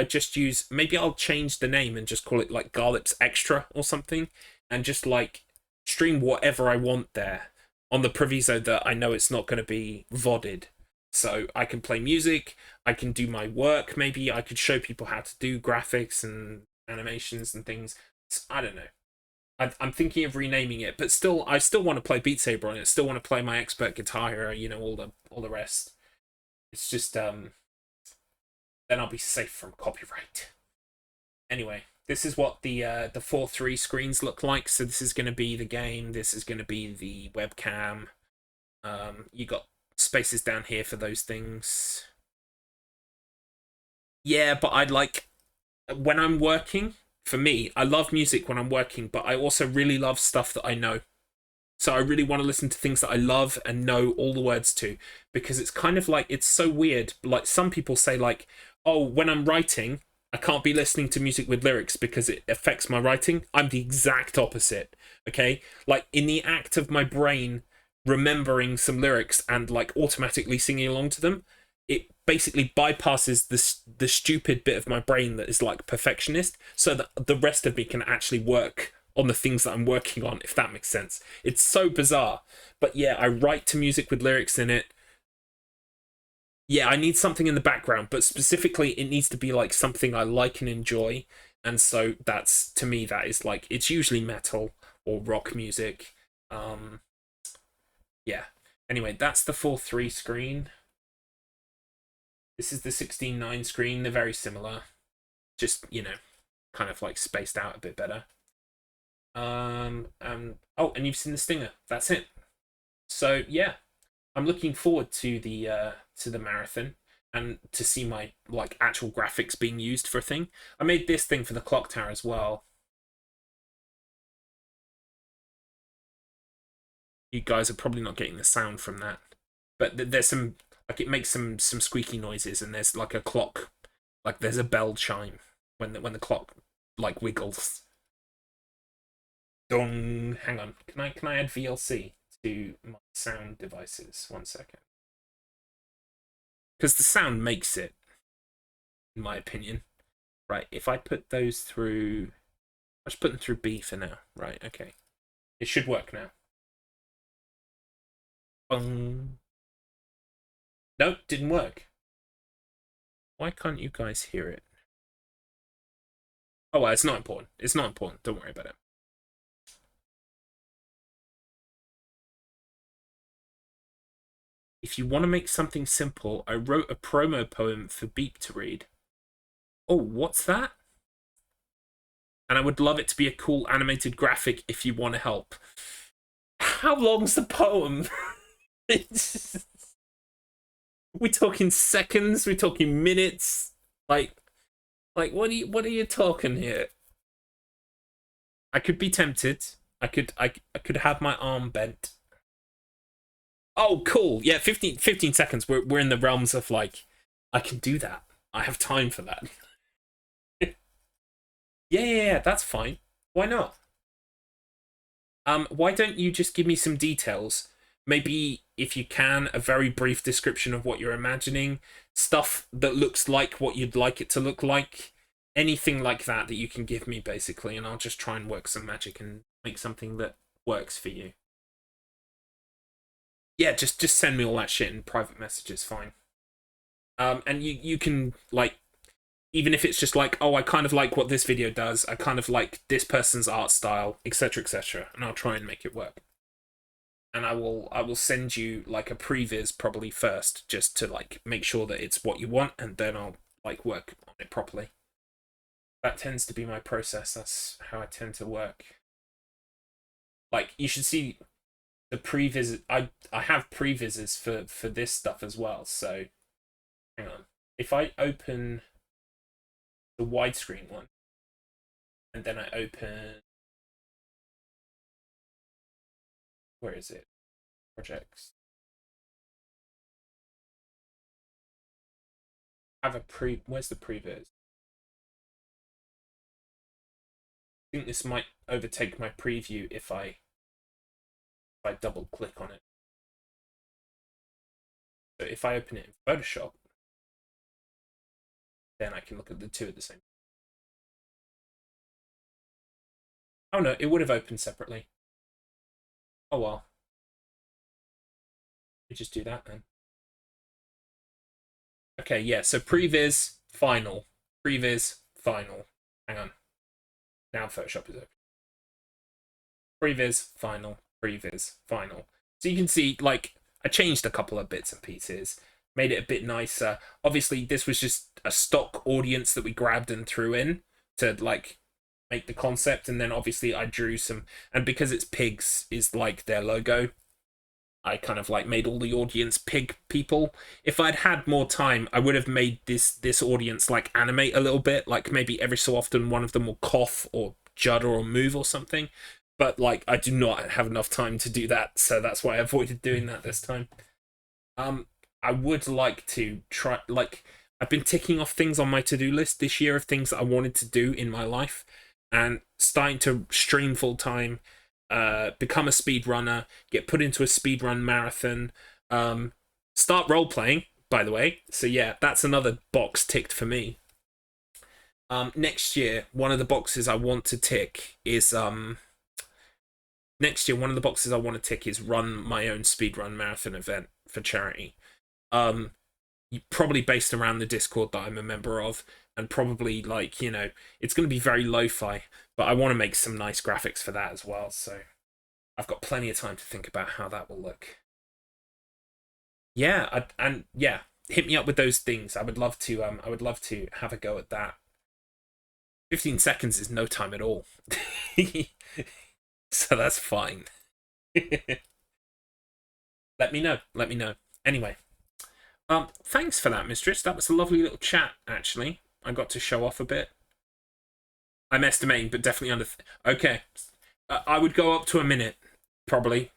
maybe I'll change the name and just call it like Garlips Extra or something, and just like stream whatever I want there on the proviso that I know it's not going to be VODed. So I can play music, I can do my work, maybe I could show people how to do graphics and animations and things. I don't know. I'm thinking of renaming it, but still, I still want to play Beat Saber on it. Still want to play my expert Guitar Hero, all the rest. It's just then I'll be safe from copyright. Anyway, this is what the 4:3 screens look like. So this is going to be the game. This is going to be the webcam. You got spaces down here for those things. Yeah, but I'd like when I'm working. For me, I love music when I'm working, but I also really love stuff that I know. So I really want to listen to things that I love and know all the words to, because it's kind of like, it's so weird. Like some people say like, oh, when I'm writing, I can't be listening to music with lyrics because it affects my writing. I'm the exact opposite. Okay. Like in the act of my brain remembering some lyrics and like automatically singing along to them, it basically bypasses the stupid bit of my brain that is like perfectionist, so that the rest of me can actually work on the things that I'm working on, if that makes sense. It's so bizarre. But yeah, I write to music with lyrics in it. Yeah, I need something in the background, but specifically it needs to be like something I like and enjoy. And so that's, to me, that is like, it's usually metal or rock music. Yeah. Anyway, that's the 4:3 screen. This is the 16:9 screen. They're very similar. Just, kind of like spaced out a bit better. Oh, and you've seen the stinger. That's it. So yeah, I'm looking forward to the marathon and to see my like actual graphics being used for a thing. I made this thing for the clock tower as well. You guys are probably not getting the sound from that, but there's some, like, it makes some squeaky noises, and there's like a clock, like there's a bell chime when the clock like wiggles. Dong. Hang on. Can I add VLC to my sound devices? 1 second. Because the sound makes it, in my opinion. Right. If I put those through, I should put them through B for now. Right. Okay. It should work now. Bong. Nope, didn't work. Why can't you guys hear it? Oh well, it's not important. It's not important. Don't worry about it. If you want to make something simple, I wrote a promo poem for Beep to read. Oh, what's that? And I would love it to be a cool animated graphic if you want to help. How long's the poem? We're talking seconds, we're talking minutes. Like what are you talking here? I could be tempted. I could have my arm bent. Oh, cool. Yeah, 15 seconds. We're in the realms of like, I can do that. I have time for that. Yeah, that's fine. Why not? Why don't you just give me some details? Maybe, if you can, a very brief description of what you're imagining, stuff that looks like what you'd like it to look like, anything like that you can give me, basically, and I'll just try and work some magic and make something that works for you. Yeah, just send me all that shit in private messages, fine. And you can like, even if it's just like, oh, I kind of like what this video does, I kind of like this person's art style, etc., etc., and I'll try and make it work. And I will send you like a previs probably first, just to like make sure that it's what you want, and then I'll like work on it properly. That tends to be my process. That's how I tend to work. Like, you should see the previs. I have previses for this stuff as well. So hang on. If I open the widescreen one, and then I open, where is it? Projects. I have a where's the previs? I think this might overtake my preview if I double click on it. So if I open it in Photoshop, then I can look at the two at the same time. Oh no, it would have opened separately. Oh well. We just do that then. Okay, yeah, so previs, final. Previs, final. Hang on. Now Photoshop is open. Previs, final. Previs, final. So you can see, like, I changed a couple of bits and pieces, made it a bit nicer. Obviously, this was just a stock audience that we grabbed and threw in to, like, make the concept, and then obviously I drew some, and because it's pigs is like their logo, I kind of like made all the audience pig people. If I'd had more time, I would have made this audience like animate a little bit, like maybe every so often one of them will cough or judder or move or something. But like, I do not have enough time to do that, so that's why I avoided doing that this time. I would like to try, like, I've been ticking off things on my to-do list this year of things that I wanted to do in my life, and starting to stream full time, become a speedrunner, get put into a speedrun marathon, start role playing, by the way. So yeah, that's another box ticked for me. Next year, one of the boxes I want to tick is run my own speedrun marathon event for charity. Um, Probably based around the Discord that I'm a member of, and probably like, it's going to be very lo-fi, but I want to make some nice graphics for that as well. So I've got plenty of time to think about how that will look. Yeah, and yeah, hit me up with those things. I would love to. I would love to have a go at that. 15 seconds is no time at all, so that's fine. Let me know. Let me know. Anyway, thanks for that, Mistress. That was a lovely little chat. Actually, I got to show off a bit. I'm estimating, but definitely under. Okay, I would go up to a minute, probably.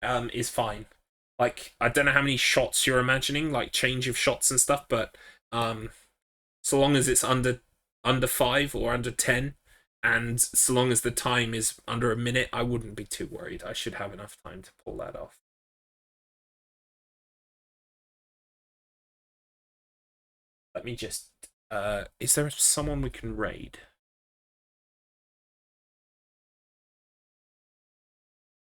Is fine. Like, I don't know how many shots you're imagining, like change of shots and stuff, but so long as it's under 5 or under 10, and so long as the time is under a minute, I wouldn't be too worried. I should have enough time to pull that off. Let me just. Is there someone we can raid?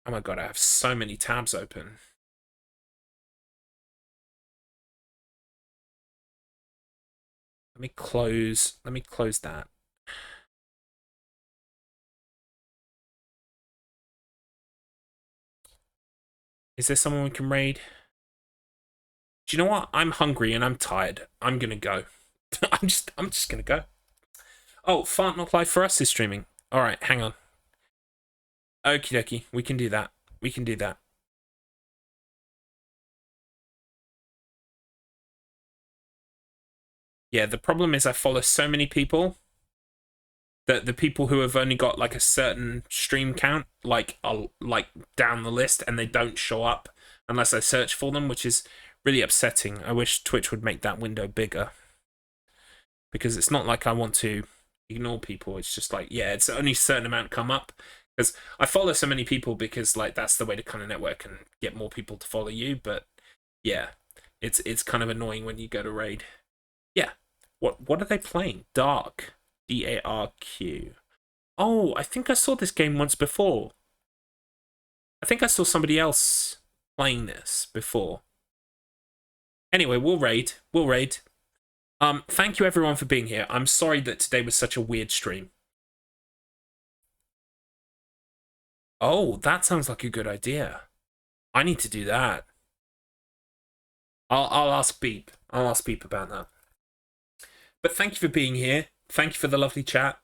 Oh my god, I have so many tabs open. Let me close that. Is there someone we can raid? Do you know what? I'm hungry and I'm tired. I'm gonna go. I'm just gonna go. Oh, Fart Not Live for Us is streaming. Alright, hang on. Okie dokie, we can do that. We can do that. Yeah, the problem is I follow so many people that the people who have only got like a certain stream count, like, are like down the list and they don't show up unless I search for them, which is really upsetting. I wish Twitch would make that window bigger, because it's not like I want to ignore people. It's just like, yeah, it's only a certain amount come up, because I follow so many people, because like that's the way to kind of network and get more people to follow you. But yeah, it's kind of annoying when you go to raid. Yeah, what are they playing? Dark, DARQ. Oh, I think I saw this game once before. I think I saw somebody else playing this before. Anyway, we'll raid. We'll raid. Thank you everyone for being here. I'm sorry that today was such a weird stream. Oh, that sounds like a good idea. I need to do that. I'll ask Beep. I'll ask Beep about that. But thank you for being here. Thank you for the lovely chat.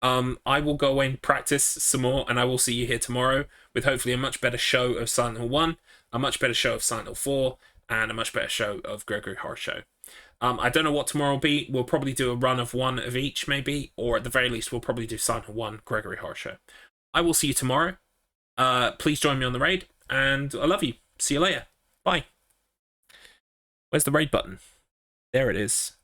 I will go away and practice some more, and I will see you here tomorrow with hopefully a much better show of Silent Hill 1, a much better show of Silent Hill 4, and a much better show of Gregory Horror Show. I don't know what tomorrow will be. We'll probably do a run of one of each, maybe, or at the very least, we'll probably do Silent Hill 1, Gregory Horror Show. I will see you tomorrow. Please join me on the raid, and I love you. See you later. Bye. Where's the raid button? There it is.